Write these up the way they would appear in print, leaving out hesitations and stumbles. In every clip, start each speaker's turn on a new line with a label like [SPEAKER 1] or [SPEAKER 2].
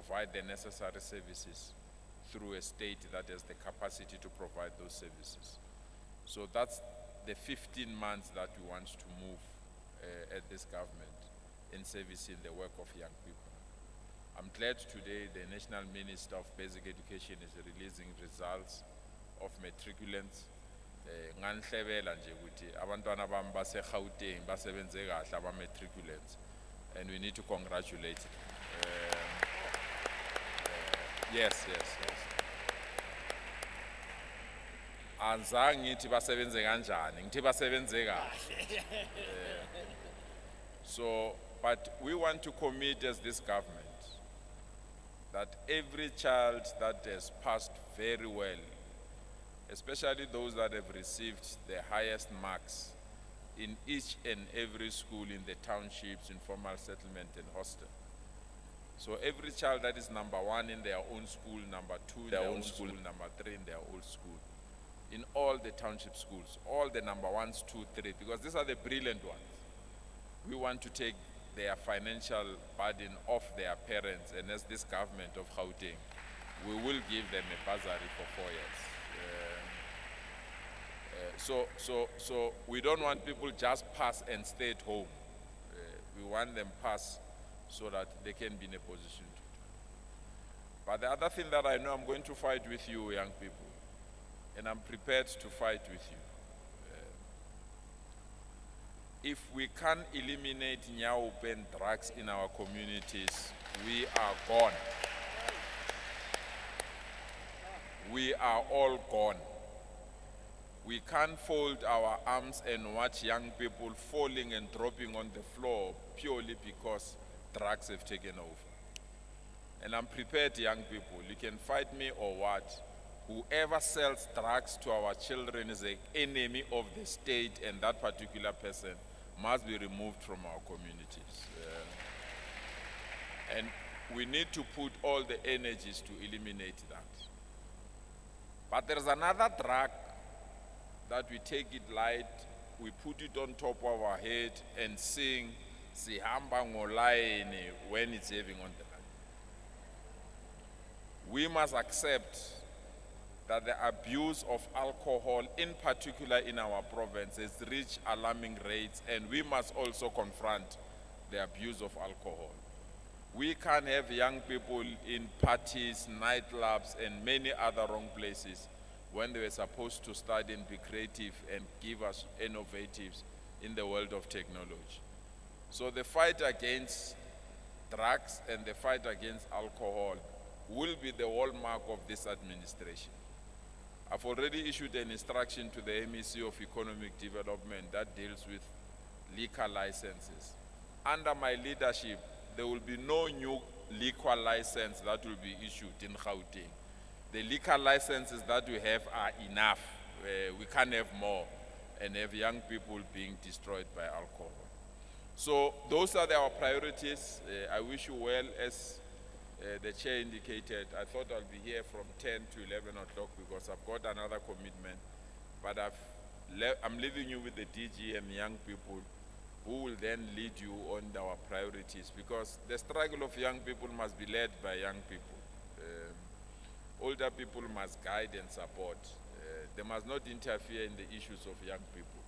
[SPEAKER 1] provide the necessary services through a state that has the capacity to provide those services. So that's the 15 months that we want to move at this government in servicing the work of young people. I'm glad today the National Minister of Basic Education is releasing results of matriculants. Nganhlebela nje ukuthi abantwana bami base-Gauteng basebenze kahle aba-matriculants, and we need to congratulate them. Yes. Anzange ngithi basebenze kanjani, ngithi basebenze kahle. So, but we want to commit as this government that every child that has passed very well, especially those that have received the highest marks in each and every school in the townships, informal settlement and hostel. So every child that is #1 in their own school, #2 in their own school, #3 in their own school, in all the township schools, all the #1s, 2, 3, because these are the brilliant ones. We want to take their financial burden off their parents, and as this government of Gauteng, we will give them a bursary for 4 years. So we don't want people just pass and stay at home. We want them pass so that they can be in a position to. But the other thing that I know I'm going to fight with you, young people, and I'm prepared to fight with you. If we can't eliminate nyaupe and drugs in our communities, we are gone. We are all gone. We can't fold our arms and watch young people falling and dropping on the floor purely because drugs have taken over. And I'm prepared, young people, you can fight me or what. Whoever sells drugs to our children is an enemy of the state, and that particular person must be removed from our communities. And we need to put all the energies to eliminate that. But there's another drug that we take it light, we put it on top of our head and sing Sihamba Ngolaine when it's having on the line. We must accept that the abuse of alcohol, in particular in our province, has reached alarming rates, and we must also confront the abuse of alcohol. We can't have young people in parties, nightclubs, and many other wrong places when they were supposed to study and be creative and give us innovatives in the world of technology. So the fight against drugs and the fight against alcohol will be the hallmark of this administration. I've already issued an instruction to the MEC of Economic Development that deals with liquor licenses. Under my leadership, there will be no new liquor license that will be issued in Gauteng. The liquor licenses that we have are enough. We can't have more and have young people being destroyed by alcohol. So those are our priorities. I wish you well. As the chair indicated, I thought I'll be here from 10 to 11 o'clock because I've got another commitment. But I'm leaving you with the DG and young people who will then lead you on our priorities, because the struggle of young people must be led by young people. Older people must guide and support. They must not interfere in the issues of young people.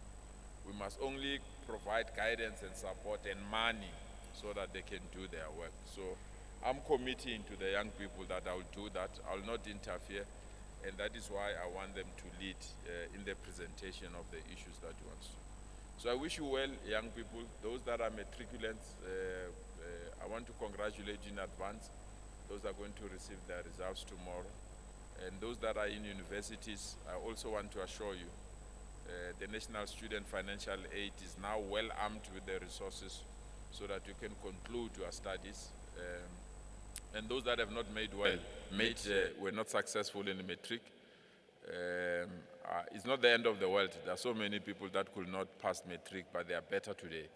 [SPEAKER 1] We must only provide guidance and support and money so that they can do their work. So I'm committing to the young people that I will do that. I will not interfere, and that is why I want them to lead in the presentation of the issues that you want to. So I wish you well, young people. Those that are matriculants, I want to congratulate you in advance. Those are going to receive their results tomorrow. And those that are in universities, I also want to assure you, the National Student Financial Aid is now well armed with the resources so that you can conclude your studies. And those that have not made well, were not successful in the matric, it's not the end of the world. There are so many people that could not pass matric, but they are better today.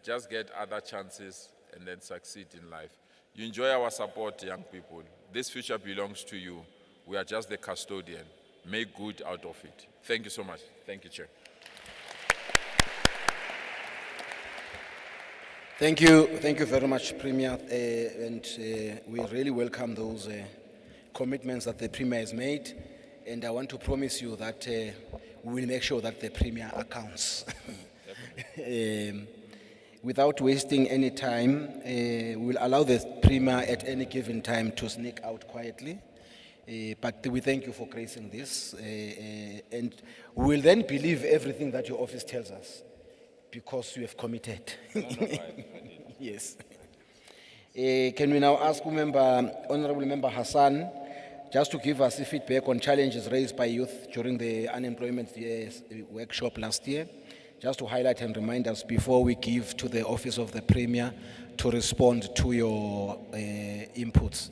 [SPEAKER 1] Just get other chances and then succeed in life. You enjoy our support, young people. This future belongs to you. We are just the custodian. Make good out of it. Thank you so much. Thank you, Chair.
[SPEAKER 2] Thank you very much, Premier, and we really welcome those commitments that the Premier has made, and I want to promise you that we will make sure that the Premier accounts. Without wasting any time, we will allow the Premier at any given time to sneak out quietly. But we thank you for gracing this, and we will then believe everything that your office tells us, because you have committed. Yes. Can we now ask Honorable Member Hassan, just to give us a feedback on challenges raised by youth during the unemployment workshop last year, just to highlight and remind us before we give to the Office of the Premier to respond to your inputs.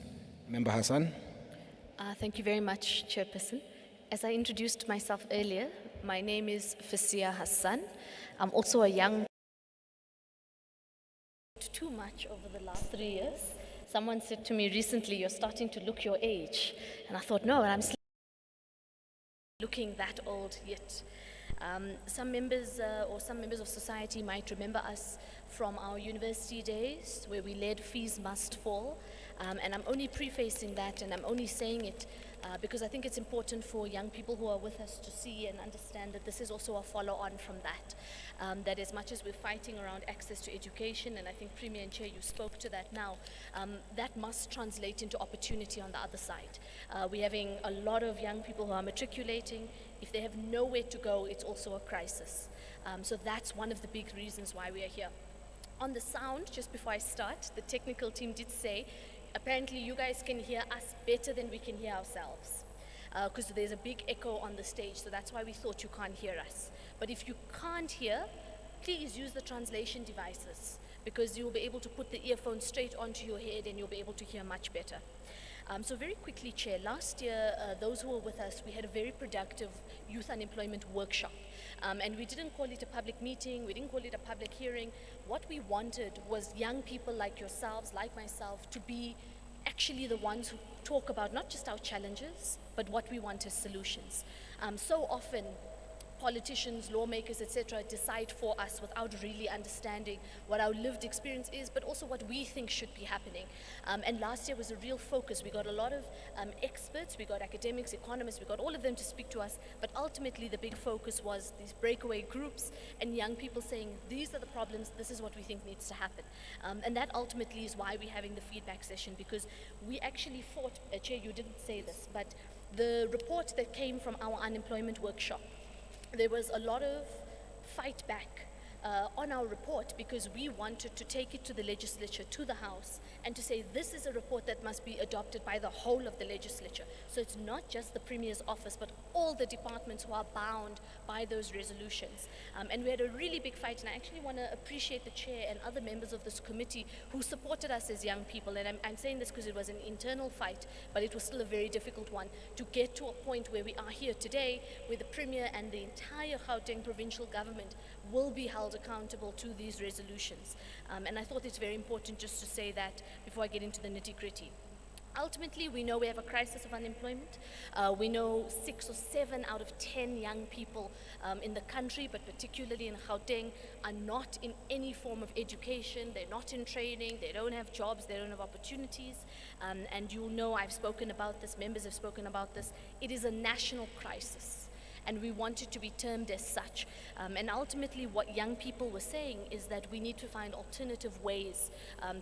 [SPEAKER 2] Member Hassan?
[SPEAKER 3] Thank you very much, Chairperson. As I introduced myself earlier, my name is Fasiya Hassan. I'm also a young too much over the last 3 years. Someone said to me recently, "You're starting to look your age." And I thought, no, I'm still looking that old yet. Some members of society might remember us from our university days where we led Fees Must Fall. And I'm only prefacing that, and I'm only saying it because I think it's important for young people who are with us to see and understand that this is also a follow-on from that. That as much as we're fighting around access to education, and I think Premier and Chair, you spoke to that now, that must translate into opportunity on the other side. We're having a lot of young people who are matriculating. If they have nowhere to go, it's also a crisis. So that's one of the big reasons why we are here. On the sound, just before I start, the technical team did say, apparently you guys can hear us better than we can hear ourselves, because there's a big echo on the stage, so that's why we thought you can't hear us. But if you can't hear, please use the translation devices, because you'll be able to put the earphone straight onto your head and you'll be able to hear much better. So very quickly, Chair, last year, those who were with us, we had a very productive youth unemployment workshop. And we didn't call it a public meeting, we didn't call it a public hearing. What we wanted was young people like yourselves, like myself, to be actually the ones who talk about not just our challenges, but what we want as solutions. So often, politicians, lawmakers, etc., decide for us without really understanding what our lived experience is, but also what we think should be happening. And last year was a real focus. We got a lot of experts, we got academics, economists, we got all of them to speak to us, but ultimately the big focus was these breakaway groups and young people saying, these are the problems, this is what we think needs to happen. And that ultimately is why we're having the feedback session, because we actually fought, Chair, you didn't say this, but the report that came from our unemployment workshop, there was a lot of fight back on our report, because we wanted to take it to the legislature, to the House, and to say this is a report that must be adopted by the whole of the legislature. So it's not just the Premier's office, but all the departments who are bound by those resolutions. And we had a really big fight, and I actually want to appreciate the Chair and other members of this committee who supported us as young people. And I'm saying this because it was an internal fight, but it was still a very difficult one to get to a point where we are here today, where the Premier and the entire Gauteng provincial government will be held accountable to these resolutions. And I thought it's very important just to say that before I get into the nitty-gritty. Ultimately, we know we have a crisis of unemployment. We know 6 or 7 out of 10 young people in the country, but particularly in Gauteng, are not in any form of education. They're not in training. They don't have jobs. They don't have opportunities. And you'll know I've spoken about this. Members have spoken about this. It is a national crisis, and we want it to be termed as such. And ultimately what young people were saying is that we need to find alternative ways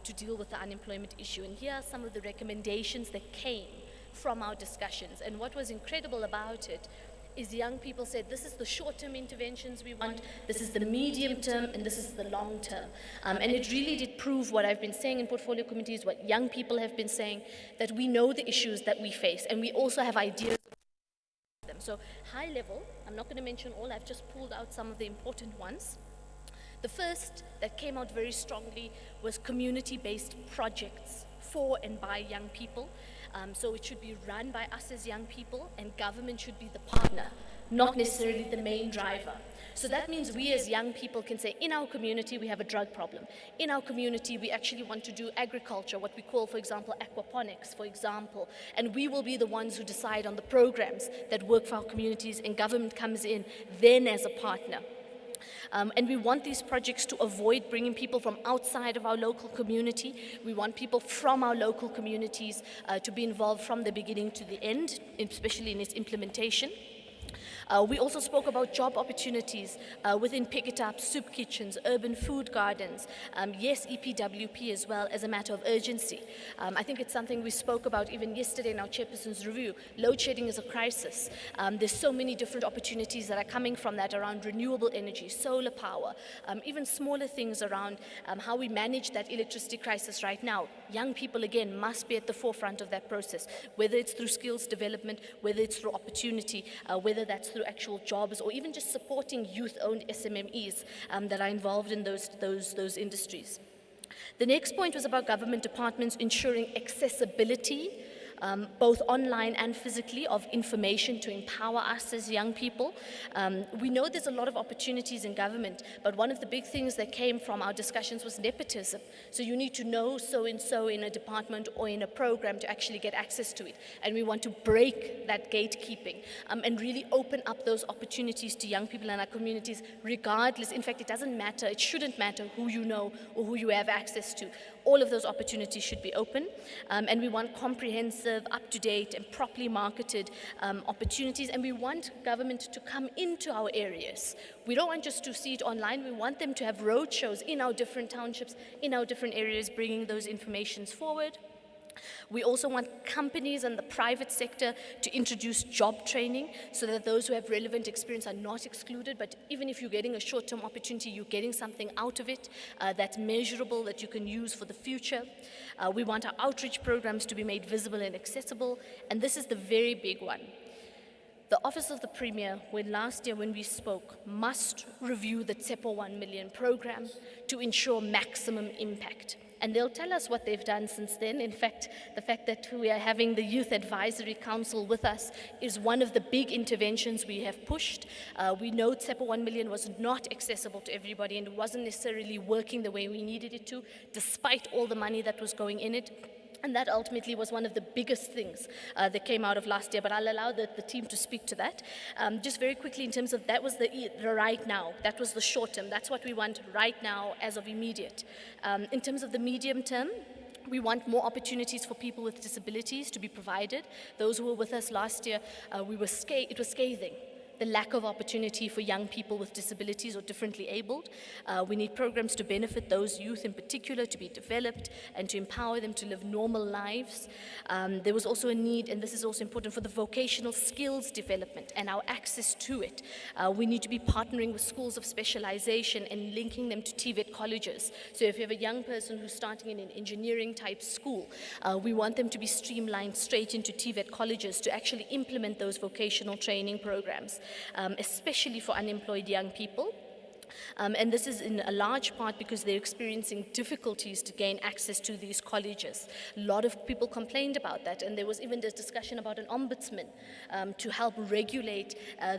[SPEAKER 3] to deal with the unemployment issue. And here are some of the recommendations that came from our discussions. And what was incredible about it is young people said, this is the short-term interventions we want, this is the medium term, and this is the long term. And it really did prove what I've been saying in portfolio committees, what young people have been saying, that we know the issues that we face, and we also have ideas. So high level, I'm not going to mention all, I've just pulled out some of the important ones. The first that came out very strongly was community-based projects for and by young people. So it should be run by us as young people, and government should be the partner, not necessarily the main driver. So that means we as young people can say, in our community we have a drug problem. In our community we actually want to do agriculture, what we call, for example, aquaponics, for example. And we will be the ones who decide on the programs that work for our communities, and government comes in then as a partner. And we want these projects to avoid bringing people from outside of our local community. We want people from our local communities to be involved from the beginning to the end, especially in its implementation. We also spoke about job opportunities within Pick It Up, soup kitchens, urban food gardens, yes, EPWP as well as a matter of urgency. I think it's something we spoke about even yesterday in our chairperson's review. Load shedding is a crisis. There's so many different opportunities that are coming from that around renewable energy, solar power, even smaller things around how we manage that electricity crisis right now. Young people, again, must be at the forefront of that process, whether it's through skills development, whether it's through opportunity, whether that's through actual jobs, or even just supporting youth-owned SMMEs that are involved in those industries. The next point was about government departments ensuring accessibility, both online and physically, of information to empower us as young people. We know there's a lot of opportunities in government, but one of the big things that came from our discussions was nepotism. So you need to know so-and-so in a department or in a program to actually get access to it. And we want to break that gatekeeping and really open up those opportunities to young people in our communities, regardless. In fact, it doesn't matter, it shouldn't matter who you know or who you have access to. All of those opportunities should be open, and we want comprehensive, up-to-date and properly marketed opportunities, and we want government to come into our areas. We don't want just to see it online, we want them to have road shows in our different townships, in our different areas, bringing those informations forward. We also want companies and the private sector to introduce job training so that those who have relevant experience are not excluded, but even if you're getting a short-term opportunity, you're getting something out of it that's measurable, that you can use for the future. We want our outreach programs to be made visible and accessible, and this is the very big one. The Office of the Premier, last year when we spoke, must review the TSEPO 1 million program to ensure maximum impact. And they'll tell us what they've done since then. In fact, the fact that we are having the Youth Advisory Council with us is one of the big interventions we have pushed. We know TSEPO 1 million was not accessible to everybody and it wasn't necessarily working the way we needed it to, despite all the money that was going in it. And that ultimately was one of the biggest things that came out of last year, but I'll allow the team to speak to that. Just very quickly, in terms of that was the right now, that was the short term, that's what we want right now as of immediate. In terms of the medium term, we want more opportunities for people with disabilities to be provided. Those who were with us last year, it was scathing. The lack of opportunity for young people with disabilities or differently abled. We need programs to benefit those youth in particular to be developed and to empower them to live normal lives. There was also a need, and this is also important, for the vocational skills development and our access to it. We need to be partnering with schools of specialization and linking them to TVET colleges. So if you have a young person who's starting in an engineering type school, we want them to be streamlined straight into TVET colleges to actually implement those vocational training programs. Especially for unemployed young people. And this is in a large part because they're experiencing difficulties to gain access to these colleges. A lot of people complained about that, and there was even this discussion about an ombudsman to help regulate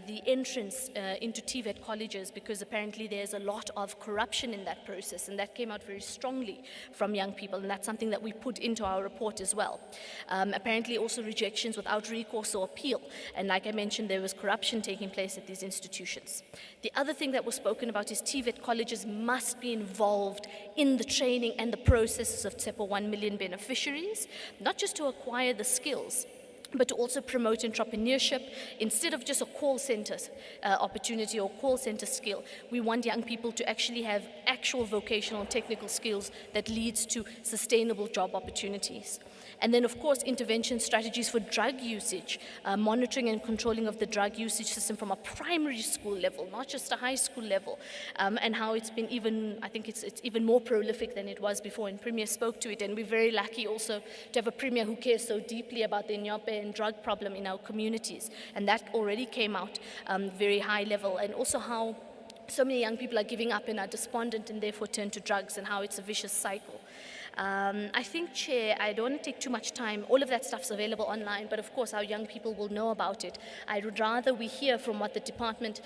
[SPEAKER 3] the entrance into TVET colleges, because apparently there's a lot of corruption in that process, and that came out very strongly from young people, and that's something that we put into our report as well. Apparently also rejections without recourse or appeal, and like I mentioned, there was corruption taking place at these institutions. The other thing that was spoken about is TVET colleges must be involved in the training and the processes of TSEPO 1 million beneficiaries, not just to acquire the skills, but to also promote entrepreneurship. Instead of just a call center opportunity or call center skill, we want young people to actually have actual vocational technical skills that leads to sustainable job opportunities. And then, of course, intervention strategies for drug usage, monitoring and controlling of the drug usage system from a primary school level, not just a high school level, and how it's been even, I think it's even more prolific than it was before, and Premier spoke to it, and we're very lucky also to have a Premier who cares so deeply about the nyope and drug problem in our communities, and that already came out very high level, and also how so many young people are giving up and are despondent and therefore turn to drugs, and how it's a vicious cycle. I think, Chair, I don't want to take too much time. All of that stuff's available online, but of course our young people will know about it. I would rather we hear from what the department,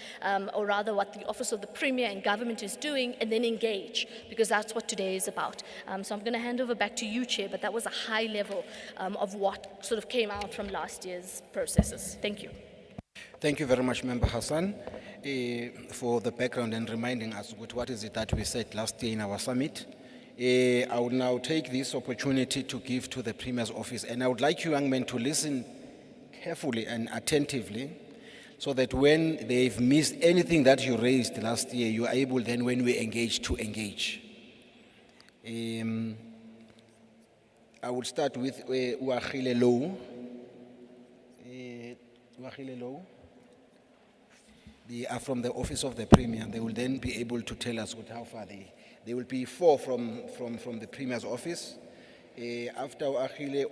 [SPEAKER 3] or rather what the Office of the Premier and government is doing, and then engage, because that's what today is about. So I'm going to hand over back to you, Chair, but that was a high level of what sort of came out from last year's processes. Thank you.
[SPEAKER 2] Thank you very much, Member Hassan. for the background and reminding us what is it that we said last year in our summit. I would now take this opportunity to give to the Premier's office, and I would like you young men to listen carefully and attentively, so that when they've missed anything that you raised last year, you are able then, when we engage, to engage. I would start with Uagile Low. Uagile Low. They are from the office of the Premier. They will then be able to tell us how far they will be 4 from the Premier's office. After Uagile,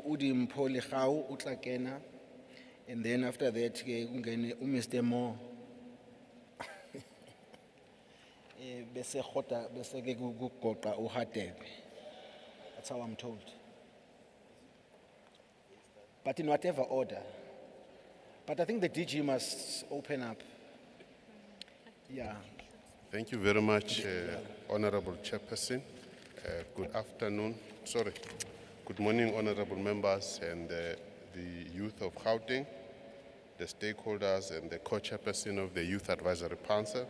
[SPEAKER 2] Udimpho Lekau, Utlakena. And then after that, Mr. Mo. That's how I'm told. But in whatever order. But I think the DG must open up. Yeah.
[SPEAKER 4] Thank you very much, Honorable Chairperson. Good afternoon. Good morning, honorable members and the Youth of Gauteng, the stakeholders and the co-chairperson of the Youth Advisory Panel.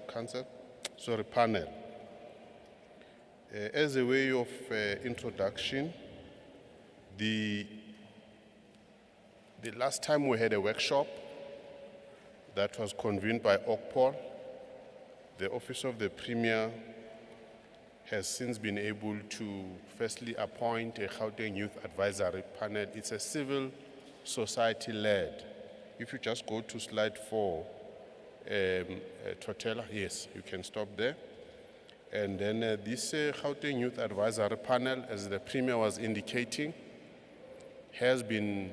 [SPEAKER 4] As a way of introduction, the last time we had a workshop that was convened by OCPOL, the Office of the Premier has since been able to firstly appoint a Gauteng Youth Advisory Panel. It's a civil society-led. If you just go to slide 4, Totela, yes, you can stop there. And then this Gauteng Youth Advisory Panel, as the Premier was indicating, has been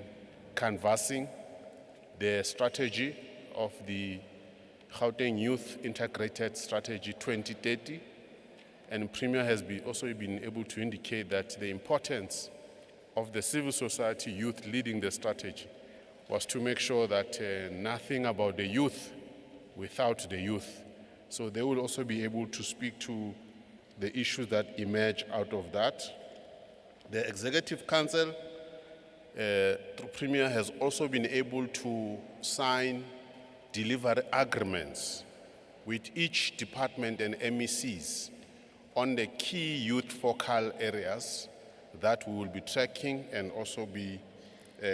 [SPEAKER 4] canvassing the strategy of the Gauteng Youth Integrated Strategy 2030. And Premier has also been able to indicate that the importance of the civil society youth leading the strategy was to make sure that nothing about the youth without the youth. So they will also be able to speak to the issues that emerge out of that. The Executive Council, through Premier, has also been able to sign delivery agreements with each department and MECs on the key youth focal areas that we will be tracking and also be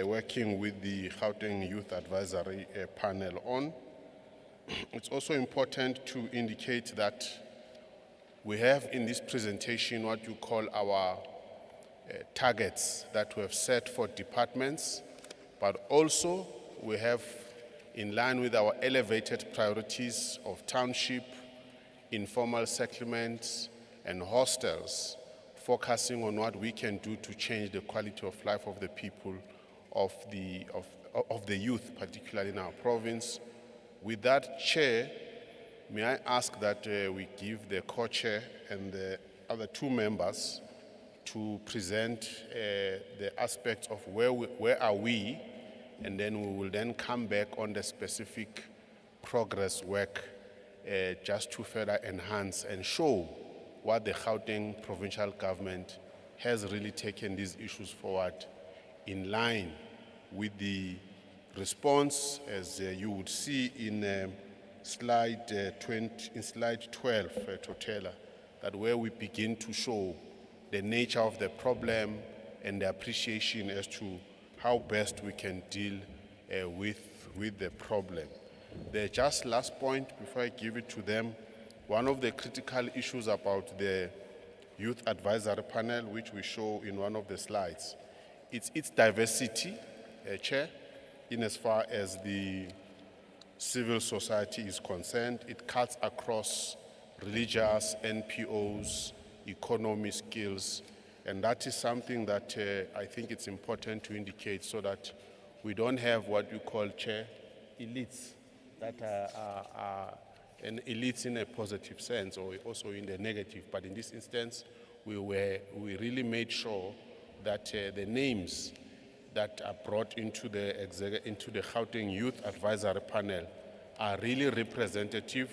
[SPEAKER 4] working with the Gauteng Youth Advisory Panel on. It's also important to indicate that we have in this presentation what you call our targets that we have set for departments, but also we have, in line with our elevated priorities of township, informal settlements, and hostels, focusing on what we can do to change the quality of life of the people, of the youth, particularly in our province. With that, Chair, may I ask that we give the co-chair and the other 2 members to present the aspects of where are we, and then we will then come back on the specific progress work just to further enhance and show what the Gauteng provincial government has really taken these issues forward in line with the response, as you would see in slide 12, Totela, that where we begin to show the nature of the problem and the appreciation as to how best we can deal with the problem. The just last point, before I give it to them, one of the critical issues about the Youth Advisory Panel, which we show in one of the slides, it's its diversity, Chair, in as far as the civil society is concerned. It cuts across religious, NPOs, economy, skills, and that is something that I think it's important to indicate so that we don't have what you call, Chair, elites that are and elites in a positive sense or also in the negative. But in this instance, we really made sure that the names that are brought into the Gauteng Youth Advisory Panel are really representative,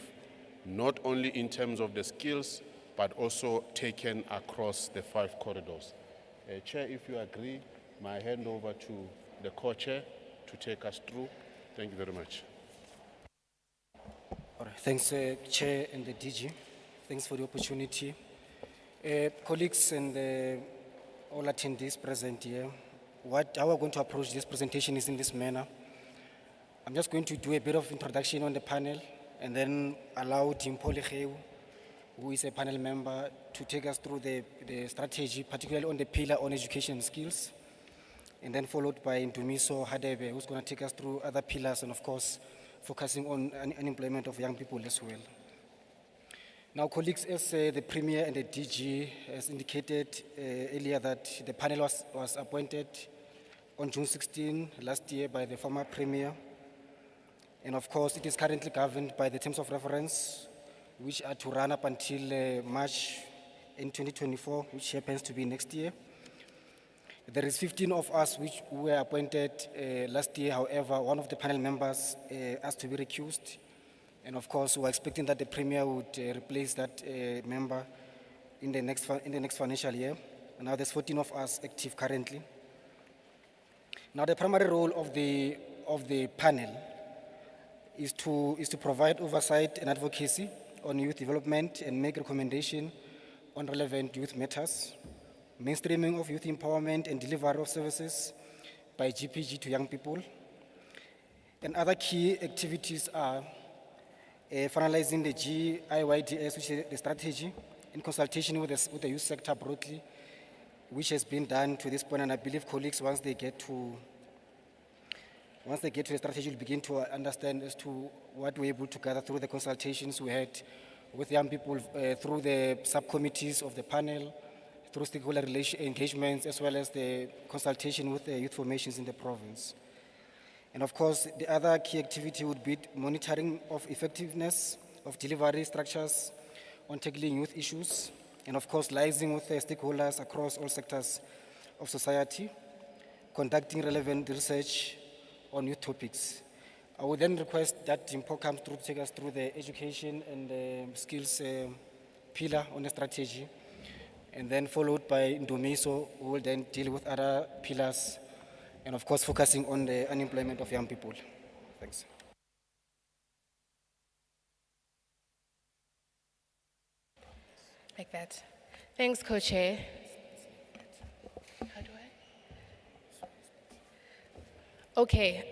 [SPEAKER 4] not only in terms of the skills, but also taken across the 5 corridors. Chair, if you agree, may I hand over to the co-chair to take us through. Thank you very much.
[SPEAKER 5] Thanks, Chair and the DG. Thanks for the opportunity. Colleagues and all attendees present here, how we're going to approach this presentation is in this manner. I'm just going to do a bit of introduction on the panel and then allow Dimpo Legeu, who is a panel member, to take us through the strategy, particularly on the pillar on education and skills, and then followed by Ndumiso Hadebe, who's going to take us through other pillars and, of course, focusing on unemployment of young people as well. Now, colleagues, as the Premier and the DG has indicated earlier, that the panel was appointed on June 16 last year by the former Premier. And of course, it is currently governed by the terms of reference, which are to run up until March in 2024, which happens to be next year. There is 15 of us which were appointed last year. However, one of the panel members asked to be recused. And of course, we're expecting that the Premier would replace that member in the next financial year. And now there's 14 of us active currently. Now the primary role of the panel is to provide oversight and advocacy on youth development and make recommendation on relevant youth matters, mainstreaming of youth empowerment and delivery of services by GPG to young people. And other key activities are finalizing the GIYDS, which is the strategy, in consultation with the youth sector broadly, which has been done to this point, and I believe colleagues, once they get to the strategy, will begin to understand as to what we're able to gather through the consultations we had with young people, through the subcommittees of the panel, through stakeholder engagements, as well as the consultation with the youth formations in the province. And of course, the other key activity would be monitoring of effectiveness of delivery structures on tackling youth issues, and of course, liaising with the stakeholders across all sectors of society, conducting relevant research on youth topics. I would then request that Dimpo comes through to take us through the education and skills pillar on the strategy, and then followed by Ndumiso, who will then deal with other pillars, and of course focusing on the unemployment of young people. Thanks.
[SPEAKER 6] Like that. Thanks, Co-Chair. How do I? Okay,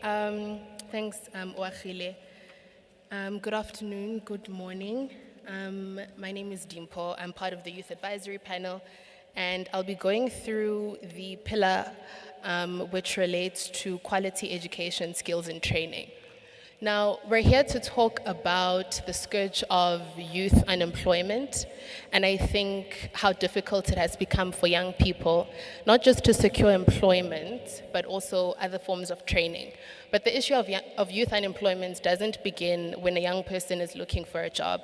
[SPEAKER 6] thanks, Oakhile. Good afternoon, good morning. My name is Dimpo. I'm part of the Youth Advisory Panel, and I'll be going through the pillar which relates to quality education, skills, and training. Now, we're here to talk about the scourge of youth unemployment, and I think how difficult it has become for young people, not just to secure employment, but also other forms of training. But the issue of youth unemployment doesn't begin when a young person is looking for a job.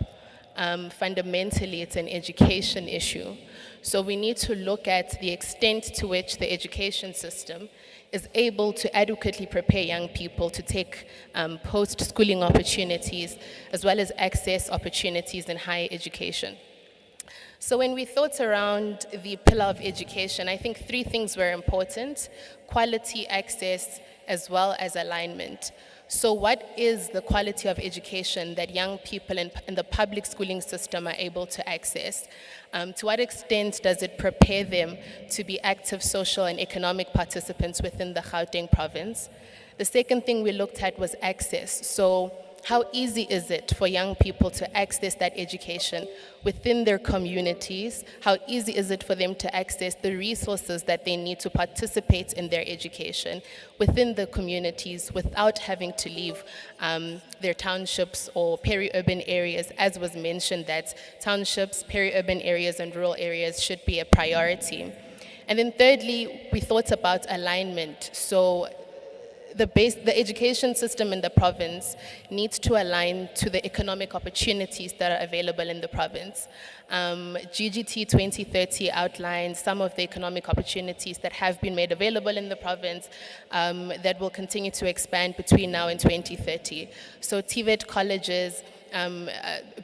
[SPEAKER 6] Fundamentally, it's an education issue. So we need to look at the extent to which the education system is able to adequately prepare young people to take post-schooling opportunities, as well as access opportunities in higher education. So when we thought around the pillar of education, I think three things were important: quality, access, as well as alignment. So what is the quality of education that young people in the public schooling system are able to access? To what extent does it prepare them to be active social and economic participants within the Gauteng province? The second thing we looked at was access. So how easy is it for young people to access that education within their communities? How easy is it for them to access the resources that they need to participate in their education within the communities without having to leave their townships or peri-urban areas? As was mentioned, that townships, peri-urban areas, and rural areas should be a priority. And then thirdly, we thought about alignment. So the education system in the province needs to align to the economic opportunities that are available in the province. GGT 2030 outlines some of the economic opportunities that have been made available in the province that will continue to expand between now and 2030. So TVET colleges,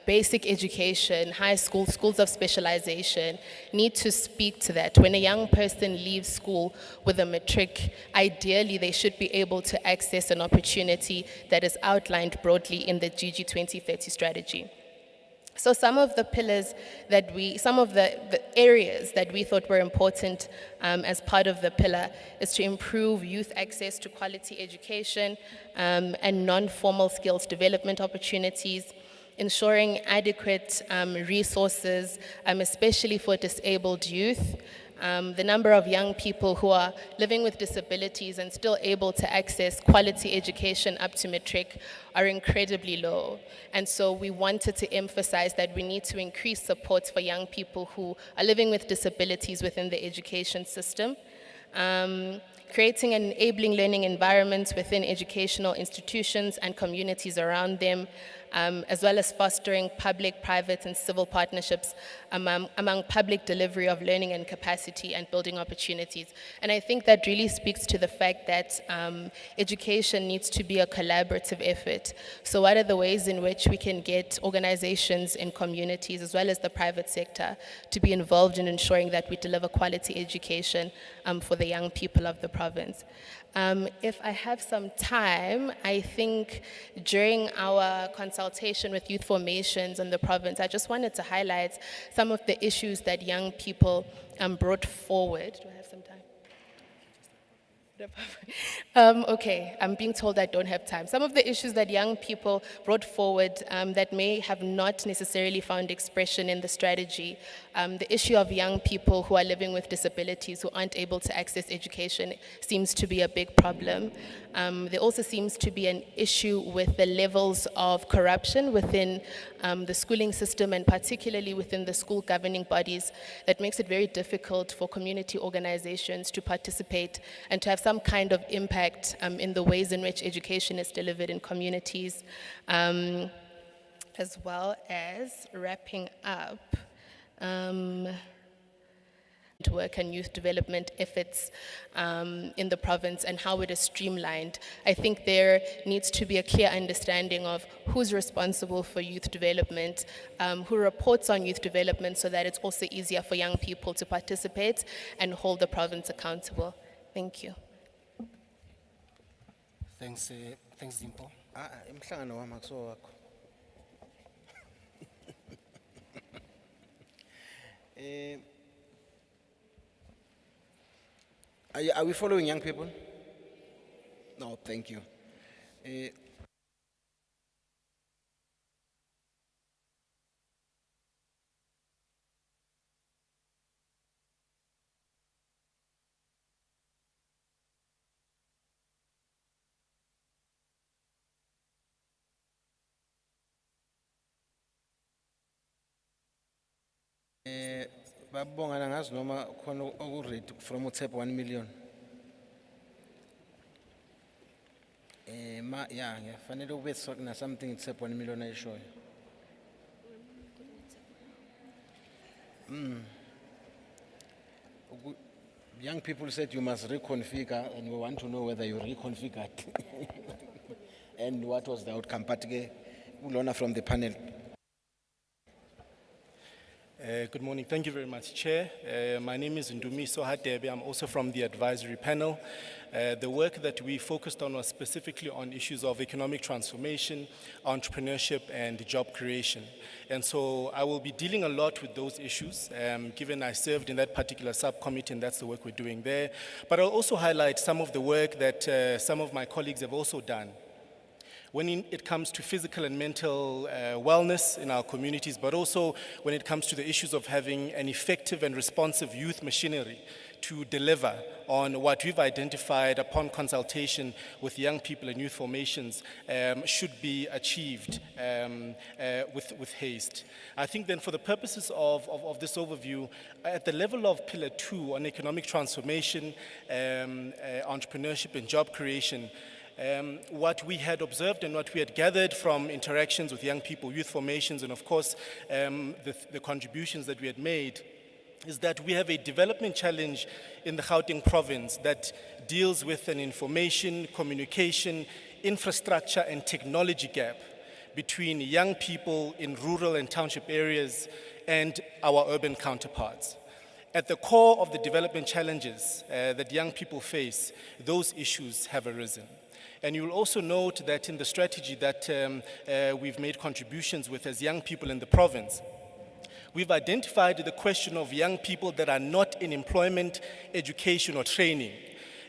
[SPEAKER 6] basic education, high school, schools of specialization need to speak to that. When a young person leaves school with a matric, ideally they should be able to access an opportunity that is outlined broadly in the GG 2030 strategy. So some of the pillars that some of the areas that we thought were important as part of the pillar is to improve youth access to quality education and non-formal skills development opportunities, ensuring adequate resources, especially for disabled youth. The number of young people who are living with disabilities and still able to access quality education up to matric are incredibly low. And so we wanted to emphasize that we need to increase support for young people who are living with disabilities within the education system. Creating an enabling learning environment within educational institutions and communities around them, as well as fostering public, private, and civil partnerships among public delivery of learning and capacity and building opportunities. And I think that really speaks to the fact that education needs to be a collaborative effort. So what are the ways in which we can get organizations in communities, as well as the private sector, to be involved in ensuring that we deliver quality education for the young people of the province? If I have some time, I think during our consultation with youth formations in the province, I just wanted to highlight some of the issues that young people brought forward. Do I have some time? Okay, I'm being told I don't have time. Some of the issues that young people brought forward that may have not necessarily found expression in the strategy. The issue of young people who are living with disabilities who aren't able to access education seems to be a big problem. There also seems to be an issue with the levels of corruption within the schooling system, and particularly within the school governing bodies, that makes it very difficult for community organizations to participate and to have some kind of impact in the ways in which education is delivered in communities. As well as wrapping up, work and youth development efforts in the province and how it is streamlined. I think there needs to be a clear understanding of who's responsible for youth development, who reports on youth development, so that it's also easier for young people to participate and hold the province accountable. Thank you.
[SPEAKER 5] Thanks, Dimpo.
[SPEAKER 2] Emhlangano wami akuso wakho. Are we following young people? No, thank you. Babongana ngazi noma khona okurate from utep 1 million. Yeah, fanele ube na something utep 1 million ayishoyo. Young people said you must reconfigure, and we want to know whether you reconfigured and what was the outcome. But Ulona from the panel.
[SPEAKER 7] Good morning. Thank you very much, Chair. My name is Ndumiso Hadebe. I'm also from the advisory panel. The work that we focused on was specifically on issues of economic transformation, entrepreneurship, and job creation. And so I will be dealing a lot with those issues, given I served in that particular subcommittee, and that's the work we're doing there. But I'll also highlight some of the work that some of my colleagues have also done when it comes to physical and mental wellness in our communities, but also when it comes to the issues of having an effective and responsive youth machinery to deliver on what we've identified upon consultation with young people and youth formations should be achieved with haste. I think then for the purposes of this overview, at the level of Pillar 2 on economic transformation, entrepreneurship and job creation, what we had observed and what we had gathered from interactions with young people, youth formations, and of course the contributions that we had made is that we have a development challenge in the Gauteng province that deals with an information, communication, infrastructure and technology gap between young people in rural and township areas and our urban counterparts. At the core of the development challenges that young people face, those issues have arisen. And you will also note that in the strategy that we've made contributions with as young people in the province, we've identified the question of young people that are not in employment, education, or training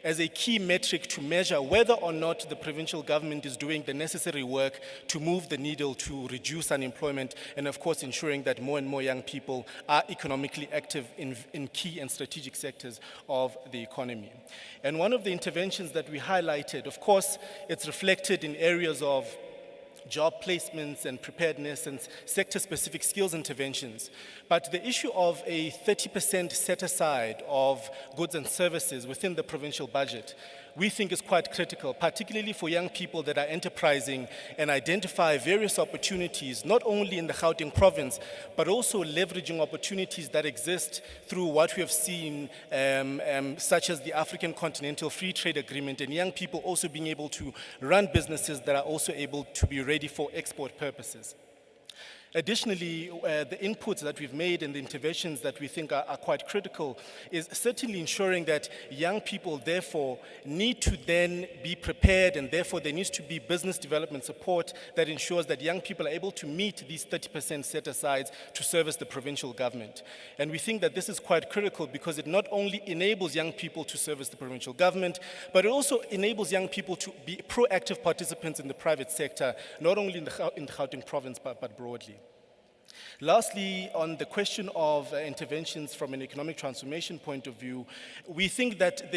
[SPEAKER 7] as a key metric to measure whether or not the provincial government is doing the necessary work to move the needle to reduce unemployment and, of course, ensuring that more and more young people are economically active in key and strategic sectors of the economy. And one of the interventions that we highlighted, of course, it's reflected in areas of job placements and preparedness and sector-specific skills interventions. But the issue of a 30% set aside of goods and services within the provincial budget, we think is quite critical, particularly for young people that are enterprising and identify various opportunities, not only in the Gauteng province, but also leveraging opportunities that exist through what we have seen, such as the African Continental Free Trade Agreement, and young people also being able to run businesses that are also able to be ready for export purposes. Additionally, the inputs that we've made and the interventions that we think are quite critical is certainly ensuring that young people, therefore, need to then be prepared, and therefore there needs to be business development support that ensures that young people are able to meet these 30% set-asides to service the provincial government. And we think that this is quite critical because it not only enables young people to service the provincial government, but it also enables young people to be proactive participants in the private sector, not only in the Gauteng province, but broadly. Lastly, on the question of interventions from an economic transformation point of view, we think that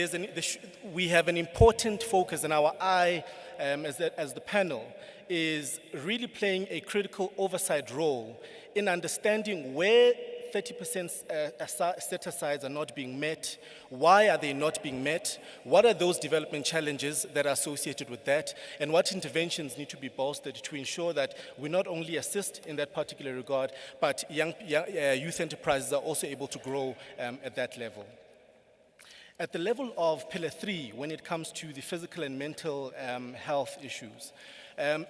[SPEAKER 7] we have an important focus, and our eye as the panel is really playing a critical oversight role in understanding where 30% set-asides are not being met. Why are they not being met? What are those development challenges that are associated with that? And what interventions need to be bolstered to ensure that we not only assist in that particular regard, but youth enterprises are also able to grow at that level. At the level of Pillar 3, when it comes to the physical and mental health issues,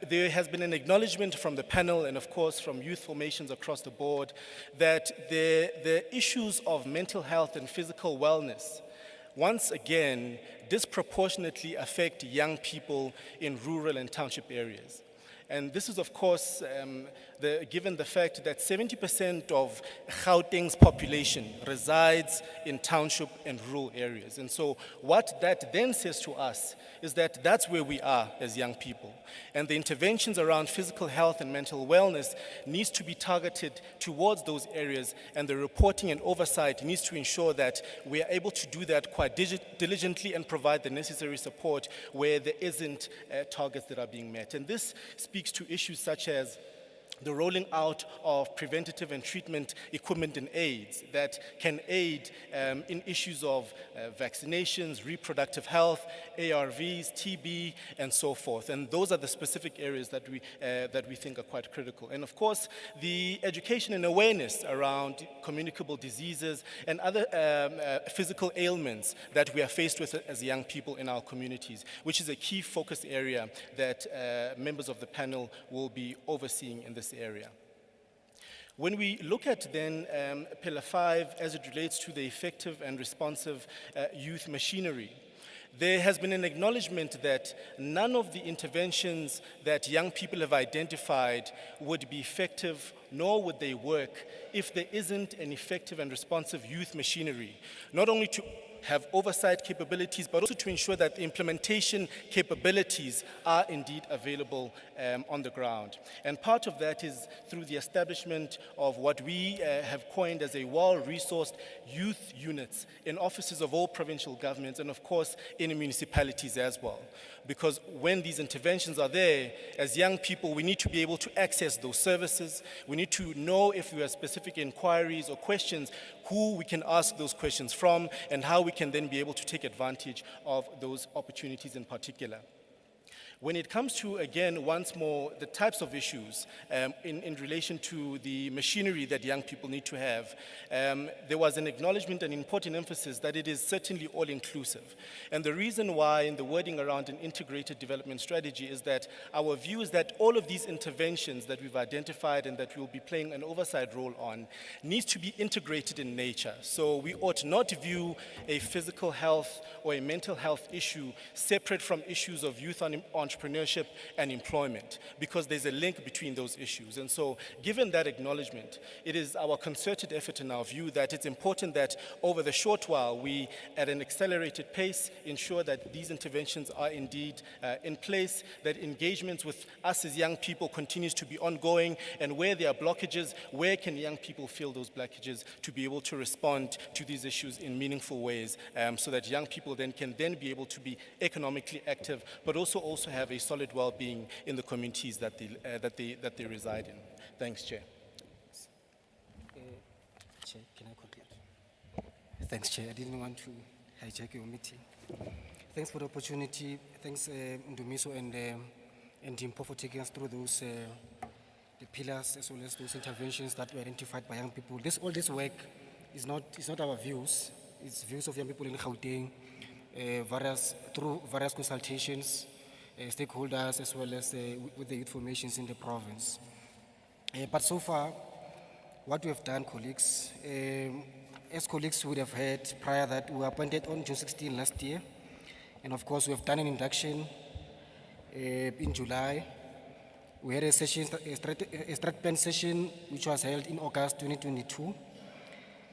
[SPEAKER 7] there has been an acknowledgement from the panel and, of course, from youth formations across the board that the issues of mental health and physical wellness, once again, disproportionately affect young people in rural and township areas. And this is, of course, given the fact that 70% of Gauteng's population resides in township and rural areas. And so what that then says to us is that that's where we are as young people. And the interventions around physical health and mental wellness needs to be targeted towards those areas, and the reporting and oversight needs to ensure that we are able to do that quite diligently and provide the necessary support where there isn't targets that are being met. And this speaks to issues such as the rolling out of preventative and treatment equipment and aids that can aid in issues of vaccinations, reproductive health, ARVs, TB, and so forth. And those are the specific areas that we think are quite critical. And of course, the education and awareness around communicable diseases and other physical ailments that we are faced with as young people in our communities, which is a key focus area that members of the panel will be overseeing in this area. When we look at then Pillar 5 as it relates to the effective and responsive youth machinery, there has been an acknowledgement that none of the interventions that young people have identified would be effective, nor would they work if there isn't an effective and responsive youth machinery, not only to have oversight capabilities, but also to ensure that the implementation capabilities are indeed available on the ground. And part of that is through the establishment of what we have coined as a well-resourced youth units in offices of all provincial governments and, of course, in municipalities as well. Because when these interventions are there, as young people, we need to be able to access those services. We need to know if there are specific inquiries or questions, who we can ask those questions from, and how we can then be able to take advantage of those opportunities in particular. When it comes to, again, once more, the types of issues in relation to the machinery that young people need to have, there was an acknowledgement and important emphasis that it is certainly all-inclusive. And the reason why in the wording around an integrated development strategy is that our view is that all of these interventions that we've identified and that we will be playing an oversight role on needs to be integrated in nature. So we ought not view a physical health or a mental health issue separate from issues of youth entrepreneurship and employment, because there's a link between those issues. And so, given that acknowledgement, it is our concerted effort in our view that it's important that over the short while, we, at an accelerated pace, ensure that these interventions are indeed in place, that engagements with us as young people continues to be ongoing, and where there are blockages, where can young people fill those blockages to be able to respond to these issues in meaningful ways, so that young people then can then be able to be economically active, but also have a solid well-being in the communities that they reside in. Thanks, Chair.
[SPEAKER 5] Chair, can I conclude? Thanks, Chair. I didn't want to hijack your meeting. Thanks for the opportunity. Thanks, Ndumiso and Dimpo, for taking us through those the pillars as well as those interventions that were identified by young people. All this work is not our views. It's views of young people in Gauteng, through various consultations, stakeholders, as well as with the youth formations in the province. But so far, what we have done, colleagues, as colleagues would have heard prior, that we were appointed on June 16 last year. And of course, we have done an induction in July. We had a session, a strat plan session, which was held in August 2022.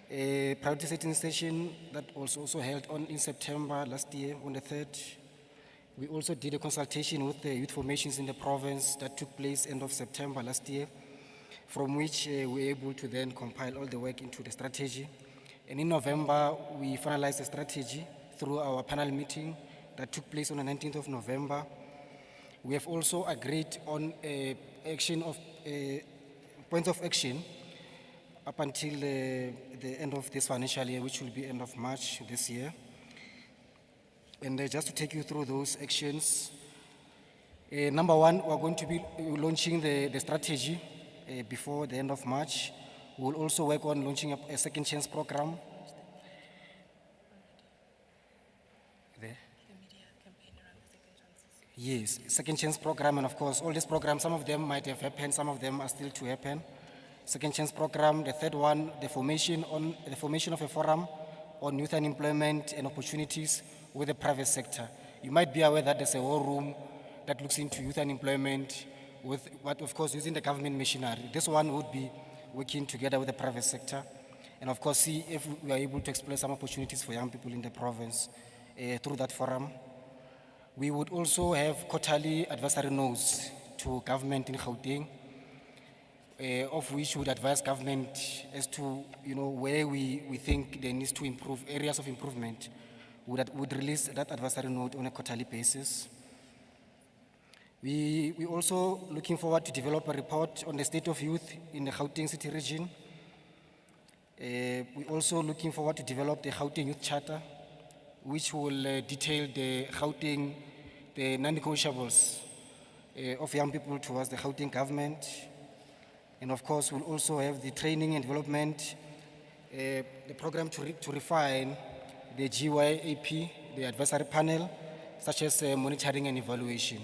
[SPEAKER 5] A priority setting session that was also held in September last year on the 3rd. We also did a consultation with the youth formations in the province that took place end of September last year, from which we were able to then compile all the work into the strategy. And in November, we finalized the strategy through our panel meeting that took place on the 19th of November. We have also agreed on points of action up until the end of this financial year, which will be end of March this year. And just to take you through those actions, number one, we're going to be launching the strategy before the end of March. We'll also work on launching a second chance program. There. Yes, second chance program, and of course, all these programs, some of them might have happened, some of them are still to happen. Second chance program, the third one, the formation of a forum on youth unemployment and opportunities with the private sector. You might be aware that there's a whole room that looks into youth unemployment but of course, using the government machinery. This one would be working together with the private sector, and of course, see if we are able to explore some opportunities for young people in the province through that forum. We would also have quarterly advisory notes to government in Gauteng, of which would advise government as to where we think there needs to improve, areas of improvement. Would release that advisory note on a quarterly basis. We also looking forward to develop a report on the state of youth in the Gauteng city region. We also looking forward to develop the Gauteng Youth Charter, which will detail the non-negotiables of young people towards the Gauteng government. And of course, we'll also have the training and development, the program to refine the GYAP, the advisory panel, such as monitoring and evaluation.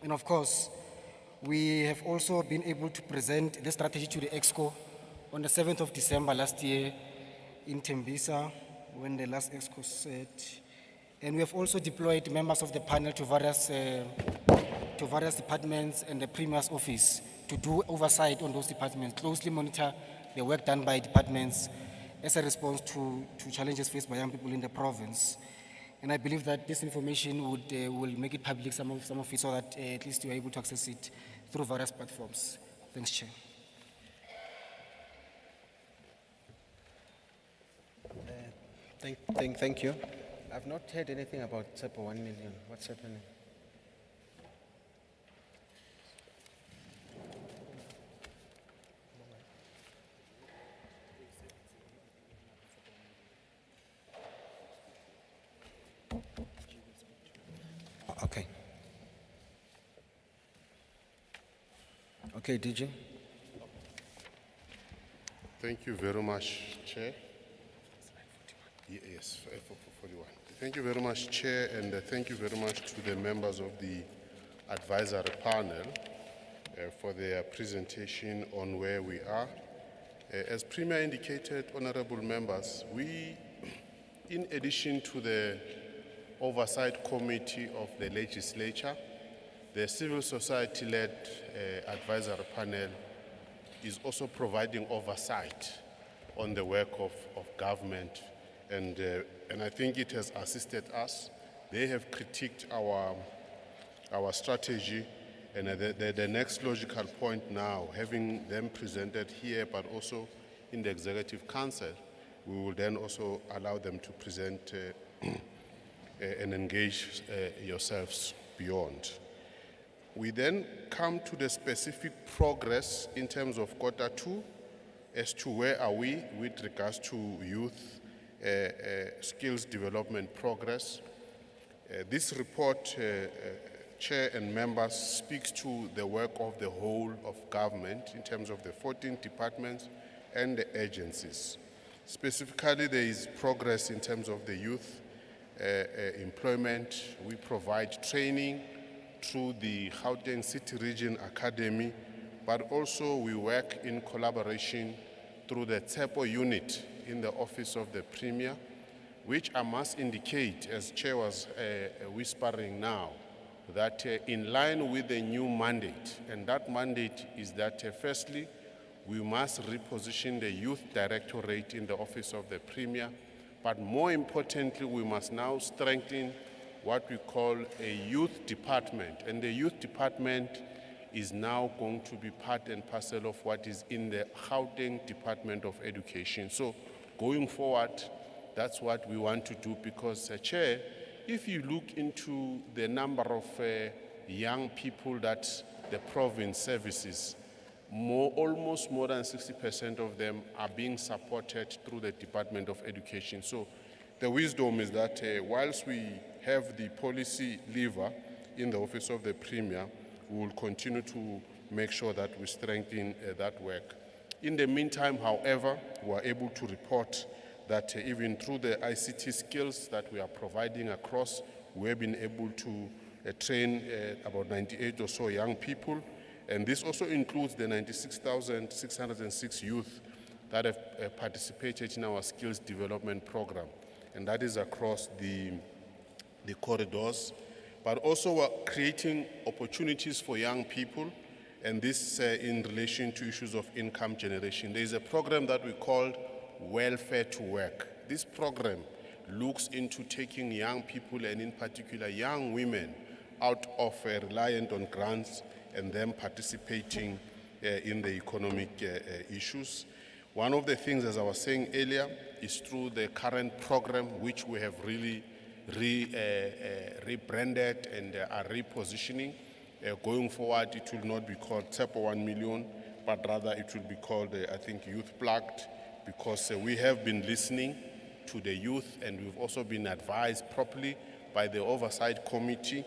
[SPEAKER 5] And of course, we have also been able to present the strategy to the EXCO on the 7th of December last year in Tembisa, when the last EXCO set. And we have also deployed members of the panel to various departments and the Premier's office to do oversight on those departments, closely monitor the work done by departments as a response to challenges faced by young people in the province. And I believe that this information will make it public, some of it, so that at least you are able to access it through various platforms. Thanks, Chair.
[SPEAKER 2] Thank you. I've not heard anything about SEPA 1 million. What's happening? Okay. Okay, DG.
[SPEAKER 4] Thank you very much, Chair. Yes, 41. Thank you very much, Chair, and thank you very much to the members of the advisory panel for their presentation on where we are. As Premier indicated, honorable members, we, in addition to the Oversight Committee of the Legislature, the civil society-led advisory panel is also providing oversight on the work of government, and I think it has assisted us. They have critiqued our strategy, and the next logical point now, having them presented here but also in the Executive Council, we will then also allow them to present and engage yourselves beyond. We then come to the specific progress in terms of Q2 as to where are we with regards to youth skills development progress. This report, Chair and members, speaks to the work of the whole of government in terms of the 14 departments and the agencies. Specifically, there is progress in terms of the youth employment. We provide training through the Gauteng City Region Academy, but also we work in collaboration through the TEPO unit in the Office of the Premier, which I must indicate, as Chair was whispering now, that in line with the new mandate, and that mandate is that firstly, we must reposition the Youth Directorate in the Office of the Premier, but more importantly, we must now strengthen what we call a youth department. And the youth department is now going to be part and parcel of what is in the Gauteng Department of Education. So going forward, that's what we want to do because, Chair, if you look into the number of young people that the province services, almost more than 60% of them are being supported through the Department of Education. So the wisdom is that whilst we have the policy lever in the Office of the Premier, we will continue to make sure that we strengthen that work. In the meantime, however, we are able to report that even through the ICT skills that we are providing across, we have been able to train about 98 or so young people. And this also includes the 96,606 youth that have participated in our skills development program. And that is across the corridors. But also we're creating opportunities for young people, and this in relation to issues of income generation. There is a program that we call Welfare to Work. This program looks into taking young people, and in particular young women, out of reliant on grants and them participating in the economic issues. One of the things, as I was saying earlier, is through the current program, which we have really rebranded and are repositioning. Going forward, it will not be called TEPO 1 million, but rather it will be called, I think, Youth Plugged, because we have been listening to the youth, and we've also been advised properly by the Oversight Committee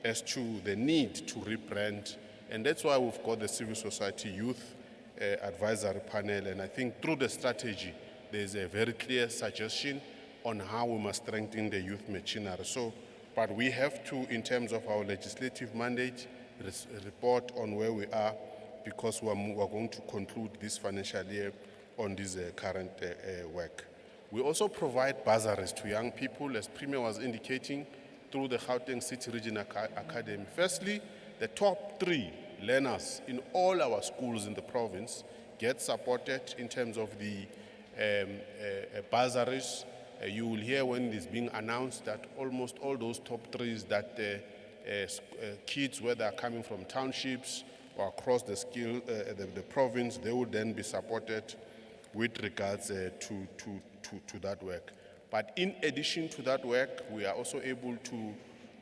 [SPEAKER 4] as to the need to rebrand. And that's why we've got the Civil Society Youth Advisory Panel. And I think through the strategy, there's a very clear suggestion on how we must strengthen the youth machinery. So, but we have to, in terms of our legislative mandate, report on where we are, because we're going to conclude this financial year on this current work. We also provide bursaries to young people, as Premier was indicating, through the Gauteng City Region Academy. Firstly, the top 3 learners in all our schools in the province get supported in terms of the bursaries. You will hear when it is being announced that almost all those top 3s that kids, whether are coming from townships or across the province, they will then be supported with regards to that work. But in addition to that work, we are also able to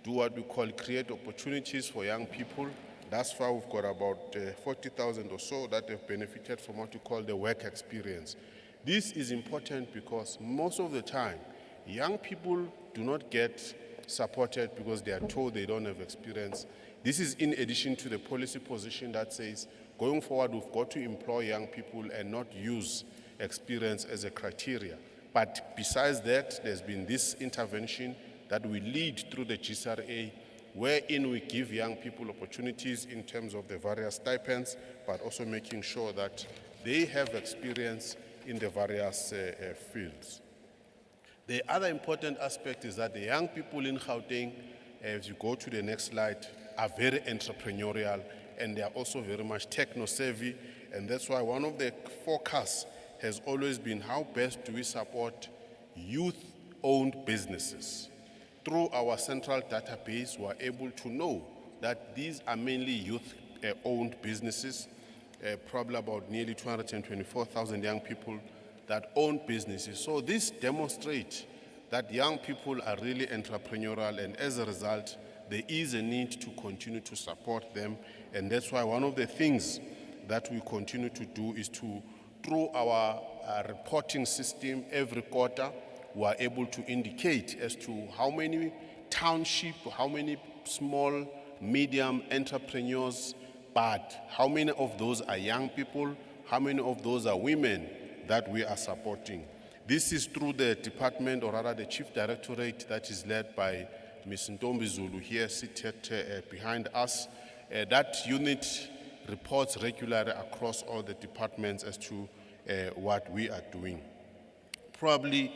[SPEAKER 4] do what we call create opportunities for young people. Thus far, we've got about 40,000 or so that have benefited from what we call the work experience. This is important because most of the time, young people do not get supported because they are told they don't have experience. This is in addition to the policy position that says Going forward, we've got to employ young people and not use experience as a criteria. But besides that, there's been this intervention that we lead through the GCRA, wherein we give young people opportunities in terms of the various stipends, but also making sure that they have experience in the various fields. The other important aspect is that the young people in Gauteng, as you go to the next slide, are very entrepreneurial and they are also very much techno-savvy, and that's why one of the focus has always been how best do we support youth-owned businesses. Through our central database, we're able to know that these are mainly youth-owned businesses, probably about nearly 224,000 young people that own businesses. So this demonstrates that young people are really entrepreneurial, and as a result, there is a need to continue to support them. And that's why one of the things that we continue to do is to, through our reporting system every quarter, we are able to indicate as to how many township, how many small, medium entrepreneurs, but how many of those are young people, how many of those are women that we are supporting. This is through the department, or rather the chief directorate, that is led by Ms. Ntombi Zulu here seated behind us. That unit reports regularly across all the departments as to what we are doing. Probably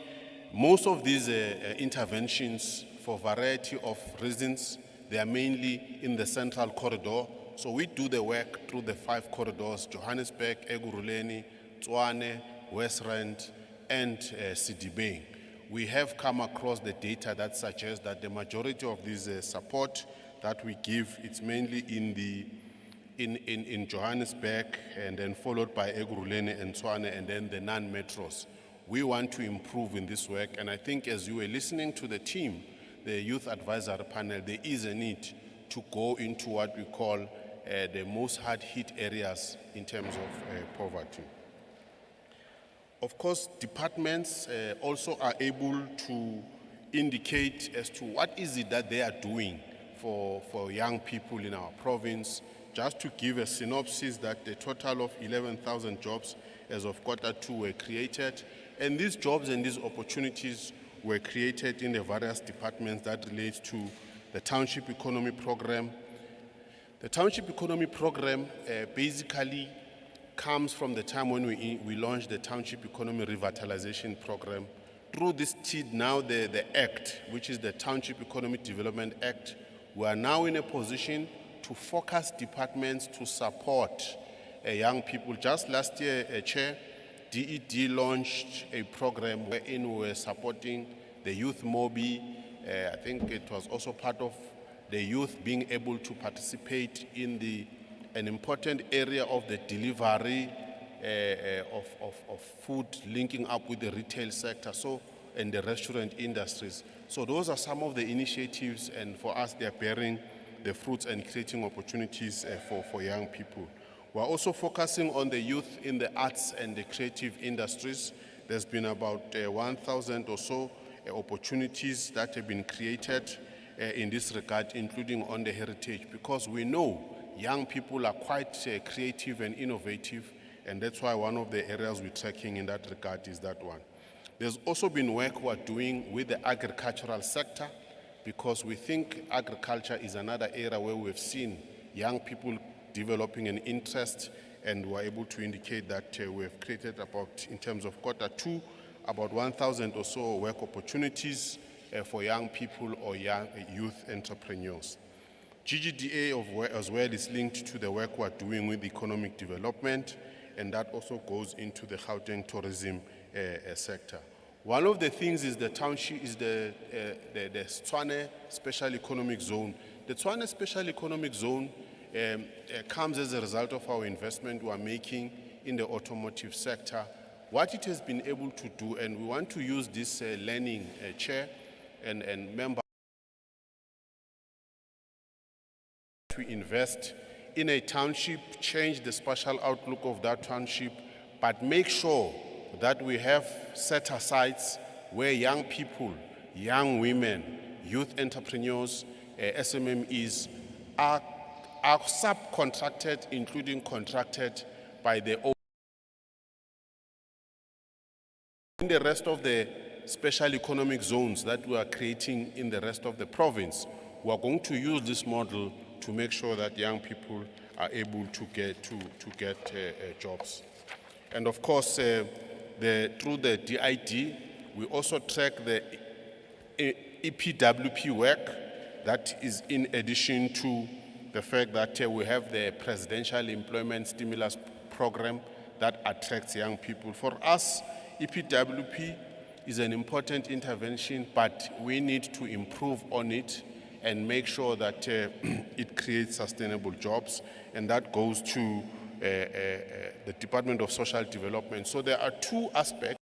[SPEAKER 4] most of these interventions, for a variety of reasons, they are mainly in the central corridor. So we do the work through the 5 corridors: Johannesburg, Ekurhuleni, Tshwane, West Rand, and Sidibeng. We have come across the data that suggests that the majority of this support that we give, it's mainly in Johannesburg, and then followed by Ekurhuleni and Tshwane, and then the non-metros. We want to improve in this work, and I think as you were listening to the team, the Youth Advisory Panel, there is a need to go into what we call the most hard-hit areas in terms of poverty. Of course, departments also are able to indicate as to what is it that they are doing for young people in our province. Just to give a synopsis, that the total of 11,000 jobs as of Q2 were created, and these jobs and these opportunities were created in the various departments that relate to the Township Economy Program. The Township Economy Program basically comes from the time when we launched the Township Economy Revitalization Program. Through this TEED, now the Act, which is the Township Economic Development Act, we are now in a position to focus departments to support young people. Just last year, Chair, DED launched a program wherein we were supporting the youth MOBI. I think it was also part of the youth being able to participate in an important area of the delivery of food, linking up with the retail sector and the restaurant industries. So those are some of the initiatives, and for us they are bearing the fruits and creating opportunities for young people. We're also focusing on the youth in the arts and the creative industries. There's been about 1,000 or so opportunities that have been created in this regard, including on the heritage, because we know young people are quite creative and innovative, and that's why one of the areas we're tracking in that regard is that one. There's also been work we're doing with the agricultural sector, because we think agriculture is another area where we've seen young people developing an interest, and we're able to indicate that we have created about, in terms of Q2, about 1,000 or so work opportunities for young people or young youth entrepreneurs. GGDA as well is linked to the work we're doing with economic development, and that also goes into the Gauteng tourism sector. One of the things is the township is the Tshwane Special Economic Zone. The Tshwane Special Economic Zone comes as a result of our investment we are making in the automotive sector. What it has been able to do, and we want to use this learning, Chair and member, to invest in a township, change the spatial outlook of that township, but make sure that we have set-asides where young people, young women, youth entrepreneurs, SMMEs are are subcontracted, including contracted by the in the rest of the special economic zones that we are creating in the rest of the province. We are going to use this model to make sure that young people are able to get jobs. And of course, through the DID, we also track the EPWP work. That is in addition to the fact that we have the Presidential Employment Stimulus Program that attracts young people. For us, EPWP is an important intervention, but we need to improve on it and make sure that it creates sustainable jobs, and that goes to the Department of Social Development. So there are two aspects.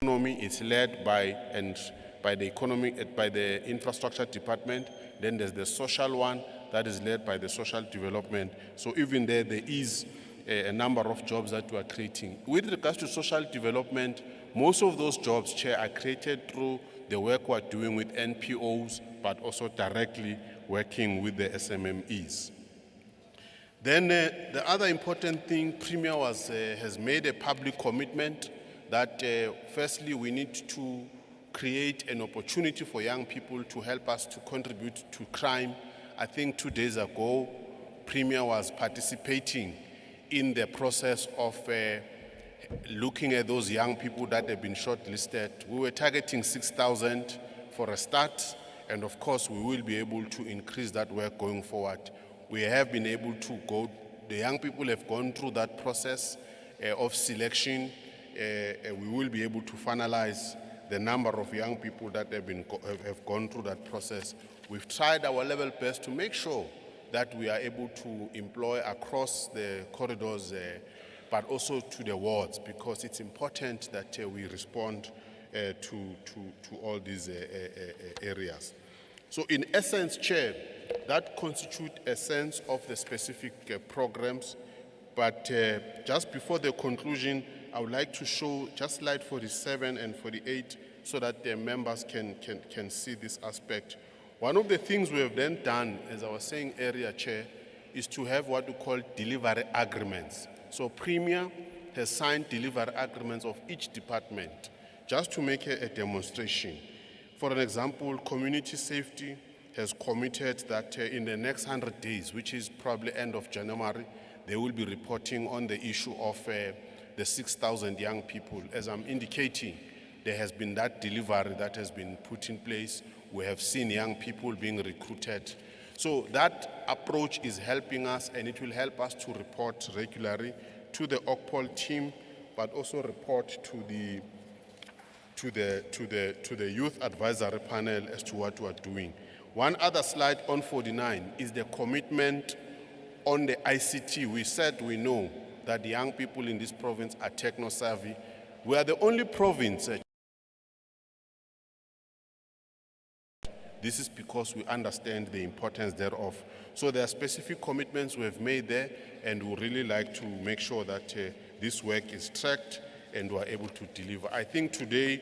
[SPEAKER 4] Economy is led by the infrastructure department. Then there's the social one that is led by the social development. So even there is a number of jobs that we are creating. With regards to social development, most of those jobs, Chair, are created through the work we're doing with NPOs, but also directly working with the SMMEs. Then the other important thing, Premier has made a public commitment that firstly we need to create an opportunity for young people to help us to contribute to crime. I think 2 days ago, Premier was participating in the process of looking at those young people that have been shortlisted. We were targeting 6,000 for a start, and of course we will be able to increase that work going forward. We have been able to go, the young people have gone through that process of selection. We will be able to finalize the number of young people that have gone through that process. We've tried our level best to make sure that we are able to employ across the corridors, but also to the wards, because it's important that we respond to all these areas. So in essence, Chair, that constitutes a sense of the specific programs, but just before the conclusion, I would like to show just slide 47 and 48 so that the members can see this aspect. One of the things we have then done, as I was saying earlier, Chair, is to have what we call delivery agreements. So Premier has signed delivery agreements of each department, just to make a demonstration. For an example, community safety has committed that in the next 100 days, which is probably end of January, they will be reporting on the issue of the 6,000 young people. As I'm indicating, there has been that delivery that has been put in place. We have seen young people being recruited. So that approach is helping us, and it will help us to report regularly to the OCPOL team, but also report to the Youth Advisory Panel as to what we are doing. One other slide on 49 is the commitment on the ICT. We said we know that the young people in this province are techno-savvy. We are the only province. This is because we understand the importance thereof. So there are specific commitments we have made there, and we really like to make sure that this work is tracked and we are able to deliver. I think today,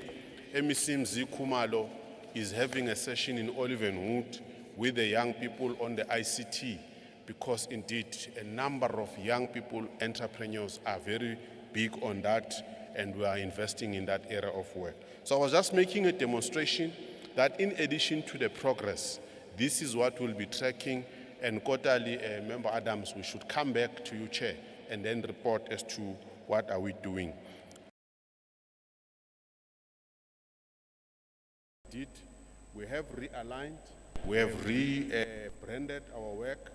[SPEAKER 4] MEC Mzi Khumalo is having a session in Olivenwood with the young people on the ICT, because indeed a number of young people, entrepreneurs, are very big on that, and we are investing in that area of work. So I was just making a demonstration that in addition to the progress, this is what we'll be tracking, and quarterly, Member Adams, we should come back to you, Chair, and then report as to what are we doing. We have realigned, we have rebranded our work.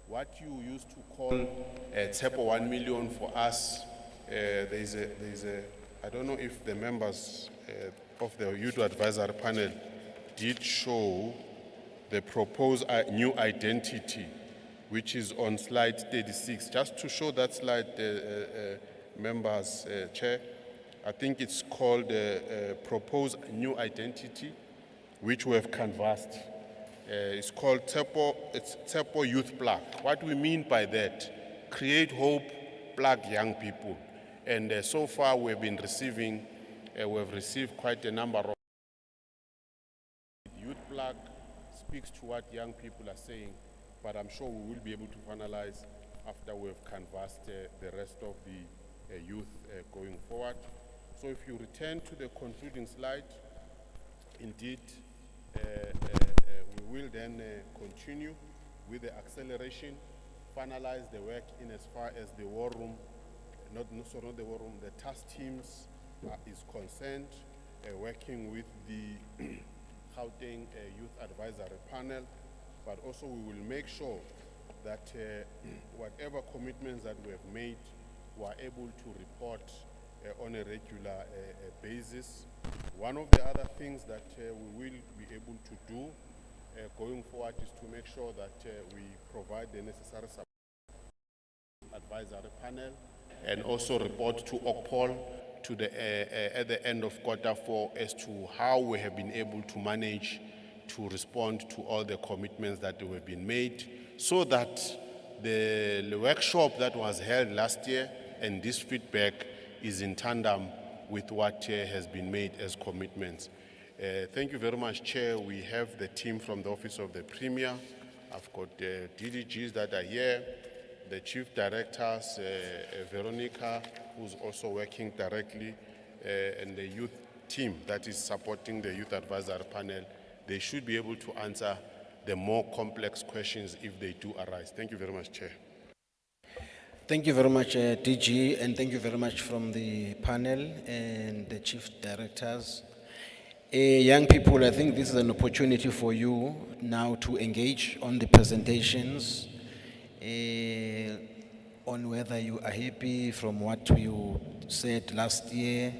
[SPEAKER 4] What you used to call TEPO 1 million for us, there's a, I don't know if the members of the Youth Advisory Panel did show the proposed new identity, which is on slide 36. Just to show that slide, members, Chair, I think it's called proposed new identity, which we have canvassed. It's called TEPO Youth Plug. What we mean by that, create hope, plug young people. And so far we've been receiving, we've received quite a number of Youth Plug speaks to what young people are saying, but I'm sure we will be able to finalize after we've canvassed the rest of the youth going forward. So if you return to the concluding slide, indeed, we will then continue with the acceleration, finalize the work in as far as the war room, not the war room, the task teams is concerned, working with the Gauteng Youth Advisory Panel, but also we will make sure that whatever commitments that we have made, we are able to report on a regular basis. One of the other things that we will be able to do going forward is to make sure that we provide the necessary support advisory panel and also report to OCPOL to the, at the end of Q4 as to how we have been able to manage to respond to all the commitments that have been made, so that the workshop that was held last year and this feedback is in tandem with what has been made as commitments. Thank you very much, Chair. We have the team from the Office of the Premier. I've got the DDGs that are here, the Chief Directors, Veronica, who's also working directly, and the youth team that is supporting the Youth Advisory Panel. They should be able to answer the more complex questions if they do arise. Thank you very much, Chair.
[SPEAKER 2] Thank you very much, DG, and thank you very much from the panel and the chief directors. Young people, I think this is an opportunity for you now to engage on the presentations, on whether you are happy from what you said last year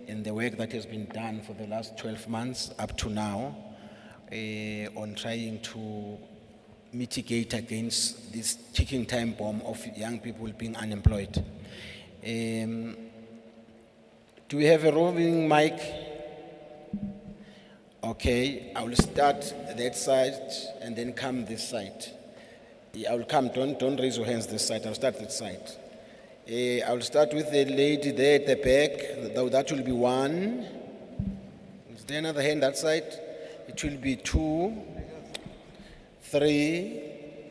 [SPEAKER 2] and the work that has been done for the last 12 months up to now, on trying to mitigate against this ticking time bomb of young people being unemployed. Do we have a roving mic? Okay, I will start that side and then come this side. I will come, don't raise your hands this side, I'll start that side. I will start with the lady there at the back, that will be one. Is there another hand that side? It will be 2, 3,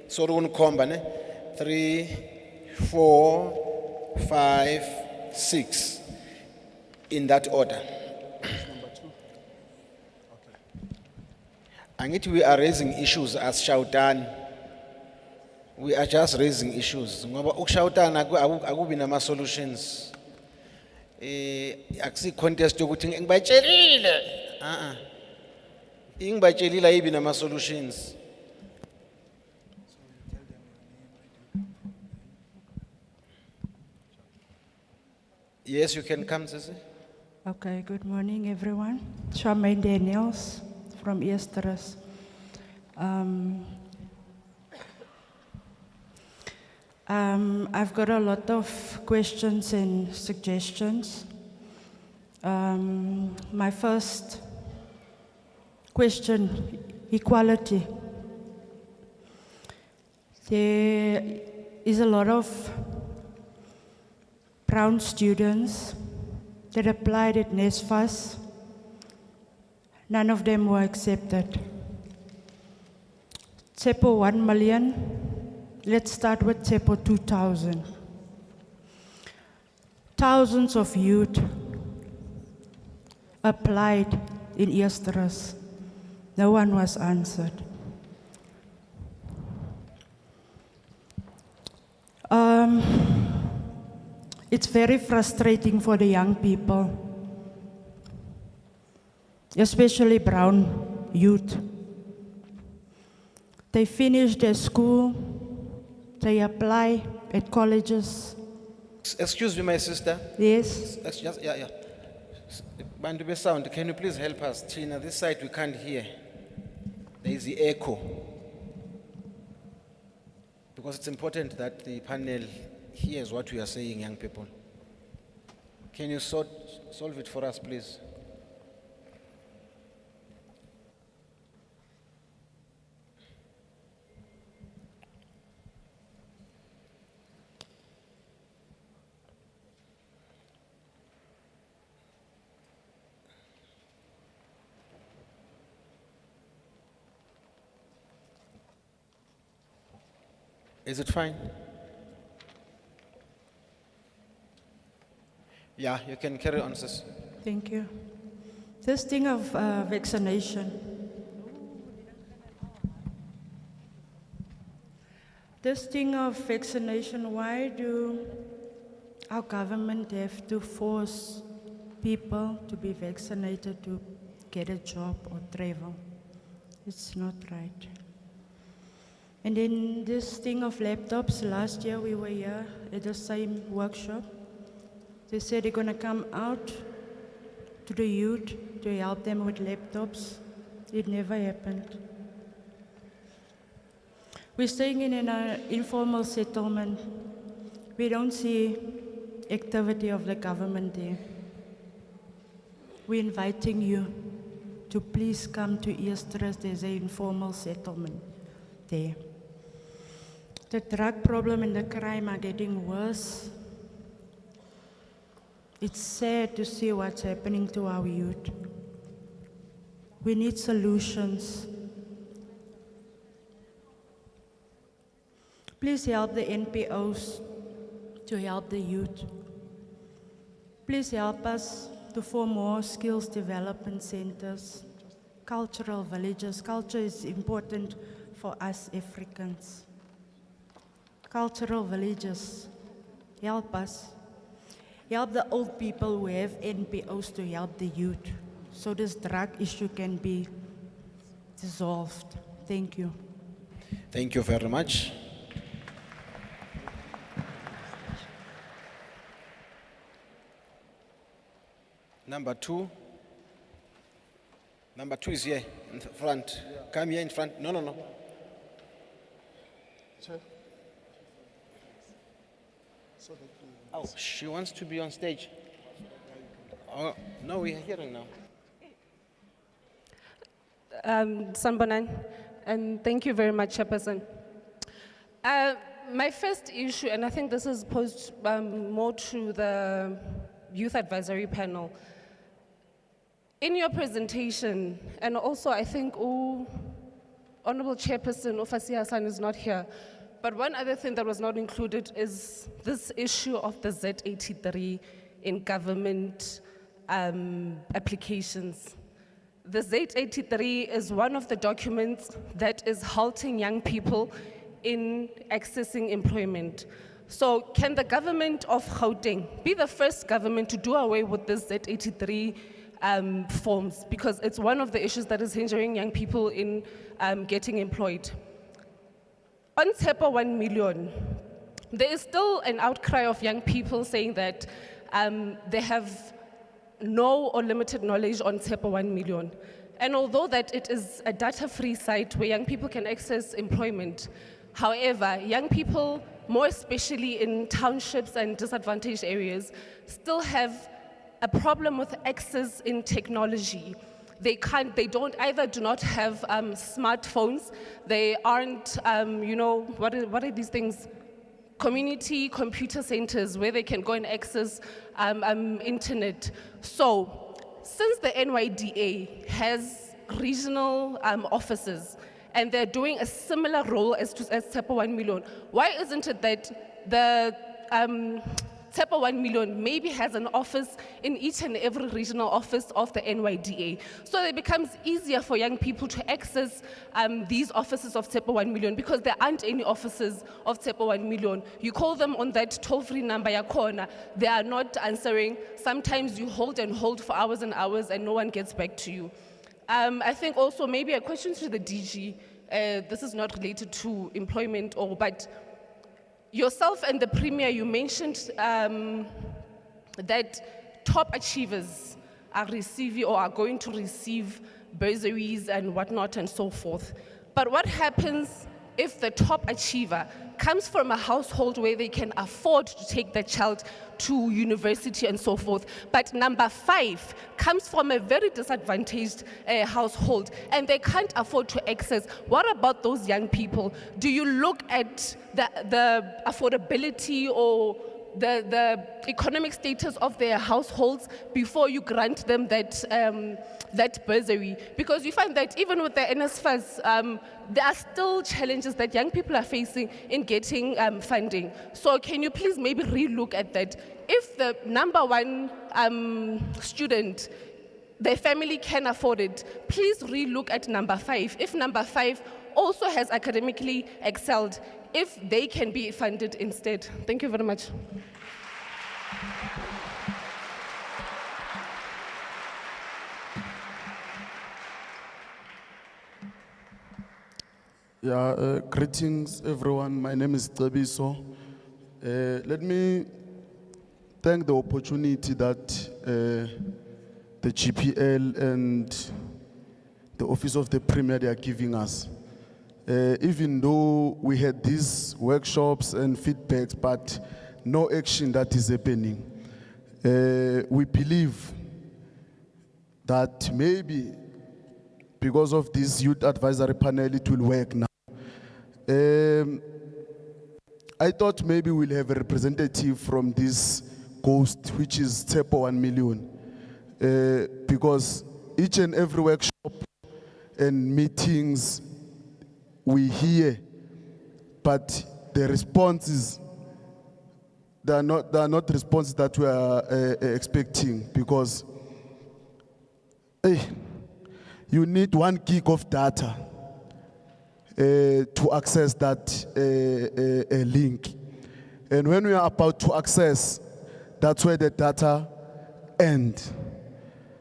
[SPEAKER 2] sorry, one combo, 3, 4, 5, 6, in that order. And it we are raising issues as Shautan. We are just raising issues. Ngoba ukushawutana akubi nama solutions. Akusi contest yokuthi ngibatshelile. Ingibatshelile ayibi nama solutions. Yes, you can come, Sisi.
[SPEAKER 8] Okay, good morning, everyone. Charmaine Daniels from Easterus. I've got a lot of questions and suggestions. My first question, equality. There is a lot of brown students that applied at NSFAS. None of them were accepted. TSEPO 1 million. Let's start with TSEPO 2,000. Thousands of youth applied in Easterus. No one was answered. It's very frustrating for the young people, especially brown youth. They finish their school, they apply at colleges.
[SPEAKER 2] Excuse me, my sister.
[SPEAKER 8] Yes,
[SPEAKER 2] Yeah. Bantu be sound, can you please help us? Tina, this side we can't hear. There is the echo. Because it's important that the panel hears what we are saying, young people. Can you solve it for us, please? Is it fine? Yeah, you can carry on, sis.
[SPEAKER 8] Thank you. This thing of vaccination. This thing of vaccination, why do our government have to force people to be vaccinated to get a job or travel? It's not right. And then this thing of laptops, last year we were here at the same workshop. They said they're gonna come out to the youth to help them with laptops. It never happened. We're staying in an informal settlement. We don't see activity of the government there. We're inviting you to please come to Easters. There's an informal settlement there. The drug problem and the crime are getting worse. It's sad to see what's happening to our youth. We need solutions. Please help the NPOs to help the youth. Please help us to form more skills development centers, cultural villages. Culture is important for us Africans. Cultural villages, help us. Help the old people who have NPOs to help the youth, so this drug issue can be dissolved. Thank you.
[SPEAKER 2] Thank you very much. Number two. Number two is here in the front. Come here in front. No, no, no. Oh, she wants to be on stage. Oh, no, we are hearing now.
[SPEAKER 9] Sanbonan, and thank you very much, Chairperson. My first issue, and I think this is posed more to the Youth Advisory Panel. In your presentation, and also I think Honorable Chairperson Ofasi Hassan is not here, but one other thing that was not included is this issue of the Z83 in government applications. The Z83 is one of the documents that is halting young people in accessing employment. So can the government of Gauteng be the first government to do away with this Z83 forms, because it's one of the issues that is hindering young people in getting employed? On TEPA 1 million, there is still an outcry of young people saying that they have no or limited knowledge on TEPA 1 million. And although that it is a data-free site where young people can access employment, however, young people, more especially in townships and disadvantaged areas, still have a problem with access in technology. They do not have smartphones. They aren't, what are these things? Community computer centers where they can go and access internet. So, since the NYDA has regional offices and they're doing a similar role as TEPA 1 million, why isn't it that the TEPA 1 million maybe has an office in each and every regional office of the NYDA, so it becomes easier for young people to access these offices of TEPA 1 million, because there aren't any offices of TEPA 1 million. You call them on that toll-free number, yakona, they are not answering. Sometimes you hold and hold for hours and hours and no one gets back to you. I think also maybe a question to the DG, this is not related to employment, but yourself and the Premier, you mentioned that top achievers are receiving or are going to receive bursaries and whatnot and so forth. But what happens if the top achiever comes from a household where they can afford to take their child to university and so forth, but number 5 comes from a very disadvantaged household and they can't afford to access? What about those young people? Do you look at the affordability or the economic status of their households before you grant them that, that bursary. Because you find that even with the NSFAS, there are still challenges that young people are facing in getting funding. So can you please maybe relook at that? If the number one student, their family can afford it, please relook at number 5. If number 5 also has academically excelled, if they can be funded instead. Thank you very much.
[SPEAKER 10] Yeah, greetings everyone. My name is Tsebiso. Let me thank the opportunity that the GPL and the Office of the Premier they are giving us. Even though we had these workshops and feedbacks, but no action that is happening. We believe that maybe because of this youth advisory panel, it will work now. I thought maybe we'll have a representative from this coast, which is Tepo 1 million. Because each and every workshop and meetings we hear, but the responses, they are not responses that we are expecting, because you need 1 gig of data to access that link. And when we are about to access, that's where the data ends.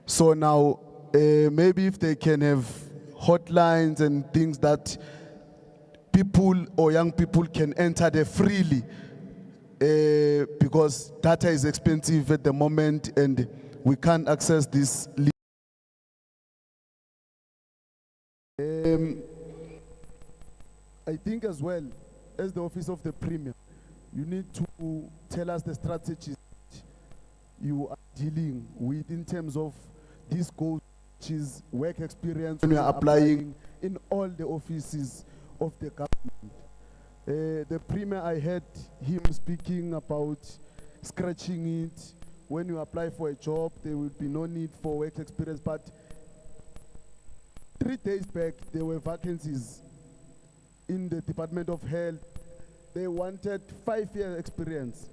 [SPEAKER 10] So now, maybe if they can have hotlines and things that people or young people can enter there freely, because data is expensive at the moment and we can't access this link. I think as well, as the Office of the Premier, you need to tell us the strategies you are dealing with in terms of this goal, which is work experience when you are applying in all the offices of the government. The Premier, I heard him speaking about scratching it. When you apply for a job, there will be no need for work experience, but 3 days back, there were vacancies in the Department of Health. They wanted 5-year experience.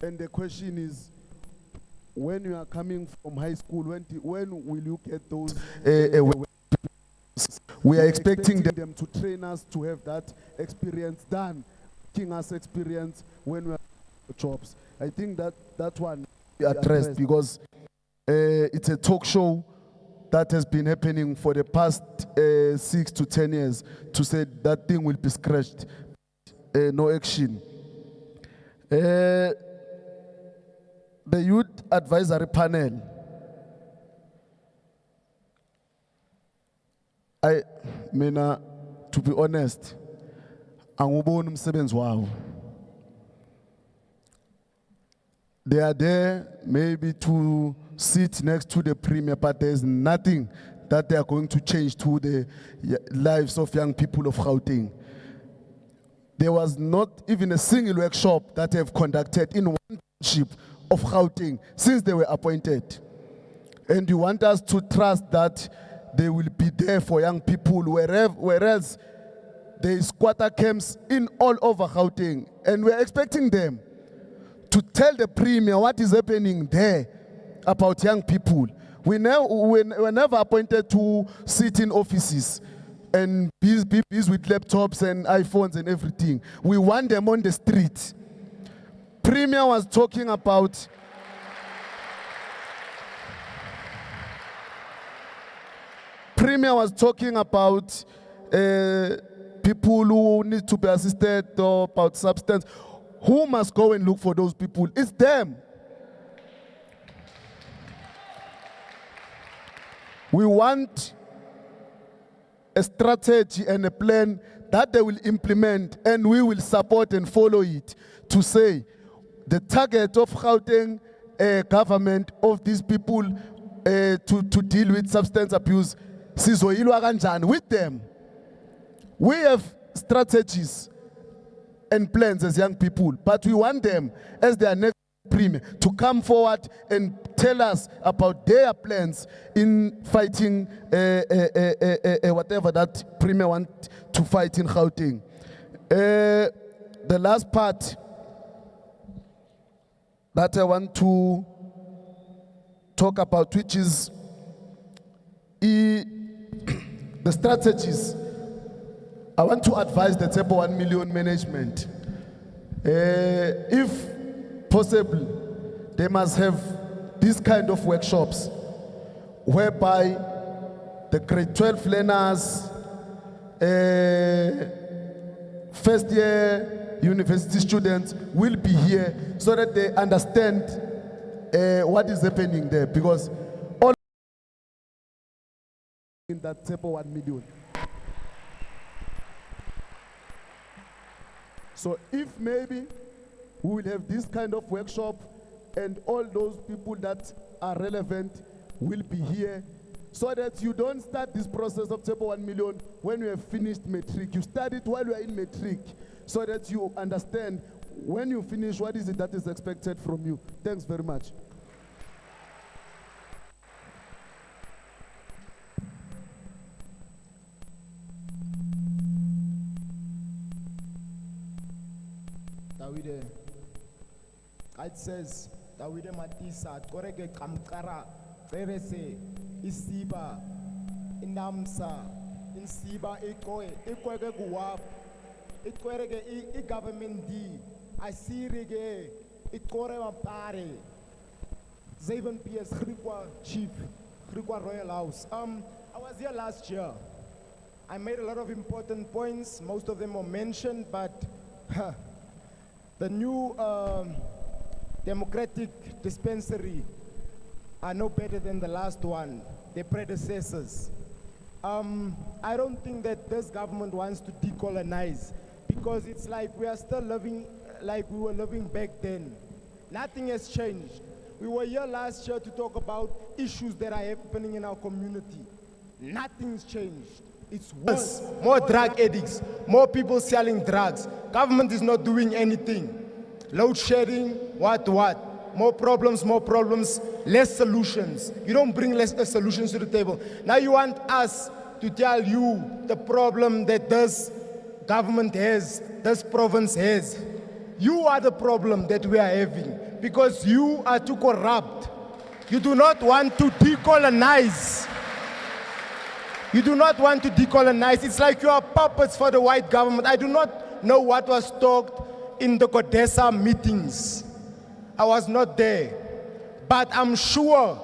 [SPEAKER 10] And the question is, when you are coming from high school, when will you get those? We are expecting them to train us to have that experience done, giving us experience when we are jobs. I think that one we addressed, because it's a talk show that has been happening for the past 6 to 10 years, to say that thing will be scratched. No action. The Youth Advisory Panel, to be honest, anguboni umsebenzi wawo. They are there maybe to sit next to the Premier, but there's nothing that they are going to change to the lives of young people of Gauteng. There was not even a single workshop that they have conducted in one township of Gauteng since they were appointed. And you want us to trust that they will be there for young people whereas there is squatter camps in all over Gauteng. And we're expecting them to tell the Premier what is happening there about young people. We were never appointed to sit in offices and be busy with laptops and iPhones and everything. We want them on the street. Premier was talking about people who need to be assisted or about substance. Who must go and look for those people? It's them. We want a strategy and a plan that they will implement, and we will support and follow it, to say the target of Gauteng government of these people to deal with substance abuse, sizoyilwa kanjani with them. We have strategies and plans as young people, but we want them as their next premier to come forward and tell us about their plans in fighting whatever that premier want to fight in Gauteng. The last part that I want to talk about, which is the strategies. I want to advise the Table 1 million management. If possible, they must have these kind of workshops whereby the grade 12 learners, first year university students will be here so that they understand what is happening there, because all in that Table 1 million. So if maybe we will have this kind of workshop and all those people that are relevant will be here, so that you don't start this process of Table 1 million when you have finished matric. You start it while you are in matric, so that you understand when you finish what is it that is expected from you. Thanks very much.
[SPEAKER 11] Dawide, it says, Dawide Matisa, Koreke Kamkara, Ferese, Isiba, Inamsa, Insiba, Ekoe, Ekoe Guap, Ekoe government D, Asirige, Ekore Mapare, 7 PS, Grikwa Chief, Grikwa Royal House. I was here last year. I made a lot of important points, most of them were mentioned, but the new democratic dispensary are no better than the last one, their predecessors. I don't think that this government wants to decolonize, because it's like we are still living like we were living back then. Nothing has changed. We were here last year to talk about issues that are happening in our community. Nothing's changed. It's worse. More drug addicts, more people selling drugs. Government is not doing anything. Load shedding, what? More problems, less solutions. You don't bring less solutions to the table. Now you want us to tell you the problem that this government has, this province has. You are the problem that we are having, because you are too corrupt. You do not want to decolonize. You do not want to decolonize. It's like you are puppets for the white government. I do not know what was talked in the Kodesa meetings. I was not there. But I'm sure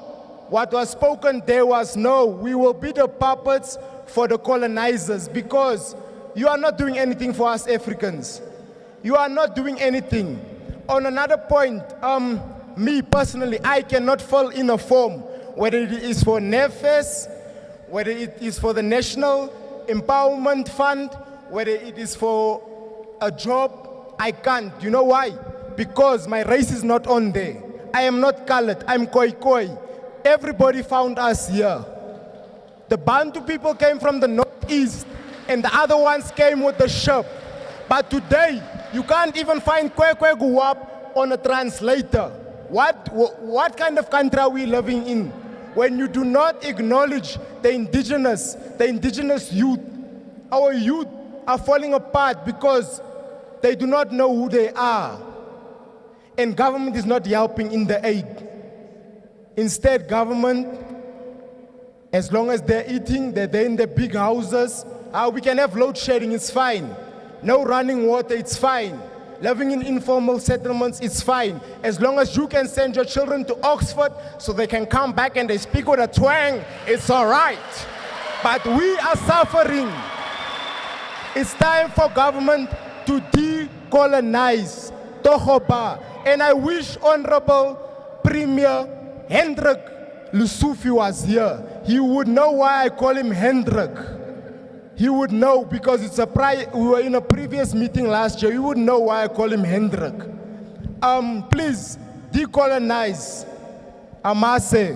[SPEAKER 11] what was spoken there was, no, we will be the puppets for the colonizers, because you are not doing anything for us Africans. You are not doing anything. On another point, me personally, I cannot fill in a form, whether it is for NEFES, whether it is for the National Empowerment Fund, whether it is for a job, I can't. You know why? Because my race is not on there. I am not colored, I'm Khoi. Everybody found us here. The Bantu people came from the northeast, and the other ones came with the ship. But today, you can't even find Kwe Guwap on a translator. What kind of country are we living in when you do not acknowledge the indigenous youth? Our youth are falling apart because they do not know who they are. And government is not helping in the aid. Instead, government, as long as they're eating, they're in the big houses, we can have load shedding, it's fine. No running water, it's fine. Living in informal settlements, it's fine. As long as you can send your children to Oxford so they can come back and they speak with a twang, it's all right. But we are suffering. It's time for government to decolonize Togoba. And I wish Honorable Premier Hendrik Lusufi was here. He would know why I call him Hendrik. He would know, because we were in a previous meeting last year. He would know why I call him Hendrik. Please decolonize Amase.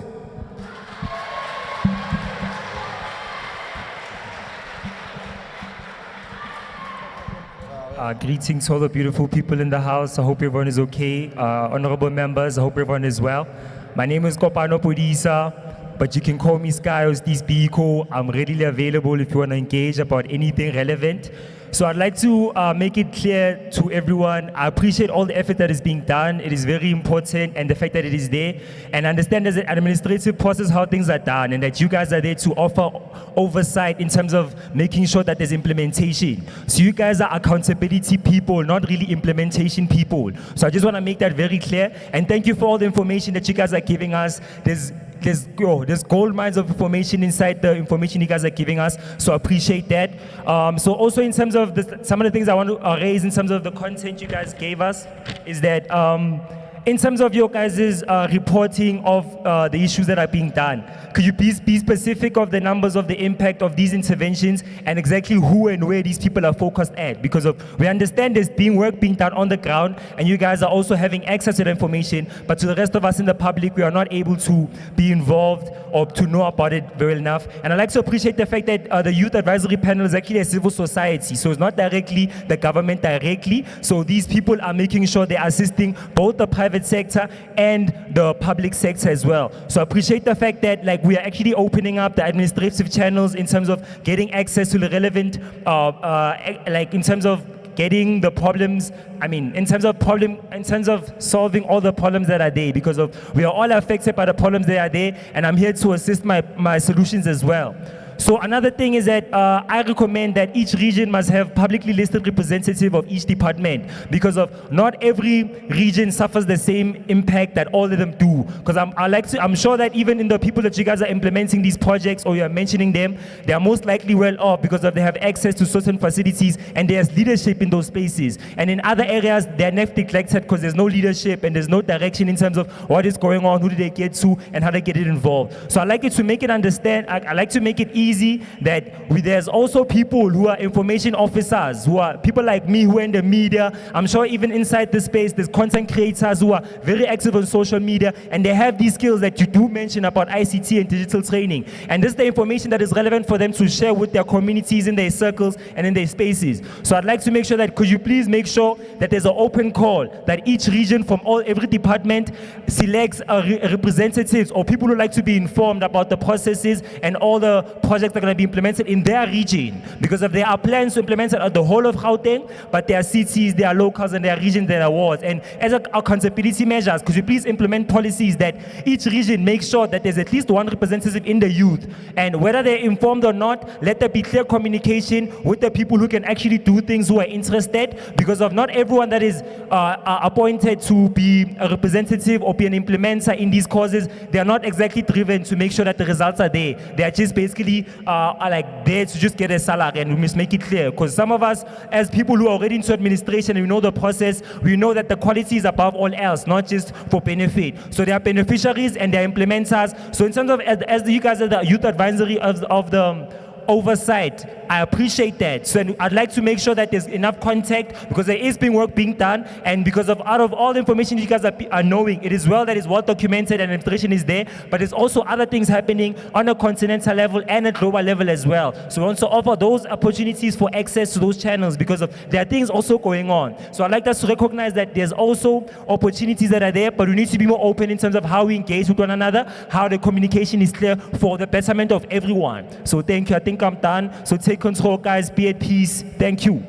[SPEAKER 12] Greetings to all the beautiful people in the house. I hope everyone is okay. Honorable members, I hope everyone is well. My name is Kopano Podisa, but you can call me Sky or Steve Biko. I'm readily available if you want to engage about anything relevant. So I'd like to make it clear to everyone, I appreciate all the effort that is being done. It is very important, and the fact that it is there. And I understand there's an administrative process how things are done, and that you guys are there to offer oversight in terms of making sure that there's implementation. So you guys are accountability people, not really implementation people. So I just want to make that very clear. And thank you for all the information that you guys are giving us. There's gold mines of information inside the information you guys are giving us, so I appreciate that. So also in terms of some of the things I want to raise in terms of the content you guys gave us is that in terms of your guys' reporting of the issues that are being done, could you please be specific of the numbers of the impact of these interventions and exactly who and where these people are focused at? Because we understand there's work being done on the ground, and you guys are also having access to the information, but to the rest of us in the public, we are not able to be involved or to know about it very enough. And I'd like to appreciate the fact that the Youth Advisory Panel is actually a civil society, so it's not directly the government directly. So these people are making sure they are assisting both the private sector and the public sector as well. So I appreciate the fact that we are actually opening up the administrative channels in terms of getting access to the relevant, in terms of getting the problems, in terms of solving all the problems that are there, because we are all affected by the problems that are there, and I'm here to assist my solutions as well. So another thing is that I recommend that each region must have publicly listed representative of each department, because not every region suffers the same impact that all of them do. Because I'm sure that even in the people that you guys are implementing these projects or you are mentioning them, they are most likely well off because they have access to certain facilities and there's leadership in those spaces. And in other areas, they're neglected because there's no leadership and there's no direction in terms of what is going on, who do they get to, and how they get it involved. So I like it to make it I like to make it easy that there's also people who are information officers, who are people like me who are in the media. I'm sure even inside the space, there's content creators who are very active on social media, and they have these skills that you do mention about ICT and digital training. And this is the information that is relevant for them to share with their communities in their circles and in their spaces. So I'd like to make sure that, could you please make sure that there's an open call, that each region from every department selects representatives or people who like to be informed about the processes and all the projects that are going to be implemented in their region, because if there are plans to implement it at the whole of Gauteng, but there are cities, there are locals, and there are regions, there are wards. And as accountability measures, could you please implement policies that each region makes sure that there's at least one representative in the youth, and whether they're informed or not, let there be clear communication with the people who can actually do things, who are interested, because not everyone that is appointed to be a representative or be an implementer in these causes, they are not exactly driven to make sure that the results are there. They are just basically are there to just get a salary, and we must make it clear, because some of us as people who are already into administration and we know the process, we know that the quality is above all else, not just for benefit. So they are beneficiaries and they are implementers. So in terms of as you guys are the youth advisory of the oversight, I appreciate that. So I'd like to make sure that there's enough contact, because there is work being done, and because out of all the information you guys are knowing, it is well documented and information is there, but there's also other things happening on a continental level and a global level as well. So we want to offer those opportunities for access to those channels, because there are things also going on. So I'd like us to recognize that there's also opportunities that are there, but we need to be more open in terms of how we engage with one another, how the communication is clear for the betterment of everyone. So thank you. I think I'm done. So take control, guys. Be at peace. Thank you.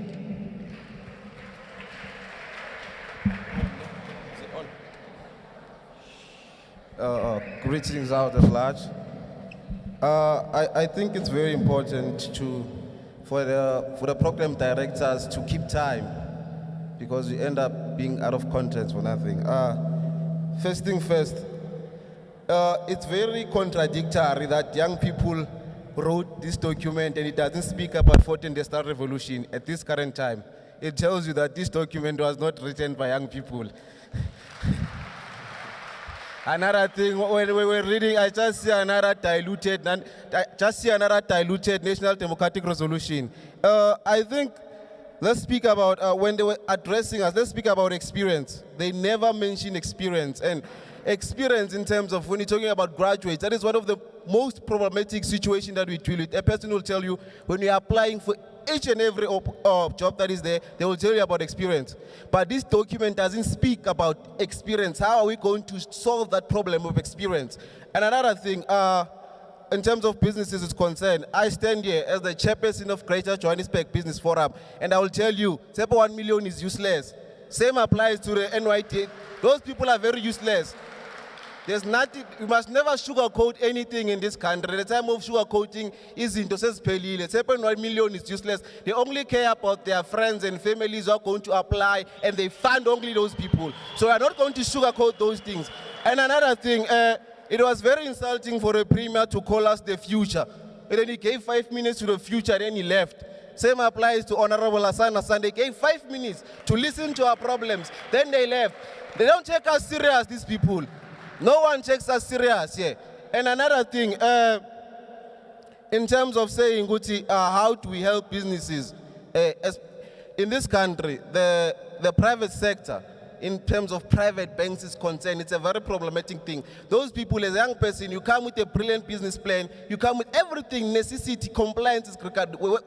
[SPEAKER 13] Greetings out at large. I think it's very important for the program directors to keep time, because you end up being out of context for nothing. First thing first, it's very contradictory that young people wrote this document and it doesn't speak about 14th Industrial Revolution at this current time. It tells you that this document was not written by young people. Another thing, when we were reading, I just see another diluted National Democratic Resolution. I think, let's speak about, when they were addressing us, let's speak about experience. They never mention experience. And experience in terms of when you're talking about graduates, that is one of the most problematic situations that we deal with. A person will tell you, when you're applying for each and every job that is there, they will tell you about experience. But this document doesn't speak about experience. How are we going to solve that problem of experience? And another thing, in terms of businesses is concerned, I stand here as the chairperson of Greater Johannesburg Business Forum, and I will tell you, 1 million is useless. Same applies to the NYT. Those people are very useless. There's nothing, you must never sugarcoat anything in this country. The time of sugarcoating is into 1 million is useless. They only care about their friends and families who are going to apply, and they fund only those people. So we are not going to sugarcoat those things. And another thing, it was very insulting for a premier to call us the future. And then he gave 5 minutes to the future, then he left. Same applies to Honorable Hassan. They gave 5 minutes to listen to our problems, then they left. They don't take us serious, these people. No one takes us serious here. And another thing, in terms of saying, how do we help businesses? In this country, the private sector, in terms of private banks is concerned, it's a very problematic thing. Those people, as a young person, you come with a brilliant business plan, you come with everything, necessity, compliance,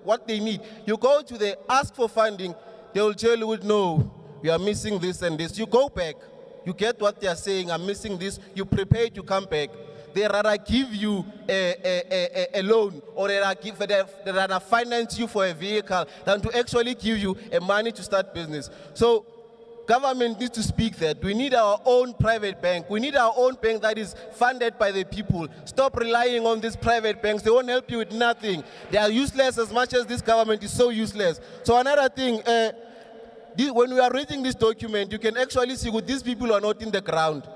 [SPEAKER 13] what they need. You go to them, ask for funding, they will tell you, no, we are missing this and this. You go back, you get what they are saying, I'm missing this, you prepare to come back. They rather give you a loan, or they rather finance you for a vehicle than to actually give you money to start business. So government needs to speak that. We need our own private bank. We need our own bank that is funded by the people. Stop relying on these private banks. They won't help you with nothing. They are useless as much as this government is so useless. So another thing, when we are reading this document, you can actually see what these people are not in the ground.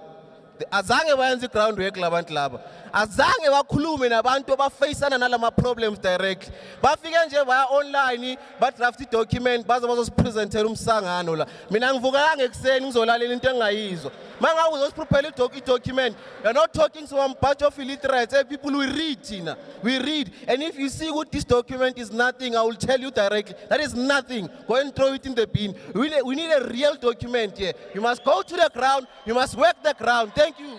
[SPEAKER 13] Azange bayenza ground work labantu laba. Azange bakhulume nabantu abafacana nalama problems directly. Bafike nje via online, badraft document, baze bazosipresentela umsangano la. Mina ngivukanga ekseni ngizolalela into engayizwa. Manga uzosiprepare document, you're not talking to a bunch of illiterates. People we read, Tina. We read. And if you see what this document is nothing, I will tell you directly. That is nothing. Go and throw it in the bin. We need a real document here. You must go to the ground. You must work the ground. Thank you.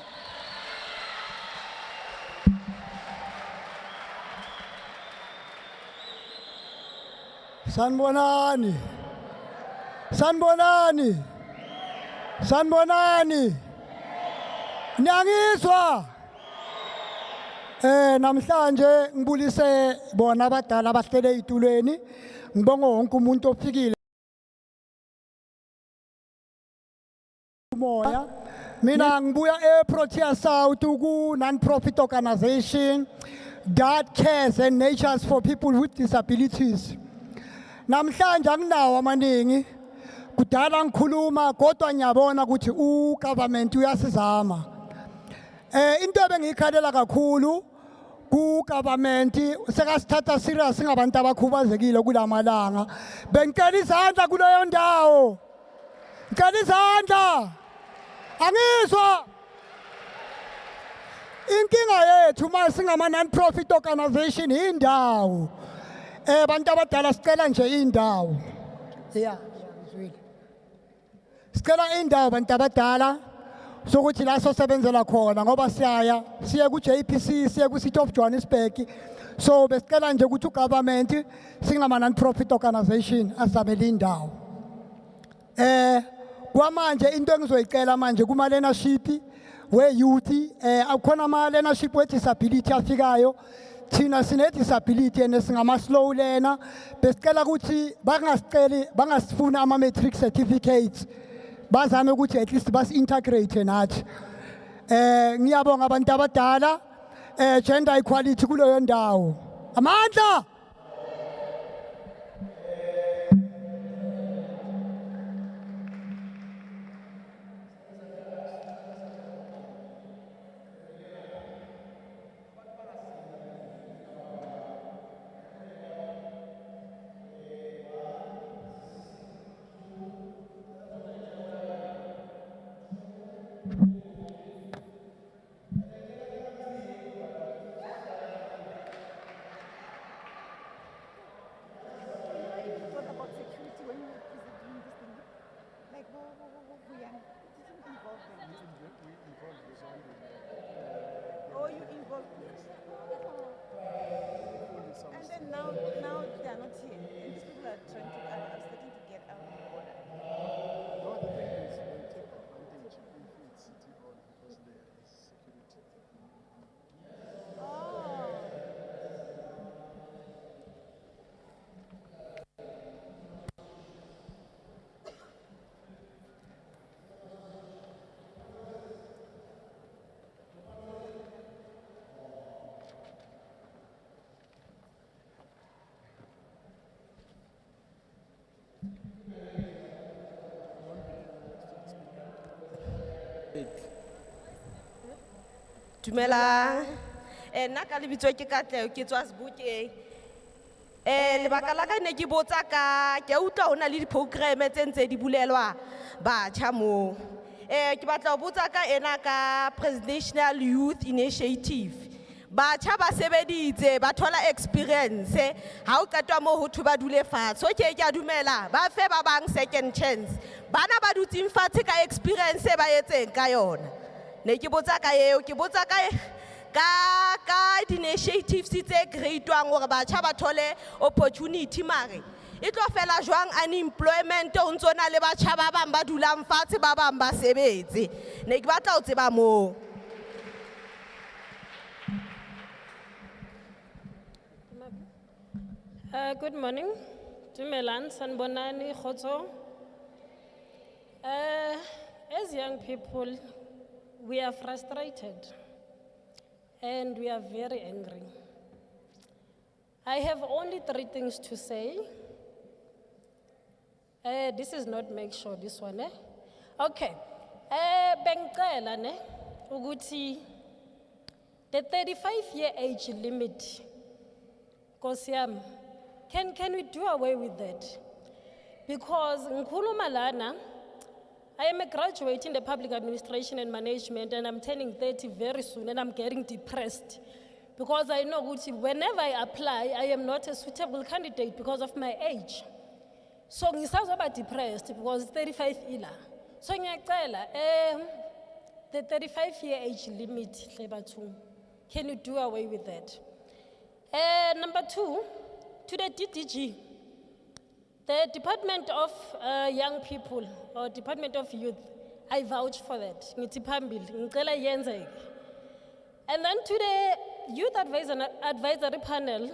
[SPEAKER 14] Sanbonani. Sanbonani. Sanbonani. Niyangizwa. Namhlanje ngibulise bona abadala abahlele ezitulweni. Ngibonga wonke umuntu ofikile. Moya. Mina ngibuya eProtea South ku non-profit organization that cares and nurtures for people with disabilities. Namhlanje anginawo amaningi. Kudala ngikhuluma kodwa ngiyabona ukuthi ugovernment uyasizama. Into ebengiyikhalela kakhulu ku-government sekasithatha serious ngabantu abakhubazekile kulamalanga. Bengicela izandla kuleyo ndawo. Ngicela izandla. Angizwa. Inkinga yethu mase singama non-profit organization indawo. Abantu abadala sicela nje indawo. Yeah. Sicela indawo bantu abadala sokuthi la sosebenzela khona ngoba siya ku JPC, siya ku City of Johannesburg. So besicela nje ukuthi ugovernment singama non-profit organization asabele indawo. Kwamanje into engizoyicela manje kuma learnership we youth akukhona ama learnership we disability afikayo. Thina sine disability and singama slow learner besicela ukuthi bangasifuna ama matric certificates. Bazame ukuthi at least bas integrate nathi. Ngiyabonga abantu abadala gender equality kuleyo ndawo. Amandla.
[SPEAKER 15] Now they are not here. Dumelang. Nna ka lebitso ke Katlego, ke tswa Sebokeng. Lebaka la ka ne ke botsa ka ke a utlwa ho na le di-program tse ntse di bulelwa batjha moo. Ke batla ho botsa ka ena ka Presidential Youth Initiative. Batjha ba sebeditse ba thola experience ha o qetwa moo ho thu ba dule fatshe. Okay, ke a dumela ba fe ba bang second chance. Bana ba dutseng fatshe ka experience ba etseng ka yona. Ne ke botsa ka eo, ke botsa ka di-initiatives tse creatwang hore batjha ba thole opportunity mare e tlo fela jwang unemployment o ntso na le batjha ba bang ba dulang fatshe ba bang ba sebetse. Ne ke batla ho tseba moo.
[SPEAKER 16] Good morning. Dumelang, sanbonani, khotso. As young people, we are frustrated and we are very angry. I have only 3 things to say. This is not make sure this one, eh? Okay. Bengicela ne ukuthi the 35-year age limit, Nkosi yami, can we do away with that? Because ngikhuluma lana, I am a graduate in the public administration and management, and I'm turning 30 very soon, and I'm getting depressed because I know ukuthi whenever I apply, I am not a suitable candidate because of my age. So ngisazoba depressed because 35 ila. So ngiyacela the 35-year age limit, Hlebatu, can you do away with that? Number 2, to the DDG, the Department of Young People or Department of Youth, I vouch for that. Ngithi phambili, ngicela yenzeke. And then to the Youth Advisory Panel,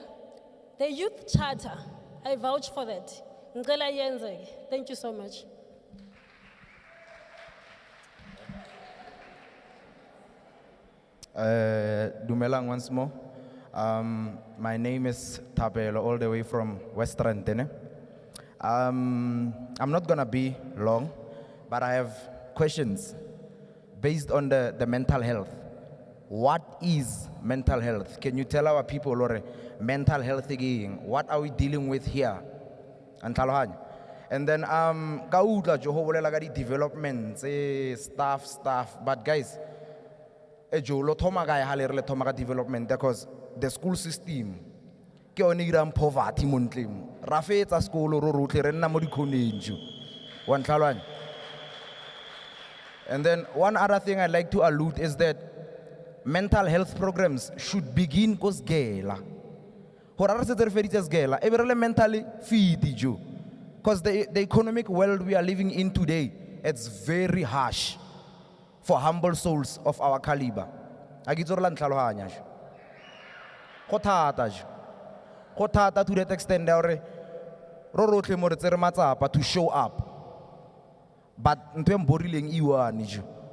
[SPEAKER 16] the Youth Charter, I vouch for that. Ngicela yenzeke. Thank you so much.
[SPEAKER 17] Dumelang once more. My name is Tabelo, all the way from Western Tene. I'm not gonna be long, but I have questions based on the mental health. What is mental health? Can you tell our people, or mental health again? What are we dealing with here? And then Kaudla Johobola Lagadi developments, stuff. But guys, Ejolo Tomaga Halerle Tomaga development because the school system ke onigram poverty montlim. Rafeta school or route renna modikonenju. One talwan. And then one other thing I'd like to allude is that mental health programs should begin cause gela. Horara se referites gela. Every mentally feed you. Because the economic world we are living in today, it's very harsh for humble souls of our caliber. Agizorlan tlalohanya. Kotata to that extent to show up. But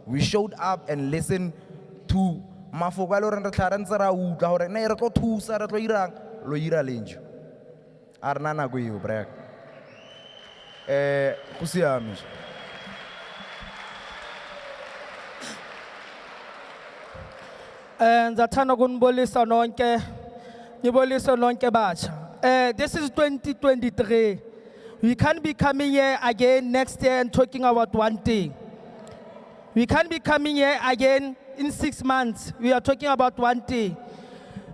[SPEAKER 17] we showed up and listened to Mafogalo and the Clarence Raoud, or Nero to Sarah Loira Linge. Arnana Guyu, Brek. Kusiamish.
[SPEAKER 18] And Zatano Gunbolisa Nonke, Nibolisa Nonke Bach. This is 2023. We can't be coming here again next year and talking about one thing. We can't be coming here again in 6 months. We are talking about one thing.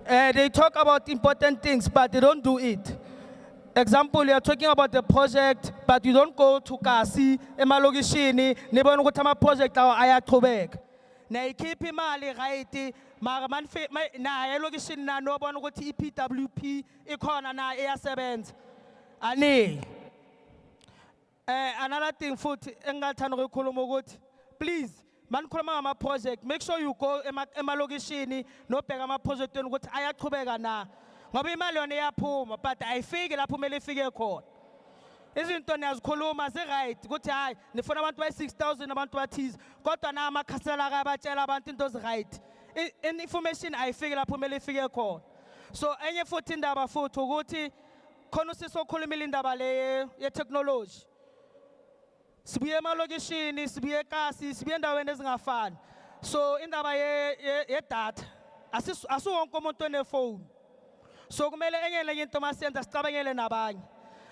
[SPEAKER 18] They talk about important things, but they don't do it. Example, you are talking about the project, but you don't go to Kasi, Emalogishini, Nebonogotama project, or Ayatobek. Na ikipi mali right, Maraman na Elogishin na no bonogoti PWP, Econa na Air7. Ani. Another thing, foot, Engatano Kolomogot. Please, man Kolama project, make sure you go Emalogishini, no Pegama project, and what Ayatobega na. Mabi malione ya puma, but I figure la pumele figure court. Isn't it as Coloma say right? Go to I, the phone about 6,000 about what is, got an arma Casala Rabachela Bantintos right. In information I figure la pumele figure court. So any 14 daba foot to go to Conosis or Colomilinda Bale, your technology. Sbiema Logishini, Sbiekasi, Sbienda Wendes Ngafan. So indaba ye data asiwonke umuntu onefone. So kumele engenye into masenza sicabangele nabanye.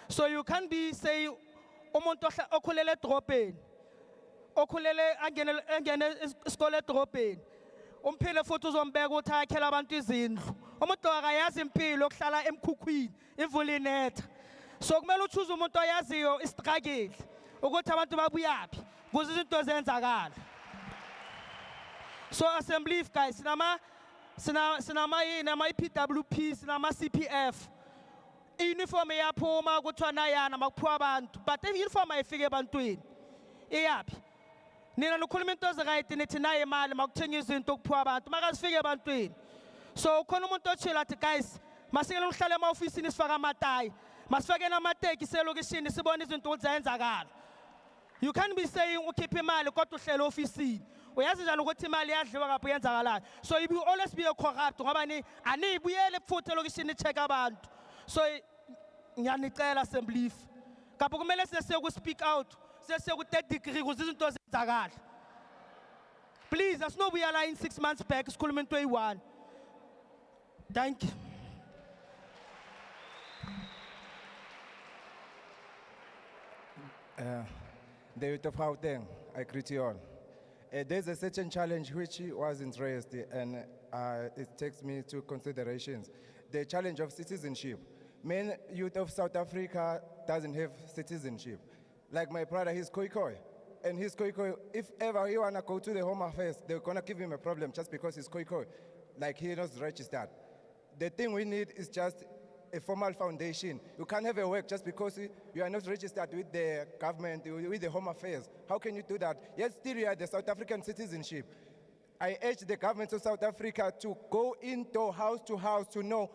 [SPEAKER 18] So you can't be say umuntu okhulele edrobheni okhulele angene isikole edrobheni umphile futhi uzombeka ukuthi ayakhela abantu izindlu umuntu akayazi impilo okuhlala emkhukhwini imvula inetha so kumele uchoose umuntu oyaziyo istruggle ukuthi abantu babuyaphi ukuze izinto zenzakala. So assembly guys sinama PWP sinama CPF uniform yaphuma kuthiwa nayana makuphiwa abantu but uniform ayifike ebantwini iyaphi nina nikhuluma into eziright nithi nayo imali makuthenga izinto okuphiwa abantu makazifike ebantwini. So ukhona umuntu otshila athi guys masikele uhlale ema-ofisini sifaka amatayi masifake namateki selokishini sibone izinto ukuthi ziyenzakala. You can't be saying ukhipha imali kodwa uhlele ofisini uyazi njani ukuthi imali iyadliwa ngapha yenzakalayo. So you will always be a corrupt ngoba anibuyele futhi elokishini check abantu. So ngiyanicela assembly kapho kumele sese ku speak out sese ku 3rd degree ukuze izinto zenzakala. Please asinobuyela in 6 months back sikhuluma into eyi-1. Thank you.
[SPEAKER 19] The Youth of Gauteng, I greet you all. There's a certain challenge which wasn't raised and it takes me to considerations. The challenge of citizenship. Main youth of South Africa doesn't have citizenship. Like my brother, he's Khoikhoi. And he's Khoikhoi, if ever he wanna go to the Home Affairs, they're gonna give him a problem just because he's Khoikhoi. Like he not registered. The thing we need is just a formal foundation. You can't have a work just because you are not registered with the government, with the Home Affairs. How can you do that? Yet still you have the South African citizenship. I urge the government of South Africa to go into house to house to know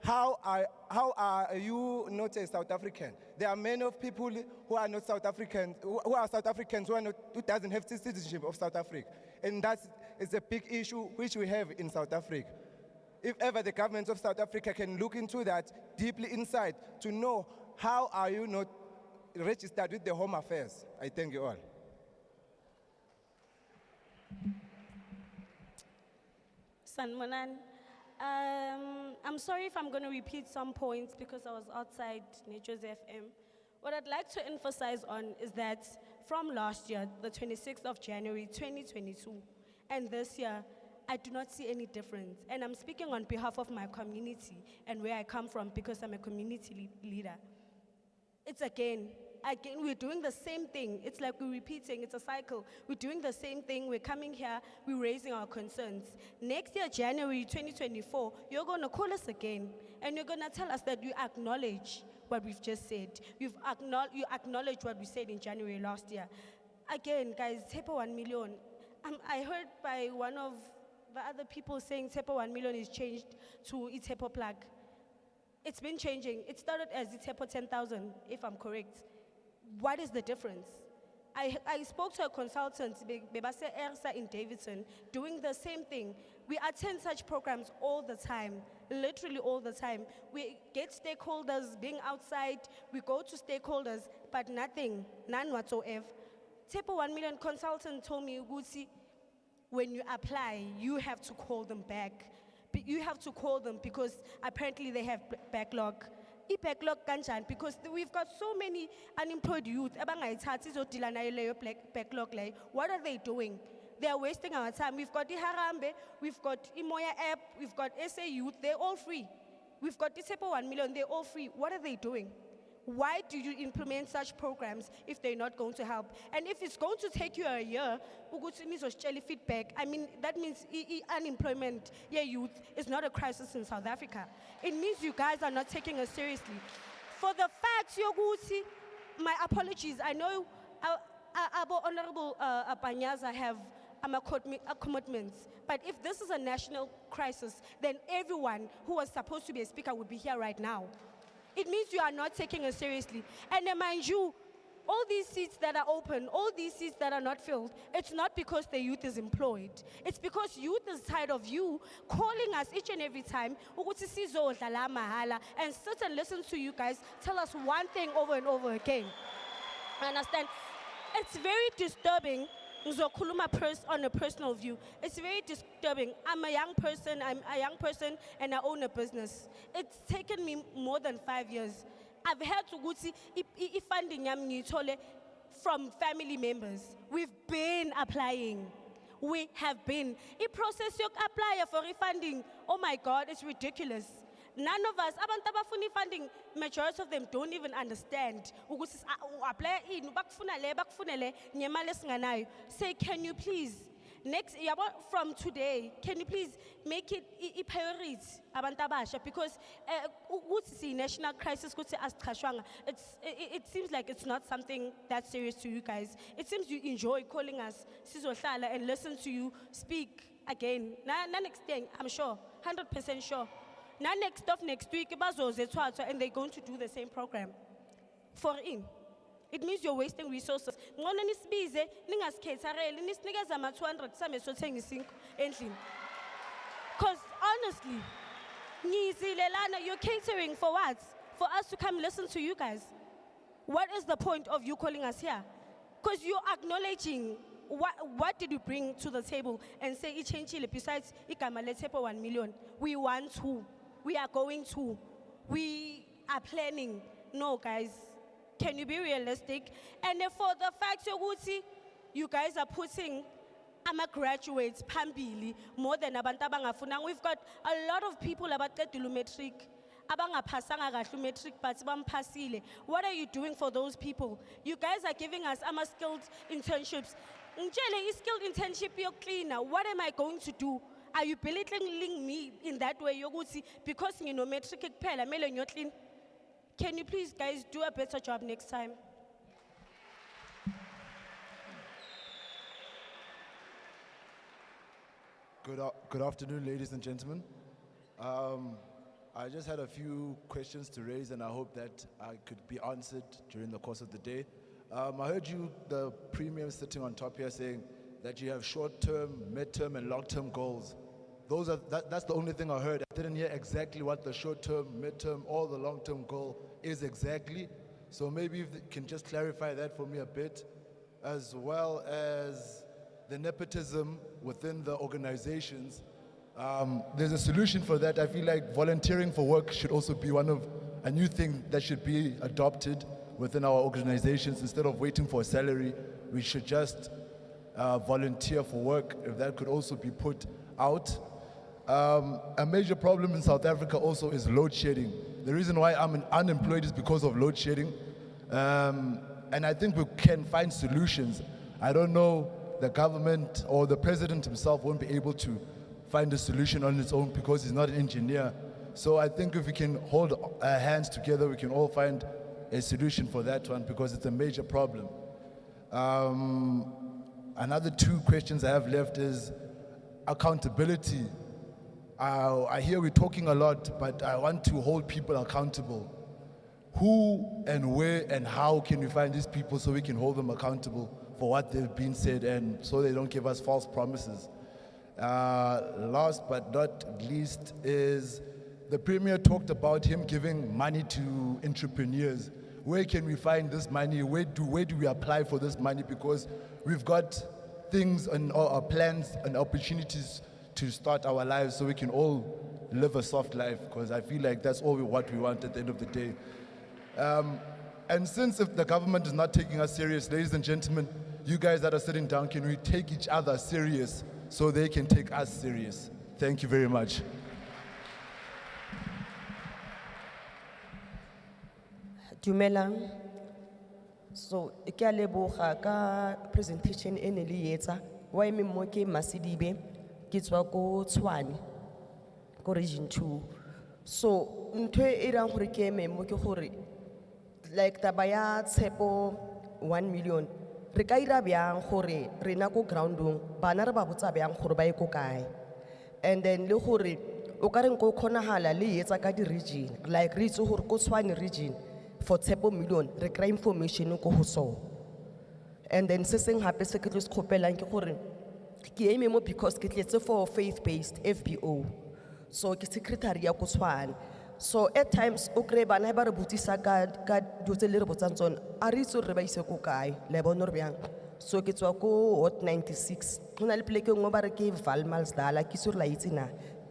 [SPEAKER 19] how are you not a South African? There are many of people who are not South Africans, who are South Africans who doesn't have citizenship of South Africa. And that is a big issue which we have in South Africa. If ever the government of South Africa can look into that deeply inside to know how are you not registered with the Home Affairs. I thank you all.
[SPEAKER 20] Sanmonan, I'm sorry if I'm going to repeat some points because I was outside Nature's FM. What I'd like to emphasize on is that from last year, the 26th of January, 2022, and this year, I do not see any difference. And I'm speaking on behalf of my community and where I come from because I'm a community leader. It's again, we're doing the same thing. It's like we're repeating, it's a cycle. We're doing the same thing, we're coming here, we're raising our concerns. Next year, January 2024, you're gonna call us again and you're gonna tell us that you acknowledge what we've just said. You acknowledge what we said in January last year. Again, guys, TEPA 1 million. I heard by one of the other people saying TEPA 1 million is changed to ITEPO plug. It's been changing. It started as ITEPO 10,000, if I'm correct. What is the difference? I spoke to a consultant, Bebase Ersa in Davidson, doing the same thing. We attend such programs all the time, literally all the time. We get stakeholders being outside, we go to stakeholders, but nothing, none whatsoever. TEPA 1 million consultant told me, Ugusi, when you apply, you have to call them back. You have to call them because apparently they have backlog. I-backlog kanjani because we've got so many unemployed youth. Backlog. What are they doing? They are wasting our time. We've got Harambe, we've got Imoya app, we've got SA Youth, they're all free. We've got TEPA 1 million, they're all free. What are they doing? Why do you implement such programs if they're not going to help? And if it's going to take you a year, feedback, I mean, that means unemployment, youth, is not a crisis in South Africa. It means you guys are not taking us seriously. For the facts, Yogusi, my apologies. I know our Honorable Panyaza have commitments. But if this is a national crisis, then everyone who was supposed to be a speaker would be here right now. It means you are not taking us seriously. And mind you, all these seats that are open, all these seats that are not filled, it's not because the youth is employed. It's because youth is tired of you calling us each and every time and sit and listen to you guys tell us one thing over and over again. Understand? It's very disturbing ngizokhuluma on a personal view. It's very disturbing. I'm a young person and I own a business. It's taken me more than 5 years. I've had to go see if funding yami ngiyithole from family members. We've been applying. We have been. The process you apply for refunding, oh my God, it's ridiculous. None of us, abantu abafuna funding, majority of them don't even understand. Ukuthi apply in, bakufuna le, nyemali esinganayo. Say, can you please, next, from today, can you please make it a priority, abantu abasha, because ukuthi national crisis, it seems like it's not something that serious to you guys. It seems you enjoy calling us sizohlala and listen to you speak again. Next thing, I'm sure, 100% sure. Now next week, and they're going to do the same program. For in. It means you're wasting resources. Because honestly, you're catering for what? For us to come listen to you guys. What is the point of you calling us here? Because you're acknowledging what did you bring to the table and say besides 1 million. We want to. We are going to. We are planning. No, guys. Can you be realistic? And for the fact you guys are putting graduates pambili more than abantu abangafuna. We've got a lot of people about matric. What are you doing for those people? You guys are giving us skilled internships. Skilled internship, you're cleaner. What am I going to do? Are you belittling me in that way? Because you know metric clean. Can you please guys do a better job next time?
[SPEAKER 21] Good afternoon, ladies and gentlemen. I just had a few questions to raise, and I hope that I could be answered during the course of the day. I heard you, the premium sitting on top here, saying that you have short-term, mid-term, and long-term goals. That's the only thing I heard. I didn't hear exactly what the short-term, mid-term, or the long-term goal is exactly. So maybe if you can just clarify that for me a bit, as well as the nepotism within the organizations. There's a solution for that. I feel like volunteering for work should also be a new thing that should be adopted within our organizations. Instead of waiting for a salary, we should just volunteer for work, if that could also be put out. A major problem in South Africa also is load shedding. The reason why I'm unemployed is because of load shedding. And I think we can find solutions. I don't know, the government or the president himself won't be able to find a solution on its own because he's not an engineer. So I think if we can hold our hands together, we can all find a solution for that one because it's a major problem. Another two questions I have left is accountability. I hear we're talking a lot, but I want to hold people accountable. Who and where and how can we find these people so we can hold them accountable for what they've been said and so they don't give us false promises? Last but not least is the Premier talked about him giving money to entrepreneurs. Where can we find this money? Where do we apply for this money? Because we've got things and our plans and opportunities to start our lives so we can all live a soft life, because I feel like that's what we want at the end of the day. And since if the government is not taking us serious, ladies and gentlemen, you guys that are sitting down, can we take each other serious so they can take us serious? Thank you very much.
[SPEAKER 15] Dumelang. So, ke a leboga ka presentation e ne le etsa. Wa eme mo ke Masidibe, ke tswa ko Tshwane, ko region 2. So, ntwe e rang gore ke eme mo ke gore like taba ya tshepo 1 million. Re ka ira byang gore rena ko groundong bana re ba botsa byang gore ba e ko kae. And then le gore o ka reng go kgonahala le etsa ka di region, like re itse gore ko Tshwane region for tshepo million re kry information ko ho so. And then se seng hape se ke tlo se khopelang ke gore ke eme mo because ke tletse for faith based FBO, so ke secretary ya ko Tshwane. So at times o kry bana ba re botsisa ka dilo tse le re botsang tsone a re itse re ba ise ko kae le bona re byang So ke tswa ko Hot 96. Go na le pleke nngwe ba re ke Valmalsdal, ke sure la itse na.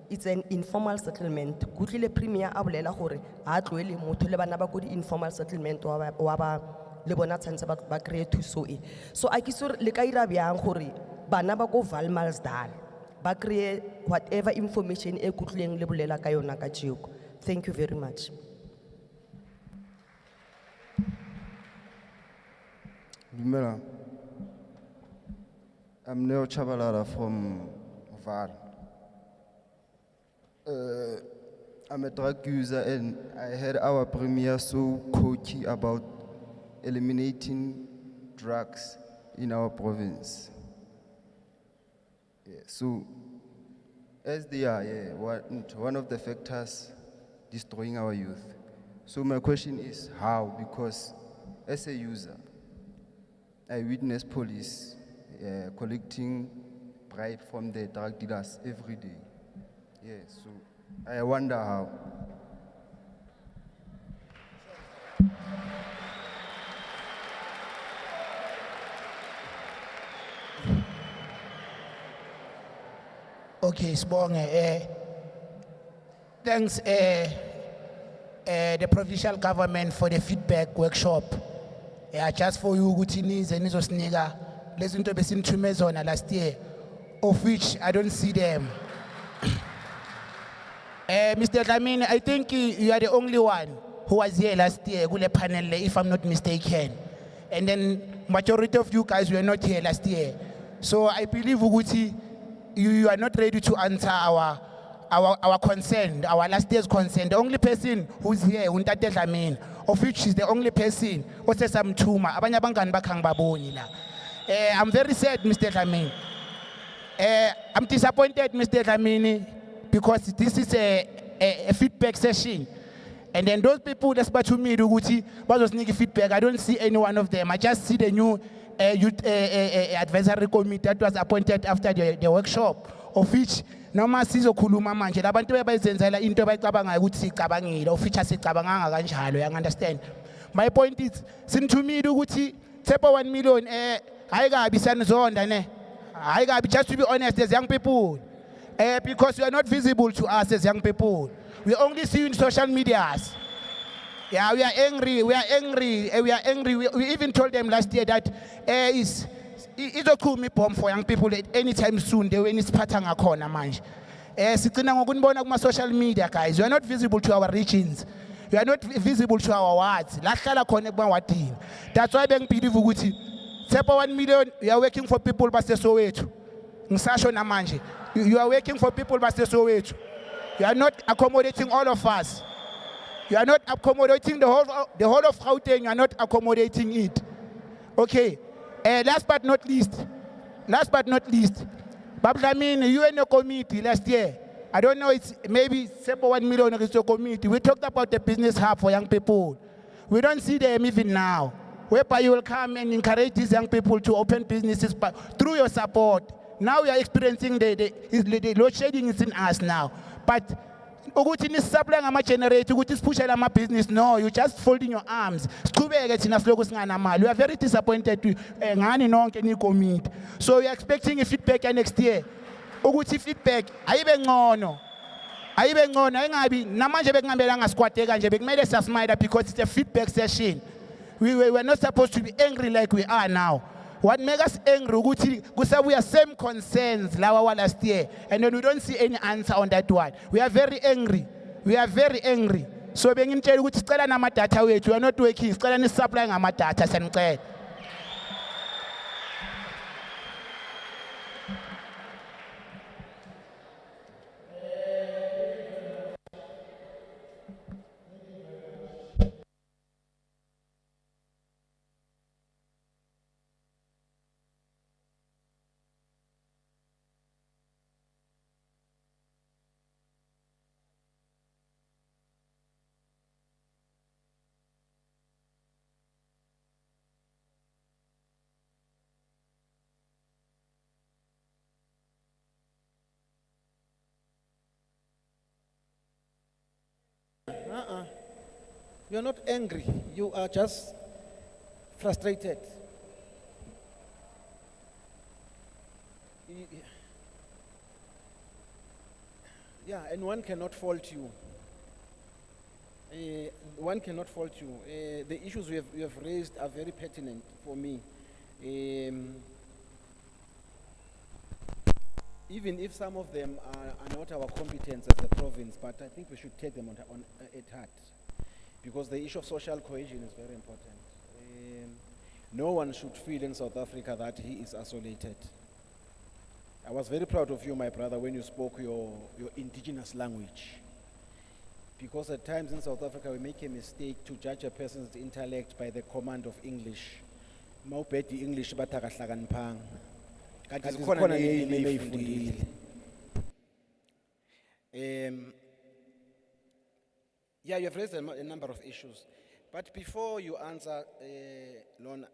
[SPEAKER 15] It's an informal settlement. Kutlile premier a bolela gore ha tloele motho le bana ba go di informal settlement wa ba le bona tshantse ba kreye thuso e. So a ke sure le ka ira byang gore bana ba go Valmalsdal ba kreye whatever information e kutlileng le bolela ka yona ka jeko. Thank you very much.
[SPEAKER 13] Dumela. I'm Neo Chabalala from Val. I'm a drug user and I heard our premier so cocky about eliminating drugs in our province. Yeah, so, as they are one of the factors destroying our youth. So my question is how? Because as a user, I witness police collecting bribe from the drug dealers every day. Yeah, so I wonder how.
[SPEAKER 1] Okay, Sibonge. Thanks the provincial government for the feedback workshop. Just for you, Gutinis and Nizosniga, listen to Besim Tumezona last year, of which I don't see them. Mr. Dlamini, I think you are the only one who was here last year, Gule panel, if I'm not mistaken. And then majority of you guys were not here last year. So I believe, Uguti, you are not ready to answer our concern, our last year's concern. The only person who's here, Untate Dlamini, of which is the only person who says some tumor. Abanye abangani bakhe angibaboni la. I'm very sad, Mr. Dlamini. I'm disappointed, Mr. Dlamini, because this is a feedback session. And then those people that's about to me, feedback, I don't see any one of them. I just see the new youth advisory committee that was appointed after the workshop, of which noma sizokhuluma manje labantu bayenzela into abayicabanga ukuthi sicabangile of which asicabanganga kanjalo, you understand. My point is sinthumile ukuthi tsepa 1 million hayi kabi sanizonda ne, hayi kabi, just to be honest as young people, because you are not visible to us as young people. We only see you in social medias. Yeah, we are angry. We are angry. We even told them last year that it's a cool me bomb for young people anytime soon. They will need patanga corner manje. Sikina ngokunibona kuma social media, guys. You are not visible to our regions. You are not visible to our wards. Lahlala khona kubawadini. That's why bengibelieve ukuthi Sepa 1 million, you are working for people base Soweto. Ngisasho namanje. You are working for people base Soweto. You are not accommodating all of us. You are not accommodating the whole of Gauteng. You are not accommodating it. Okay. Last but not least, Babdlamini, you and your committee last year, I don't know, it's maybe 1 million is your committee. We talked about the business hub for young people. We don't see them even now. Whereby you will come and encourage these young people to open businesses through your support. Now we are experiencing the load shedding is in us now. But ukuthi nisapla ngama generator ukuthi siphushela ama business, no, you just folding your arms. Siqhubeke thina siloko singana mali. We are very disappointed ngani nonke ni committee. So we are expecting a feedback next year. Ukuthi feedback ayibe ngcono. Ayingabi namanje bekungambela ngasikwate kanje bekumele sasmile because it's a feedback session. We were not supposed to be angry like we are now. What makes us angry, we are same concerns last year, and then we don't see any answer on that one. We are very angry. So we are not working, we are not supplying our data.
[SPEAKER 2] You're not angry. You are just frustrated. Yeah, and one cannot fault you. One cannot fault you. The issues you have raised are very pertinent for me. Even if some of them are not our competence as a province, but I think we should take them at heart. Because the issue of social cohesion is very important. No one should feel in South Africa that he is isolated. I was very proud of you, my brother, when you spoke your indigenous language. Because at times in South Africa, we make a mistake to judge a person's intellect by the command of English. Mawubhedi English bathi akahlakaniphanga. Kanti zikhona nezinye ey'fundile. Yeah, you have raised a number of issues. But before you answer, Lon,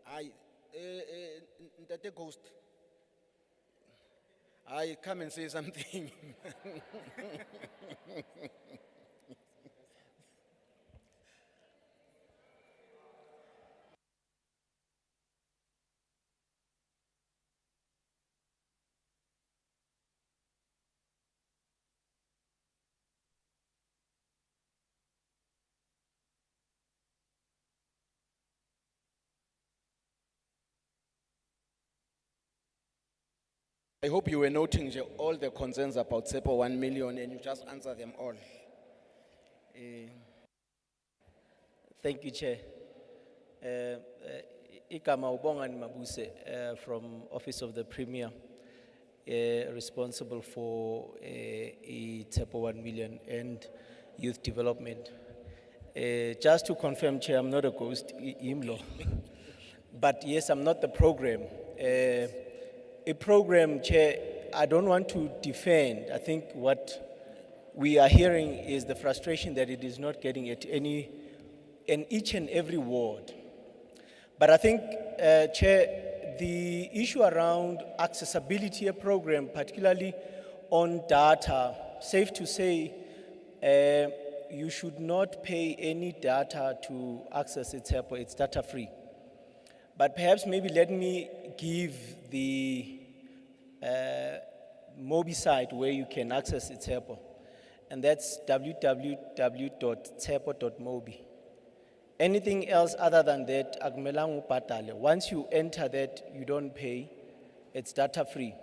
[SPEAKER 2] Ntate Ghost, I come and say something. I hope you were noting all the concerns about SEPO 1 million and you just answer them all.
[SPEAKER 3] Thank you, Chair. Igama Ubongani Mabuse from Office of the Premier, responsible for SEPO 1 million and youth development. Just to confirm, Chair, I'm not a ghost, Imlo. But yes, I'm not the program. A program, Chair, I don't want to defend. I think what we are hearing is the frustration that it is not getting at in each and every ward. But I think, Chair, the issue around accessibility a program, particularly on data, safe to say, you should not pay any data to access SEPO, it's data free. But perhaps maybe let me give the Mobi site where you can access SEPO, and that's www.tsepo.mobi. Anything else other than that, akumelangu ubhadale. Once you enter that, you don't pay. It's data free.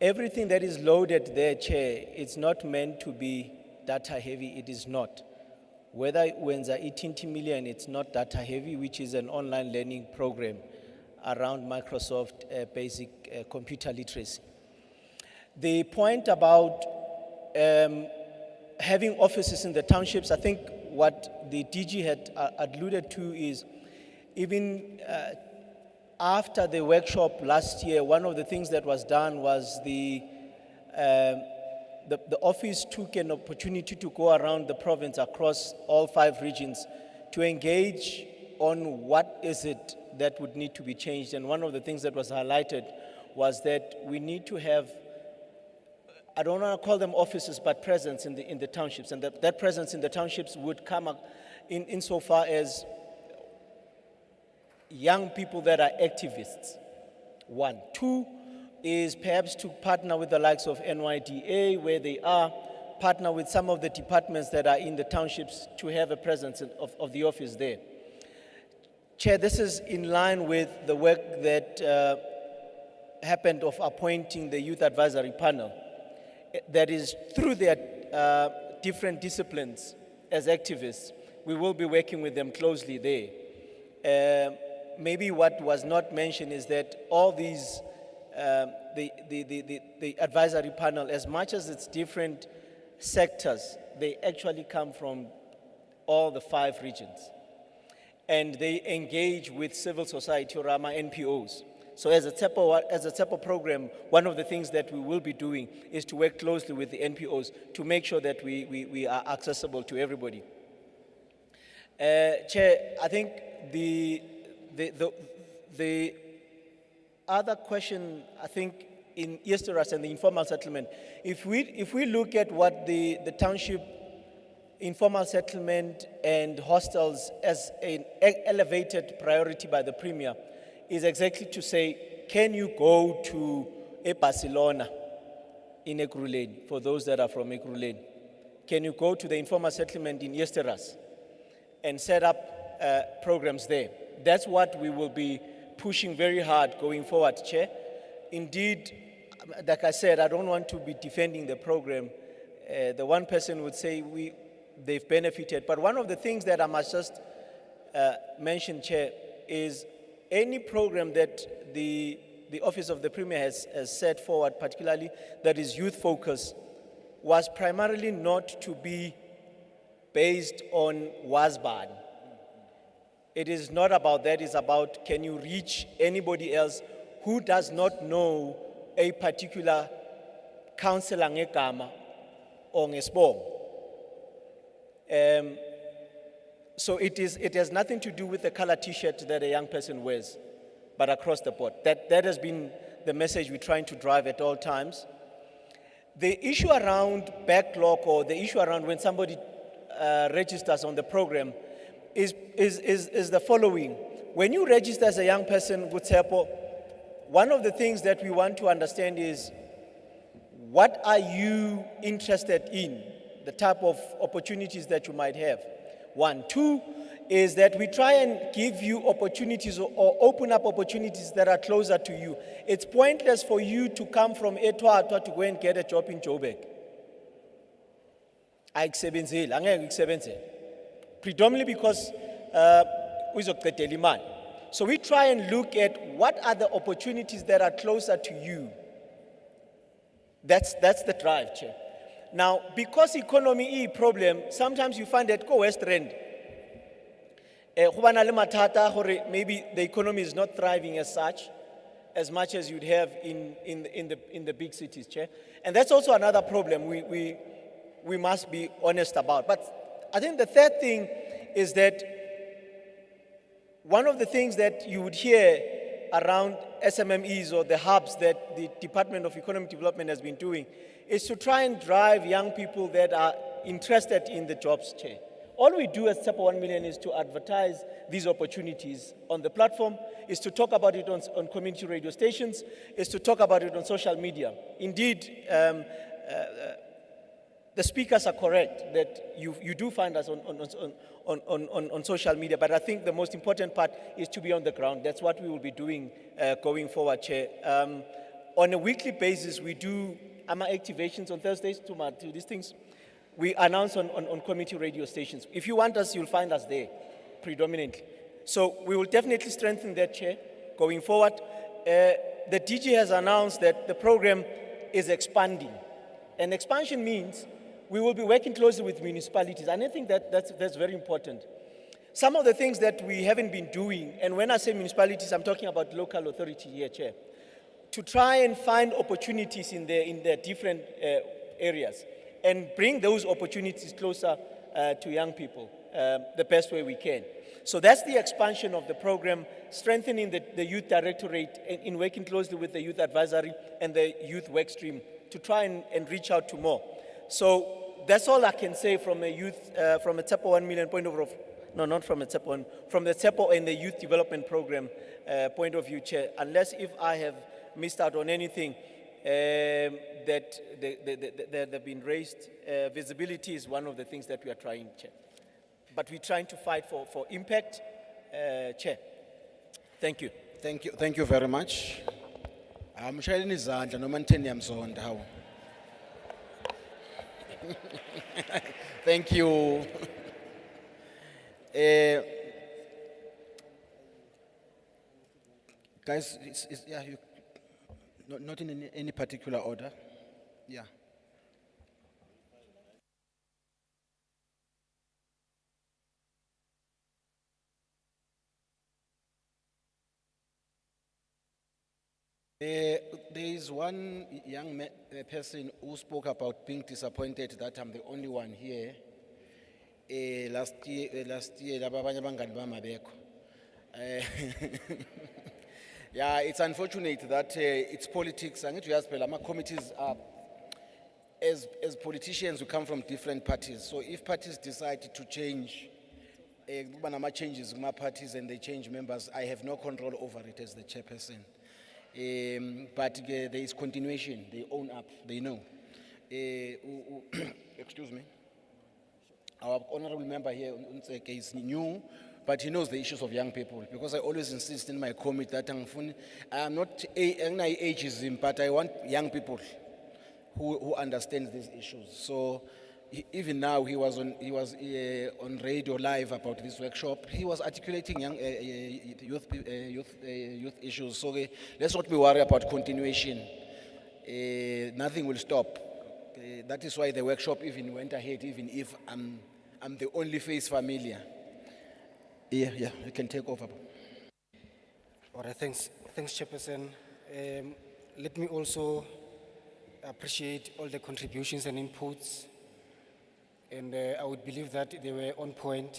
[SPEAKER 3] Everything that is loaded there, Chair, it's not meant to be data heavy. It is not. Whether when the 18 million, it's not data heavy, which is an online learning program around Microsoft basic computer literacy. The point about having offices in the townships, I think what the DG had alluded to is even after the workshop last year, one of the things that was done was the office took an opportunity to go around the province across all 5 regions to engage on what is it that would need to be changed. And one of the things that was highlighted was that we need to have, I don't want to call them offices, but presence in the townships. And that presence in the townships would come up insofar as young people that are activists, 1. 2, is perhaps to partner with the likes of NYDA, where they are, partner with some of the departments that are in the townships to have a presence of the office there. Chair, this is in line with the work that happened of appointing the Youth Advisory Panel. That is, through their different disciplines as activists, we will be working with them closely there. Maybe what was not mentioned is that all these the advisory panel, as much as it's different sectors, they actually come from all the 5 regions. And they engage with civil society or NPOs. So as a TSEPO program, one of the things that we will be doing is to work closely with the NPOs to make sure that we are accessible to everybody. Chair, I think the other question, I think, in Easteras and the informal settlement, if we look at what the township informal settlement and hostels as an elevated priority by the Premier, is exactly to say, can you go to Barcelona in Ekurhuleni, for those that are from Ekurhuleni? Can you go to the informal settlement in Yesteras and set up programs there? That's what we will be pushing very hard going forward, Chair. Indeed, like I said, I don't want to be defending the program. The one person would say they've benefited, but one of the things that I must just mention, Chair, is any program that the Office of the Premier has set forward, particularly that is youth focused, was primarily not to be based on WASBAN. It is not about that, it's about can you reach anybody else who does not know a particular councillor ngegama or ngesibongo. So it has nothing to do with the color t-shirt that a young person wears, but across the board. That has been the message we're trying to drive at all times. The issue around backlog or the issue around when somebody registers on the program is the following. When you register as a young person with SEPO, one of the things that we want to understand is what are you interested in, the type of opportunities that you might have. One. Two is that we try and give you opportunities or open up opportunities that are closer to you. It's pointless for you to come from eThwathwa to go and get a job in Joburg. Predominantly because uzoqedela imali. So we try and look at what are the opportunities that are closer to you. That's the drive, Chair. Now, because economy is a problem, sometimes you find that go West Rand. Maybe the economy is not thriving as such, as much as you'd have in the big cities, Chair. And that's also another problem we must be honest about. But I think the third thing is that one of the things that you would hear around SMMEs or the hubs that the Department of Economic Development has been doing is to try and drive young people that are interested in the jobs, Chair. All we do as SEPA 1 Million is to advertise these opportunities on the platform, is to talk about it on community radio stations, is to talk about it on social media. Indeed, the speakers are correct that you do find us on social media, but I think the most important part is to be on the ground. That's what we will be doing going forward, Chair. On a weekly basis, we do activations on Thursdays to these things. We announce on community radio stations. If you want us, you'll find us there, predominantly. So we will definitely strengthen that, Chair, going forward. The DG has announced that the program is expanding. And expansion means we will be working closely with municipalities. And I think that's very important. Some of the things that we haven't been doing, and when I say municipalities, I'm talking about local authority here, Chair, to try and find opportunities in the different areas and bring those opportunities closer to young people the best way we can. So that's the expansion of the program, strengthening the youth directorate in working closely with the youth advisory and the youth work stream to try and reach out to more. So that's all I can say from a youth, from a TEPO 1 million point of view. No, not from a TEPO 1, from the TEPO and the youth development program point of view, Chair, unless if I have missed out on anything that have been raised. Visibility is one of the things that we are trying, Chair. But we're trying to fight for impact, Chair. Thank you.
[SPEAKER 2] Thank you very much. Mshayeleni izandla noma nitheni yamzonda hawo. Thank you. Guys, yeah, not in any particular order. Yeah. There is one young person who spoke about being disappointed that I'm the only one here. Last year, laba abanye abangani bami abekho. Yeah, it's unfortunate that it's politics. Angithi uyazi phela ama committees are, as politicians, we come from different parties. So if parties decide to change, kuba nama changes in my parties and they change members, I have no control over it as the chairperson. But there is continuation, they own up, they know. Excuse me. Our honorable member here, Unseke, is new, but he knows the issues of young people, because I always insist in my committee that I am not ageism, but I want young people who understand these issues. So even now, he was on radio live about this workshop. He was articulating young youth issues. So let's not be worried about continuation. Nothing will stop. That is why the workshop even went ahead, even if I'm the only face familiar. Yeah, you can take over.
[SPEAKER 5] All right, thanks, Chairperson. Let me also appreciate all the contributions and inputs. And I would believe that they were on point,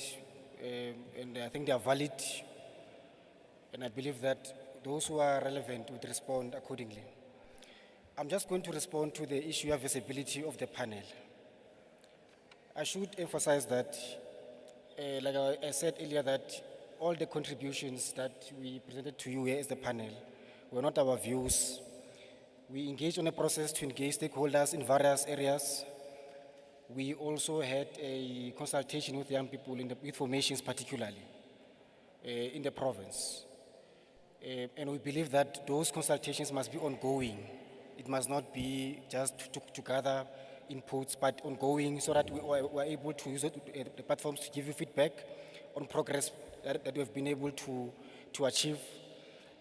[SPEAKER 5] and I think they are valid. And I believe that those who are relevant would respond accordingly. I'm just going to respond to the issue of visibility of the panel. I should emphasize that, like I said earlier, that all the contributions that we presented to you here as the panel were not our views. We engaged on a process to engage stakeholders in various areas. We also had a consultation with young people in the youth formations, particularly in the province. And we believe that those consultations must be ongoing. It must not be just to gather inputs, but ongoing, so that we are able to use the platforms to give you feedback on progress that we have been able to achieve.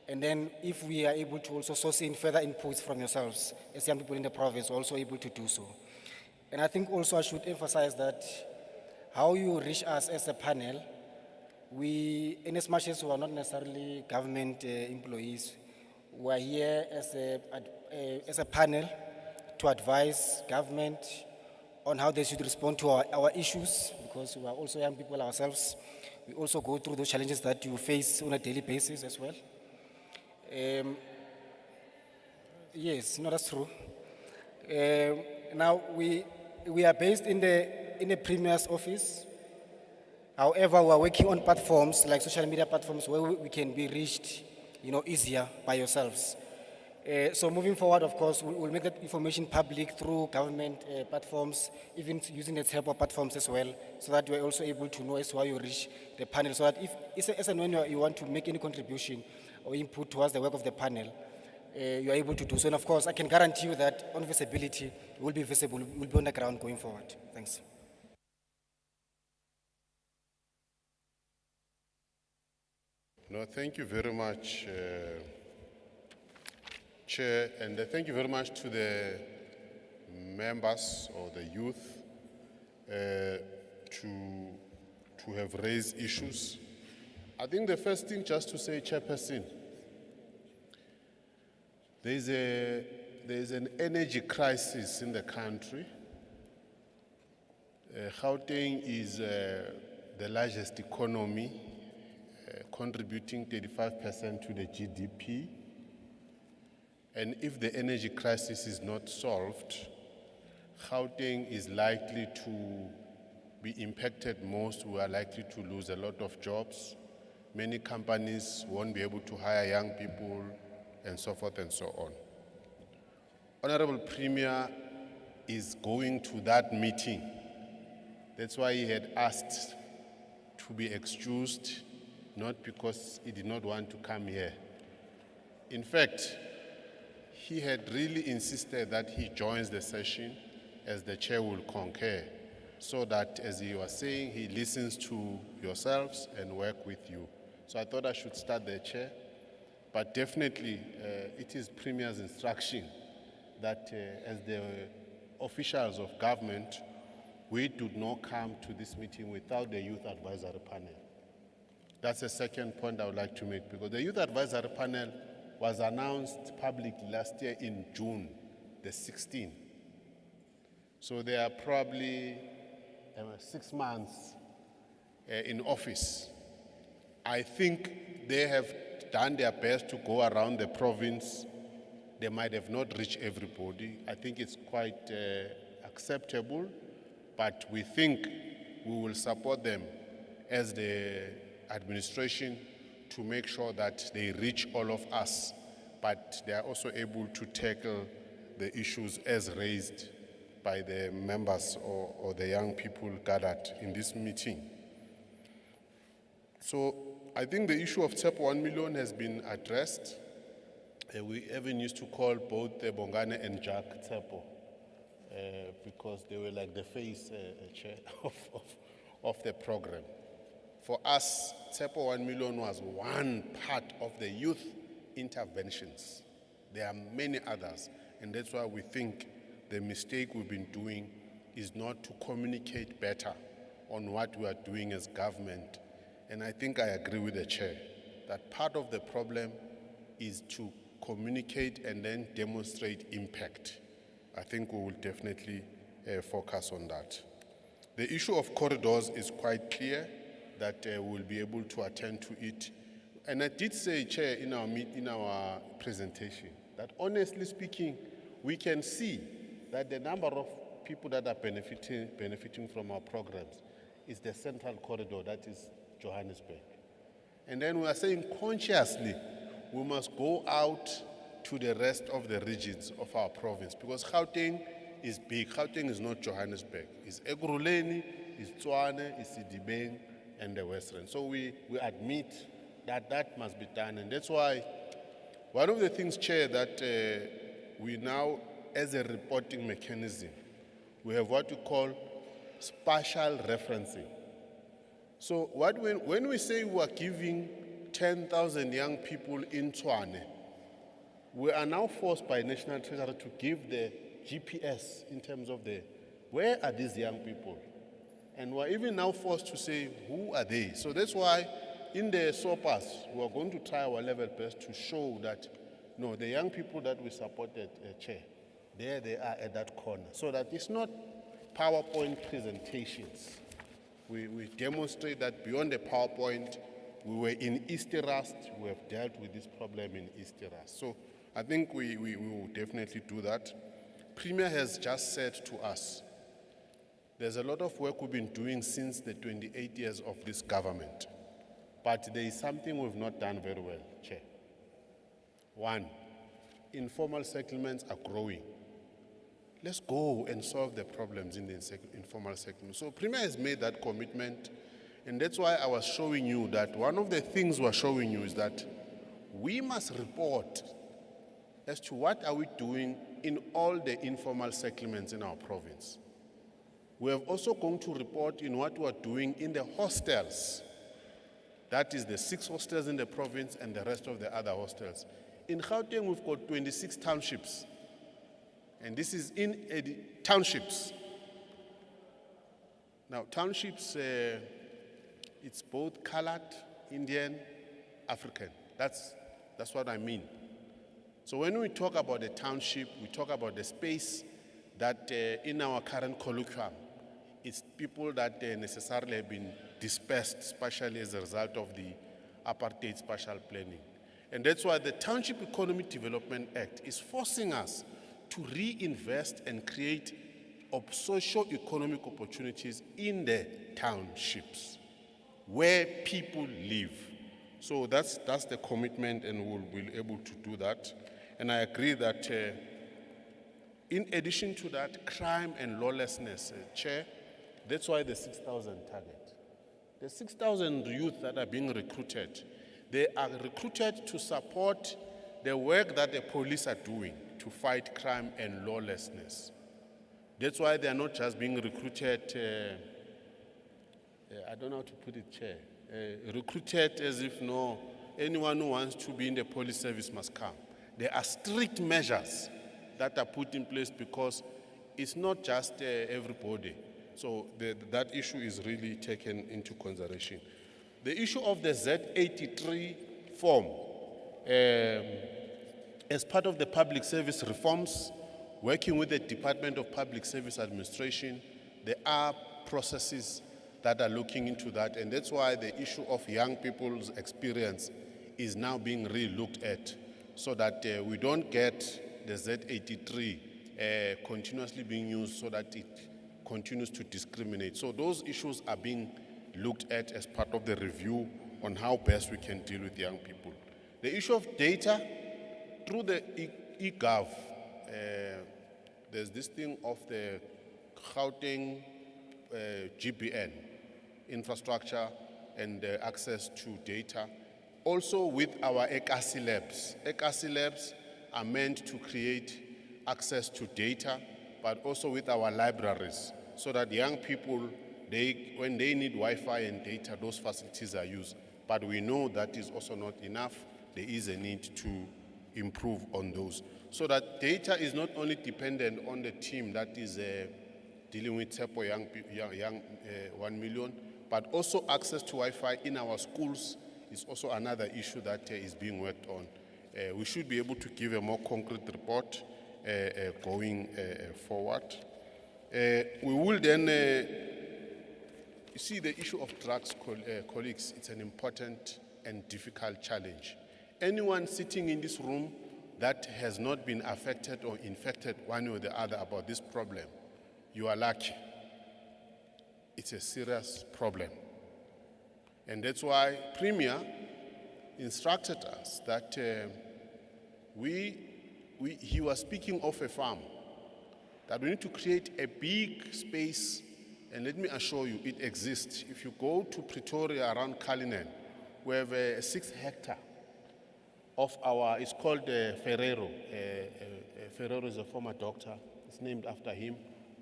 [SPEAKER 5] And then if we are able to also source in further inputs from yourselves, as young people in the province, also able to do so. And I think also I should emphasize that how you reach us as a panel, we, in as much as we are not necessarily government employees, we are here as a panel to advise government on how they should respond to our issues, because we are also young people ourselves. We also go through those challenges that you face on a daily basis as well. Yes, no, that's true. Now we are based in the Premier's office. However, we are working on platforms like social media platforms where we can be reached, easier by yourselves. So moving forward, of course, we'll make that information public through government platforms, even using the type of platforms as well, so that we're also able to know as to how you reach the panel, so that if as and when you want to make any contribution or input towards the work of the panel, you are able to do so. And of course, I can guarantee you that on visibility, it will be visible, will be on the ground going forward. Thanks.
[SPEAKER 4] No, thank you very much, Chair, and thank you very much to the members or the youth to have raised issues. I think the first thing just to say, Chairperson, there's an energy crisis in the country. Gauteng is the largest economy, contributing 35% to the GDP. And if the energy crisis is not solved, Gauteng is likely to be impacted most. We are likely to lose a lot of jobs. Many companies won't be able to hire young people, and so forth and so on. Honorable Premier is going to that meeting. That's why he had asked to be excused, not because he did not want to come here. In fact, he had really insisted that he joins the session as the chair will concur, so that, as he was saying, he listens to yourselves and work with you. So I thought I should start the chair, but definitely it is Premier's instruction that as the officials of government, we do not come to this meeting without the Youth Advisory Panel. That's the second point I would like to make, because the Youth Advisory Panel was announced publicly last year in June the 16th. So they are probably 6 months in office. I think they have done their best to go around the province. They might have not reached everybody. I think it's quite acceptable, but we think we will support them as the administration to make sure that they reach all of us but they are also able to tackle the issues as raised by the members or the young people gathered in this meeting. So I think the issue of TEP 1 million has been addressed. We even used to call both Bongane and Jack Tsepo because they were like the face chair of the program. For us, TEP 1 million was one part of the youth interventions. There are many others, and that's why we think the mistake we've been doing is not to communicate better on what we are doing as government. And I think I agree with the chair that part of the problem is to communicate and then demonstrate impact. I think we will definitely focus on that. The issue of corridors is quite clear that we'll be able to attend to it. And I did say, Chair, in our presentation, that honestly speaking, we can see that the number of people that are benefiting from our programs is the central corridor, that is Johannesburg. And then we are saying consciously, we must go out to the rest of the regions of our province because Gauteng is big. Gauteng is not Johannesburg. It's Ekurhuleni, it's Tshwane, it's Sedibeng, and the Western. So we admit that that must be done. And that's why one of the things, Chair, that we now, as a reporting mechanism, we have what we call spatial referencing. So when we say we are giving 10,000 young people in Tshwane, we are now forced by National Treasury to give the GPS in terms of where are these young people? And we're even now forced to say, who are they? So that's why in the SOPAS, we're going to try our level best to show that, no, the young people that we supported, Chair, there they are at that corner. So that it's not PowerPoint presentations. We demonstrate that beyond the PowerPoint, we were in East Rust, we have dealt with this problem in East Rust. So I think we will definitely do that. Premier has just said to us, there's a lot of work we've been doing since the 28 years of this government, but there is something we've not done very well, Chair. One, informal settlements are growing. Let's go and solve the problems in the informal settlement. So Premier has made that commitment, and that's why I was showing you that one of the things we're showing you is that we must report as to what are we doing in all the informal settlements in our province. We have also going to report in what we're doing in the hostels. That is the 6 hostels in the province and the rest of the other hostels. In Gauteng, we've got 26 townships. And this is in townships. Now, townships, it's both colored, Indian, African. That's what I mean. So when we talk about a township, we talk about the space that in our current colloquium, it's people that necessarily have been dispersed, especially as a result of the apartheid spatial planning. And that's why the Township Economic Development Act is forcing us to reinvest and create socio-economic opportunities in the townships where people live. So that's the commitment, and we'll be able to do that. And I agree that in addition to that, crime and lawlessness, Chair, that's why the 6,000 target. The 6,000 youth that are being recruited, they are recruited to support the work that the police are doing to fight crime and lawlessness. That's why they are not just being recruited, I don't know how to put it, Chair, recruited as if no, anyone who wants to be in the police service must come. There are strict measures that are put in place because it's not just everybody. So that issue is really taken into consideration. The issue of the Z83 form, as part of the public service reforms, working with the Department of Public Service Administration, there are processes that are looking into that, and that's why the issue of young people's experience is now being re-looked at, so that we don't get the Z83 continuously being used so that it continues to discriminate. So those issues are being looked at as part of the review on how best we can deal with young people. The issue of data, through the e-gov, there's this thing of the Gauteng GBN infrastructure and access to data. Also with our ECASI labs. ECASI labs are meant to create access to data, but also with our libraries, so that young people, when they need Wi-Fi and data, those facilities are used. But we know that is also not enough. There is a need to improve on those. So that data is not only dependent on the team that is dealing with TEPO young 1 million, but also access to Wi-Fi in our schools is also another issue that is being worked on. We should be able to give a more concrete report going forward. We will then, you see the issue of drugs, colleagues, it's an important and difficult challenge. Anyone sitting in this room that has not been affected or infected one way or the other about this problem, you are lucky. It's a serious problem. And that's why Premier instructed us that he was speaking of a farm, that we need to create a big space, and let me assure you, it exists. If you go to Pretoria around Cullinan, we have 6 hectares of our, it's called Ferrero. Ferrero is a former doctor. It's named after him,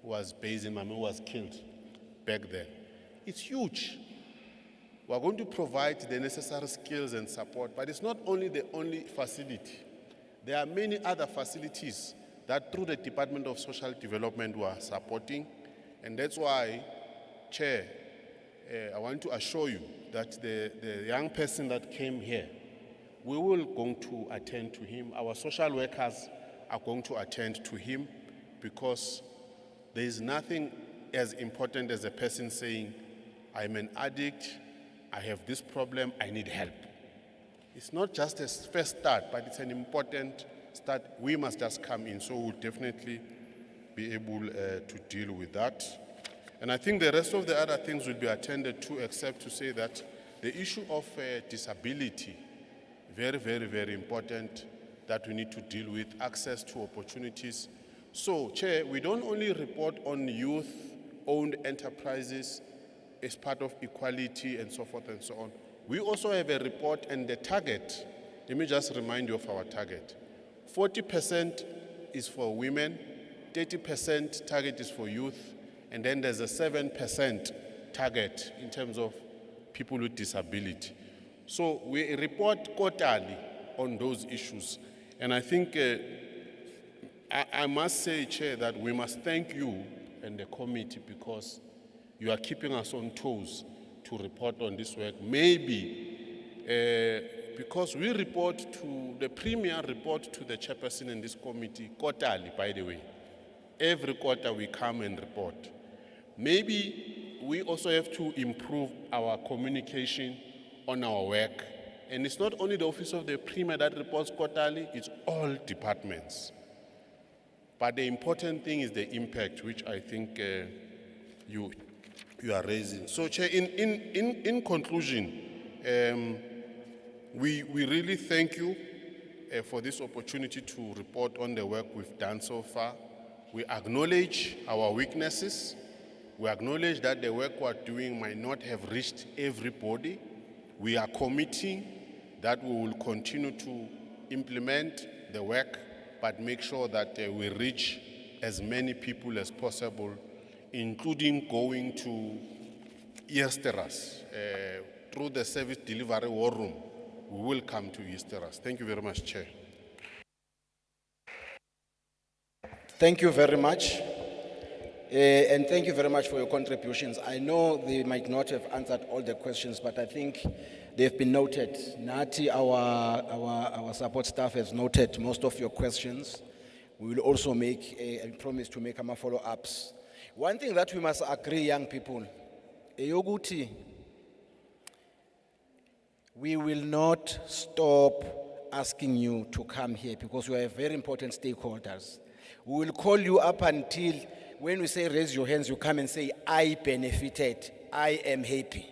[SPEAKER 4] who was based in Mame, who was killed back then. It's huge. We are going to provide the necessary skills and support, but it's not only the only facility. There are many other facilities that through the Department of Social Development we are supporting, and that's why, Chair, I want to assure you that the young person that came here, we will going to attend to him. Our social workers are going to attend to him, because there is nothing as important as a person saying, I'm an addict, I have this problem, I need help. It's not just a first start, but it's an important start. We must just come in, so we'll definitely be able to deal with that. And I think the rest of the other things will be attended to, except to say that the issue of disability, very, very, very important, that we need to deal with, access to opportunities. So, Chair, we don't only report on youth-owned enterprises as part of equality and so forth and so on. We also have a report and the target. Let me just remind you of our target. 40% is for women, 30% target is for youth, and then there's a 7% target in terms of people with disability. So we report quarterly on those issues. And I think I must say, Chair, that we must thank you and the committee, because you are keeping us on toes to report on this work. Maybe because we report to, the Premier report to the chairperson in this committee quarterly, by the way. Every quarter we come and report. Maybe we also have to improve our communication on our work. And it's not only the Office of the Premier that reports quarterly, it's all departments. But the important thing is the impact, which I think you are raising. So, Chair, in conclusion, we really thank you for this opportunity to report on the work we've done so far. We acknowledge our weaknesses. We acknowledge that the work we're doing might not have reached everybody. We are committing that we will continue to implement the work, but make sure that we reach as many people as possible, including going to Easteras. Through the service delivery war room, we will come to Easteras. Thank you very much, Chair.
[SPEAKER 2] Thank you very much. And thank you very much for your contributions. I know they might not have answered all the questions, but I think they've been noted. Nati, our support staff, has noted most of your questions. We will also make a promise to make some follow-ups. One thing that we must agree, young people, Eyoguti, we will not stop asking you to come here, because you are very important stakeholders. We will call you up until, when we say raise your hands, you come and say, I benefited, I am happy.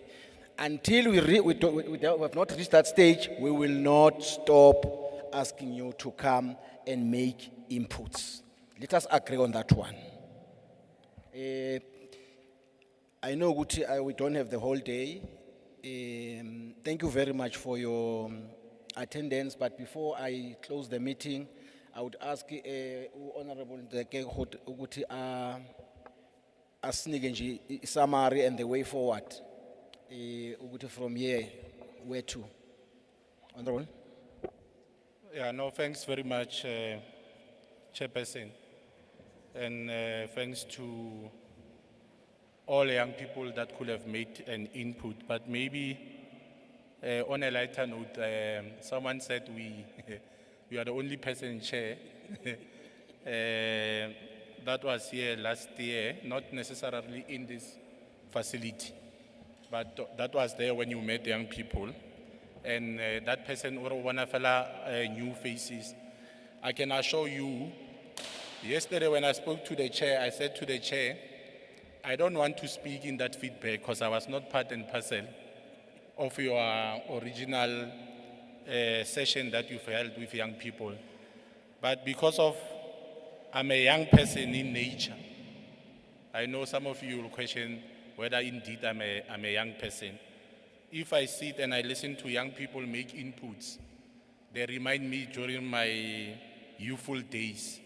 [SPEAKER 2] Until we have not reached that stage, we will not stop asking you to come and make inputs. Let us agree on that one. I know Guti, we don't have the whole day. Thank you very much for your attendance, but before I close the meeting, I would ask Honorable Ndeke Guti asinike nje summary and the way forward. Uguti from here, where to? Honorable?
[SPEAKER 6] Yeah, no, thanks very much, Chairperson. And thanks to all young people that could have made an input. But maybe on a lighter note, someone said we are the only person chair. That was here last year, not necessarily in this facility, but that was there when you met young people. And that person, or one of new faces, I can assure you, yesterday when I spoke to the chair, I said to the chair, I don't want to speak in that feedback because I was not part and parcel of your original session that you've held with young people. But because of I'm a young person in nature, I know some of you will question whether indeed I'm a young person. If I sit and I listen to young people make inputs, they remind me during my youthful days.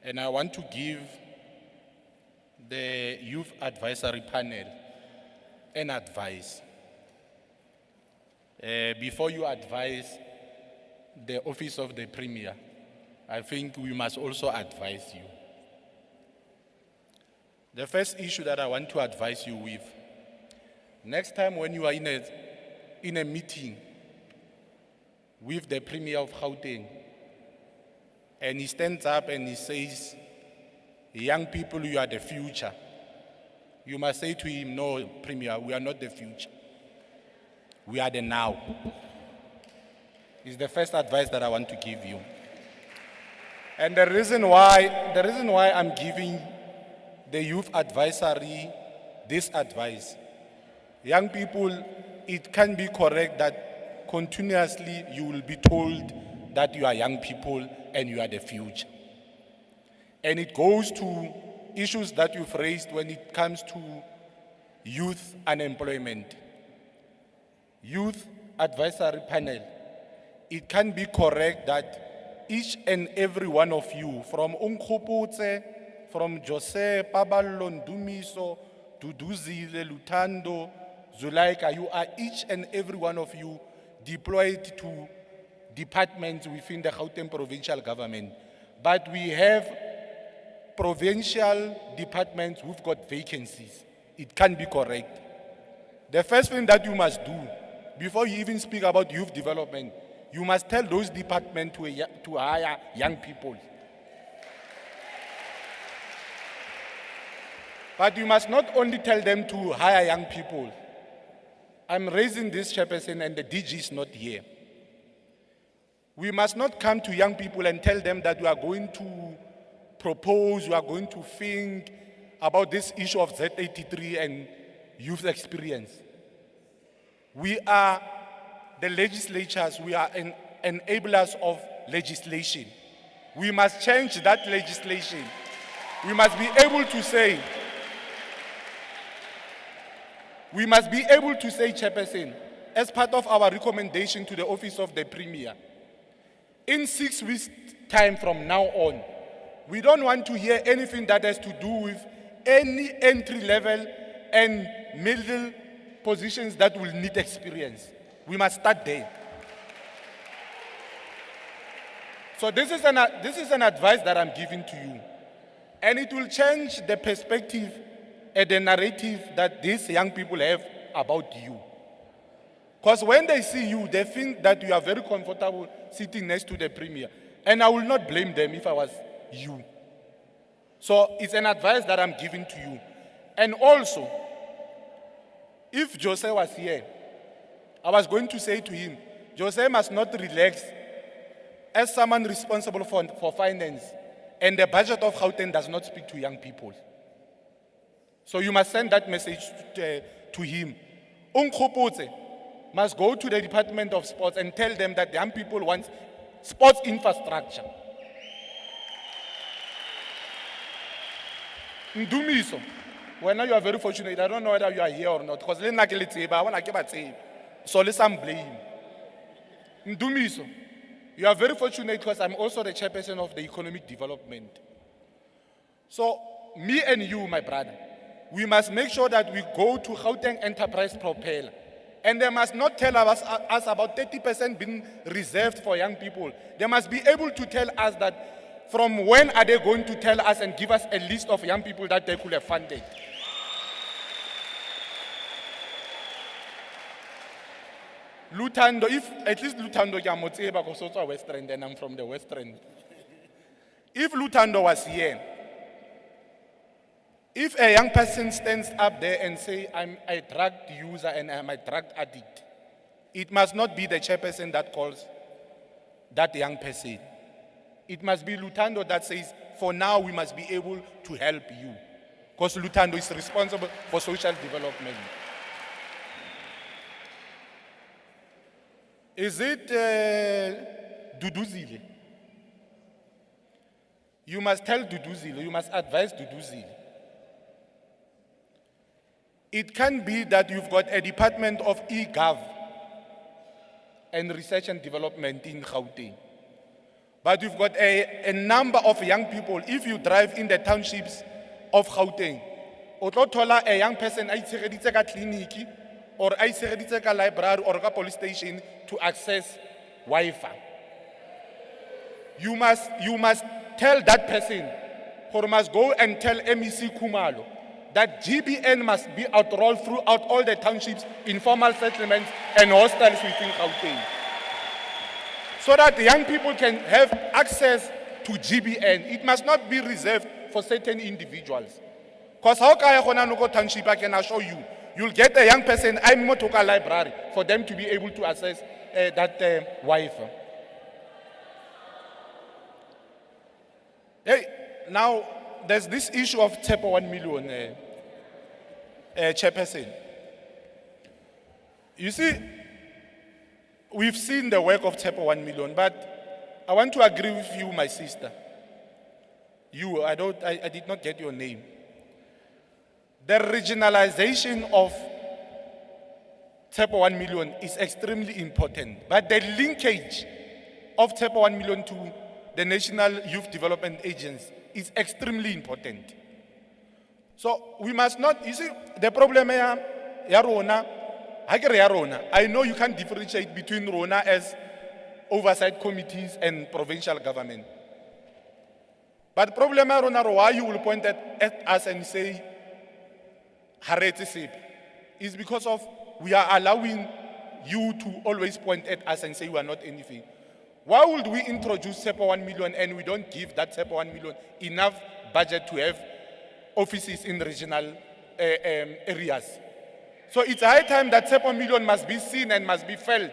[SPEAKER 6] And I want to give the Youth Advisory Panel an advice. Before you advise the Office of the Premier, I think we must also advise you. The first issue that I want to advise you with, next time when you are in a meeting with the Premier of Gauteng, and he stands up and he says, young people, you are the future. You must say to him, no, Premier, we are not the future. We are the now. It's the first advice that I want to give you. And the reason why I'm giving the youth advisory this advice, young people, it can be correct that continuously you will be told that you are young people and you are the future. And it goes to issues that you've raised when it comes to youth unemployment. Youth Advisory Panel, it can be correct that each and every one of you, from Unkgopotse, from Jose, Paballo, Ndumiso, Duduzile, Lutando, Zulaika, you are each and every one of you deployed to departments within the Gauteng provincial government. But we have provincial departments who've got vacancies. It can be correct. The first thing that you must do, before you even speak about youth development, you must tell those departments to hire young people. But you must not only tell them to hire young people. I'm raising this, Chairperson, and the DG is not here. We must not come to young people and tell them that we are going to propose, we are going to think about this issue of Z83 and youth experience. We are the legislatures, we are enablers of legislation. We must change that legislation. We must be able to say, Chairperson, as part of our recommendation to the Office of the Premier, in 6 weeks' time from now on, we don't want to hear anything that has to do with any entry level and middle positions that will need experience. We must start there. So this is an advice that I'm giving to you. And it will change the perspective and the narrative that these young people have about you. Because when they see you, they think that you are very comfortable sitting next to the Premier. And I will not blame them if I was you. So it's an advice that I'm giving to you. And also, if Jose was here, I was going to say to him, Jose must not relax as someone responsible for finance, and the budget of Gauteng does not speak to young people. So you must send that message to him. Unkgopotse must go to the Department of Sports and tell them that young people want sports infrastructure. Ndumiso, well now you are very fortunate. I don't know whether you are here or not, because I want to give so let's some blame. Ndumiso, you are very fortunate because I'm also the chairperson of the economic development. So me and you, my brother, we must make sure that we go to Gauteng Enterprise Propeller. And they must not tell us about 30% being reserved for young people. They must be able to tell us that from when are they going to tell us and give us a list of young people that they could have funded. Lutando, if at least Lutando Yamotseba because also Western, then I'm from the Western. If Lutando was here, if a young person stands up there and say, I'm a drug user and I'm a drug addict, it must not be the chairperson that calls that young person. It must be Lutando that says, for now we must be able to help you. Because Lutando is responsible for social development. Is it Duduzile? You must tell Duduzile, you must advise Duduzile. It can be that you've got a department of e-gov and research and development in Gauteng. But you've got a number of young people. If you drive in the townships of Gauteng, o tlo thola a young person a itshegeditse ka clinic or a itshegeditse ka library or ka police station to access Wi-Fi. You must tell that person, or must go and tell MEC Kumalo, that GBN must be outrolled throughout all the townships, informal settlements, and hostels within Gauteng. So that the young people can have access to GBN. It must not be reserved for certain individuals. Because how can I go township, I can assure you, you'll get a young person, I'm Motoka library, for them to be able to access that Wi-Fi. Hey, now, there's this issue of TEPO 1 million chairperson. You see, we've seen the work of TEPO 1 million, but I want to agree with you, my sister. I did not get your name. The regionalization of TEPO 1 million is extremely important, but the linkage of TEPO 1 million to the National Youth Development Agency is extremely important. So we must not, you see, the problem here, I know you can't differentiate between Rona as oversight committees and provincial government. But problem why you will point at us and say, is because of we are allowing you to always point at us and say we are not anything. Why would we introduce TEPO 1 million and we don't give that TEPO 1 million enough budget to have offices in regional areas? So it's high time that TEPO 1 million must be seen and must be felt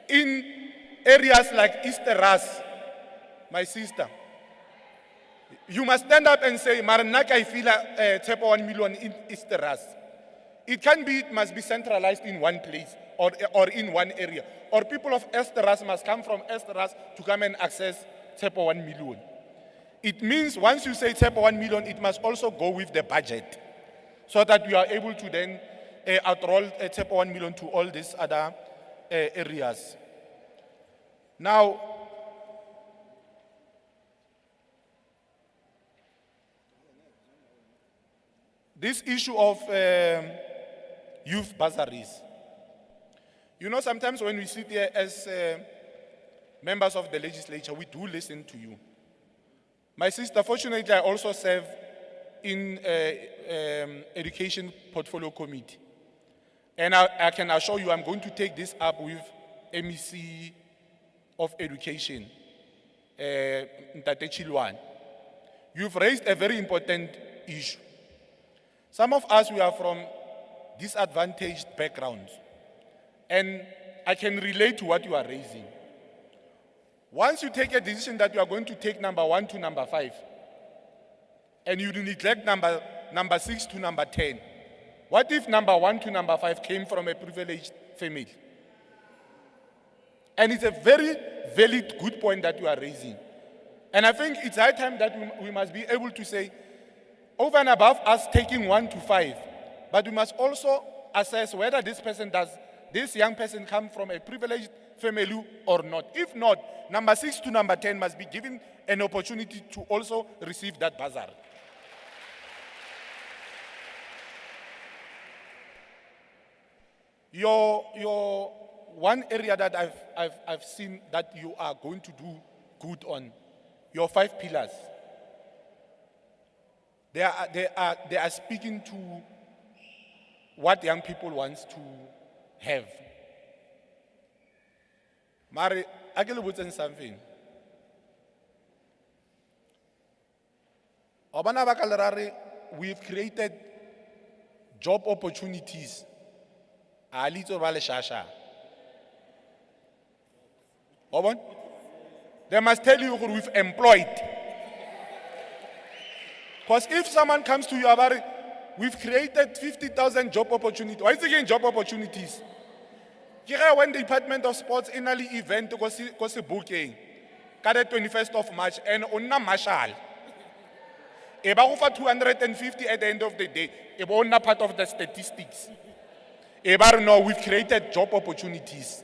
[SPEAKER 6] in areas like Easteras, my sister. You must stand up and say, Maranaka, I feel TEPO 1 million in Easteras. It can be, it must be centralized in one place or in one area. Or people of Easteras must come from Easteras to come and access TEPO 1 million. It means once you say TEPO 1 million, it must also go with the budget so that we are able to then outroll TEPO 1 million to all these other areas. Now, this issue of youth bursaries. You know, sometimes when we sit here as members of the legislature, we do listen to you. My sister, fortunately, I also serve in Education Portfolio Committee. And I can assure you I'm going to take this up with MEC of Education, Ntate Chilwan. You've raised a very important issue. Some of us, we are from disadvantaged backgrounds. And I can relate to what you are raising. Once you take a decision that you are going to take number 1 to number 5, and you neglect number 6 to number 10, what if number 1 to number 5 came from a privileged family? And it's a very, valid, good point that you are raising. And I think it's high time that we must be able to say, over and above us taking 1 to 5, but we must also assess whether this young person come from a privileged family or not. If not, number 6 to number 10 must be given an opportunity to also receive that bursary. Your one area that I've seen that you are going to do good on, your 5 pillars. They are speaking to what young people want to have. Mari, I can put in something. Obana Bakalarare, we've created job opportunities. Alito Vale Shasha. Obon? They must tell you who we've employed. Because if someone comes to you about it, we've created 50,000 job opportunities. Why is it again job opportunities? When the Department of Sports in an event was booking, the 21st of March, and onna marshal. About 250 at the end of the day, about not part of the statistics. About no, we've created job opportunities.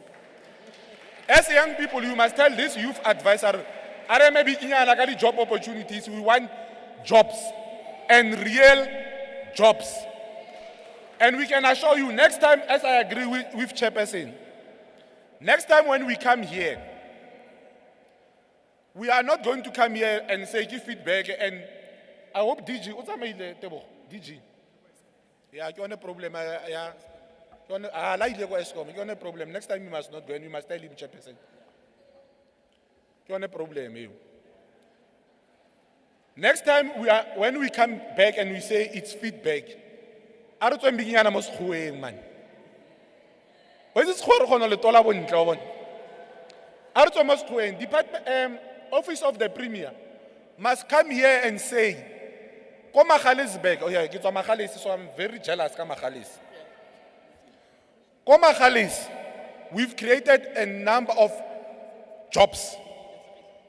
[SPEAKER 6] As young people, you must tell this youth advisor, are maybe in job opportunities. We want jobs and real jobs. And we can assure you next time, as I agree with Chairperson, next time when we come here, we are not going to come here and say give feedback. And I hope DG, what's that mean? DG. Yeah, you want a problem? Yeah. You want a problem. Next time you must not go and you must tell him Chairperson. You want a problem, you. Next time when we come back and we say it's feedback, I don't want to begin animals man. What is it? I don't want to Department Office of the Premier must come here and say, "Come Machalis back." Oh yeah, it's Machalis, so I'm very jealous. Come Machalis. Come Machalis. We've created a number of jobs.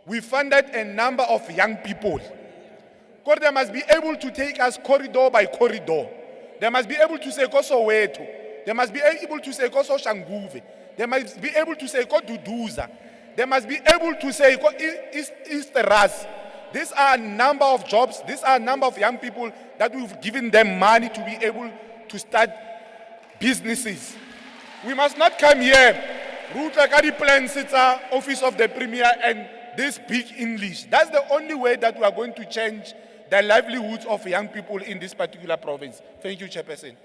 [SPEAKER 6] We funded a number of young people. Because they must be able to take us corridor by corridor. They must be able to say Koso Wetu. They must be able to say Koso Shanguve. They must be able to say Ko Duduza. They must be able to say Ko East Ras. These are a number of jobs. These are a number of young people that we've given them money to be able to start businesses. We must not come here, root like the plan sits Office of the Premier and this big English. That's the only way that we are going to change the livelihoods of young people in this particular province. Thank you, Chairperson.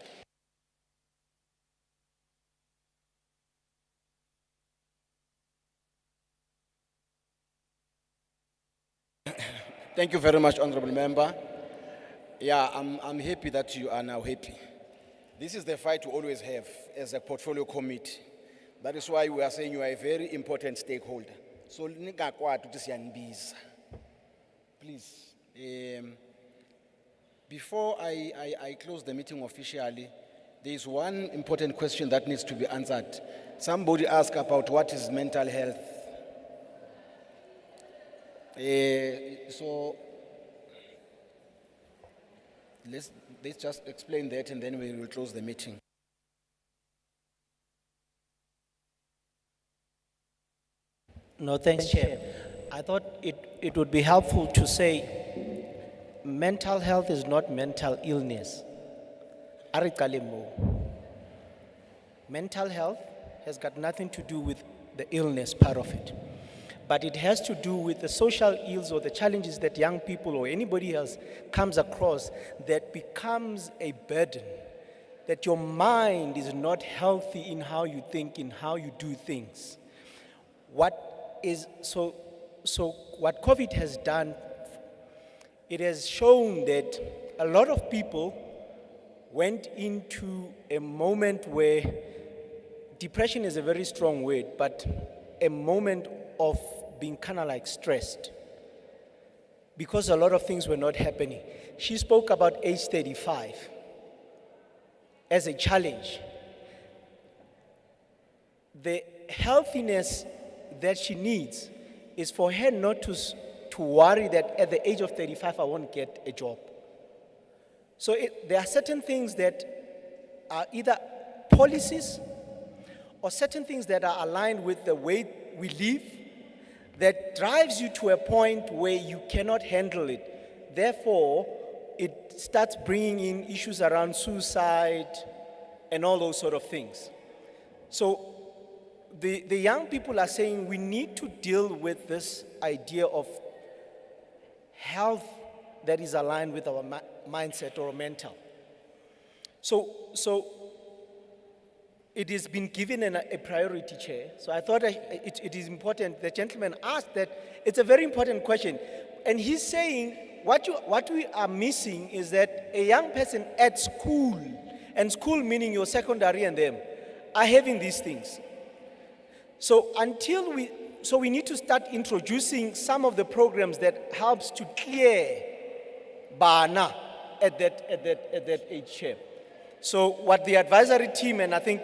[SPEAKER 2] Thank you very much, Honorable Member. Yeah, I'm happy that you are now happy. This is the fight we always have as a portfolio committee. That is why we are saying you are a very important stakeholder. So, please, before I close the meeting officially, there is one important question that needs to be answered. Somebody asked about what is mental health. So let's just explain that and then we will close the meeting.
[SPEAKER 3] No, thanks, Chair. I thought it would be helpful to say mental health is not mental illness. Mental health has got nothing to do with the illness part of it. But it has to do with the social ills or the challenges that young people or anybody else comes across that becomes a burden. That your mind is not healthy in how you think, in how you do things. What COVID has done, it has shown that a lot of people went into a moment where depression is a very strong word, but a moment of being kind of like stressed because a lot of things were not happening. She spoke about age 35 as a challenge. The healthiness that she needs is for her not to worry that at the age of 35 I won't get a job. So there are certain things that are either policies or certain things that are aligned with the way we live that drives you to a point where you cannot handle it. Therefore, it starts bringing in issues around suicide and all those sort of things. So the young people are saying we need to deal with this idea of health that is aligned with our mindset or mental. So it has been given a priority, Chair. So I thought it is important. The gentleman asked that. It's a very important question. And he's saying what we are missing is that a young person at school, and school meaning your secondary and them, are having these things. So we need to start introducing some of the programs that helps to clear bana at that age, Chair. So what the advisory team, and I think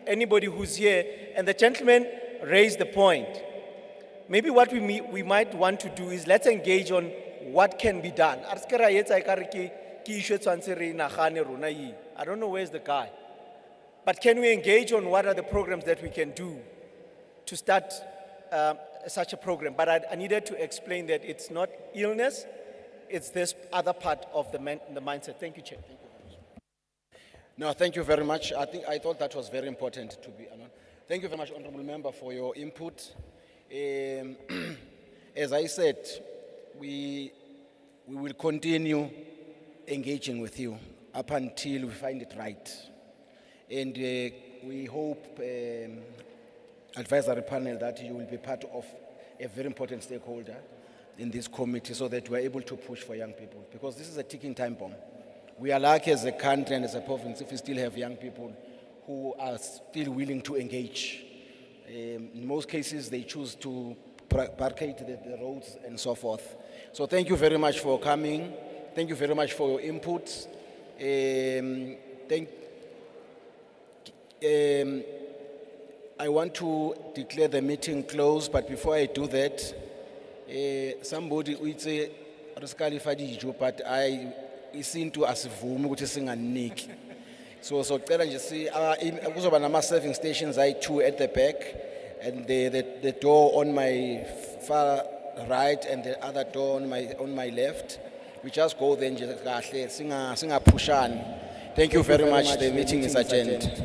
[SPEAKER 3] anybody who's here, and the gentleman raised the point, maybe what we might want to do is let's engage on what can be done. I don't know where's the guy. But can we engage on what are the programs that we can do to start such a program? But I needed to explain that it's not illness, it's this other part of the mindset. Thank you, Chair. Thank you very much.
[SPEAKER 2] No, thank you very much. I thought that was very important to be. Thank you very much, Honourable Member, for your input. As I said, we will continue engaging with you up until we find it right. And we hope, advisory panel, that you will be part of a very important stakeholder in this committee so that we are able to push for young people. Because this is a ticking time bomb. We are lucky as a country and as a province if we still have young people who are still willing to engage. In most cases, they choose to barricade the roads and so forth. So thank you very much for coming. Thank you very much for your inputs. I want to declare the meeting closed, but before I do that, somebody would say, but I seem to asivumi ukuthi singaniki. So cela nje si kuzoba nama serving stations I2 at the back, and the door on my far right and the other door on my left. We just go there nje kahle singa pushani. Thank you very much. The meeting is adjourned.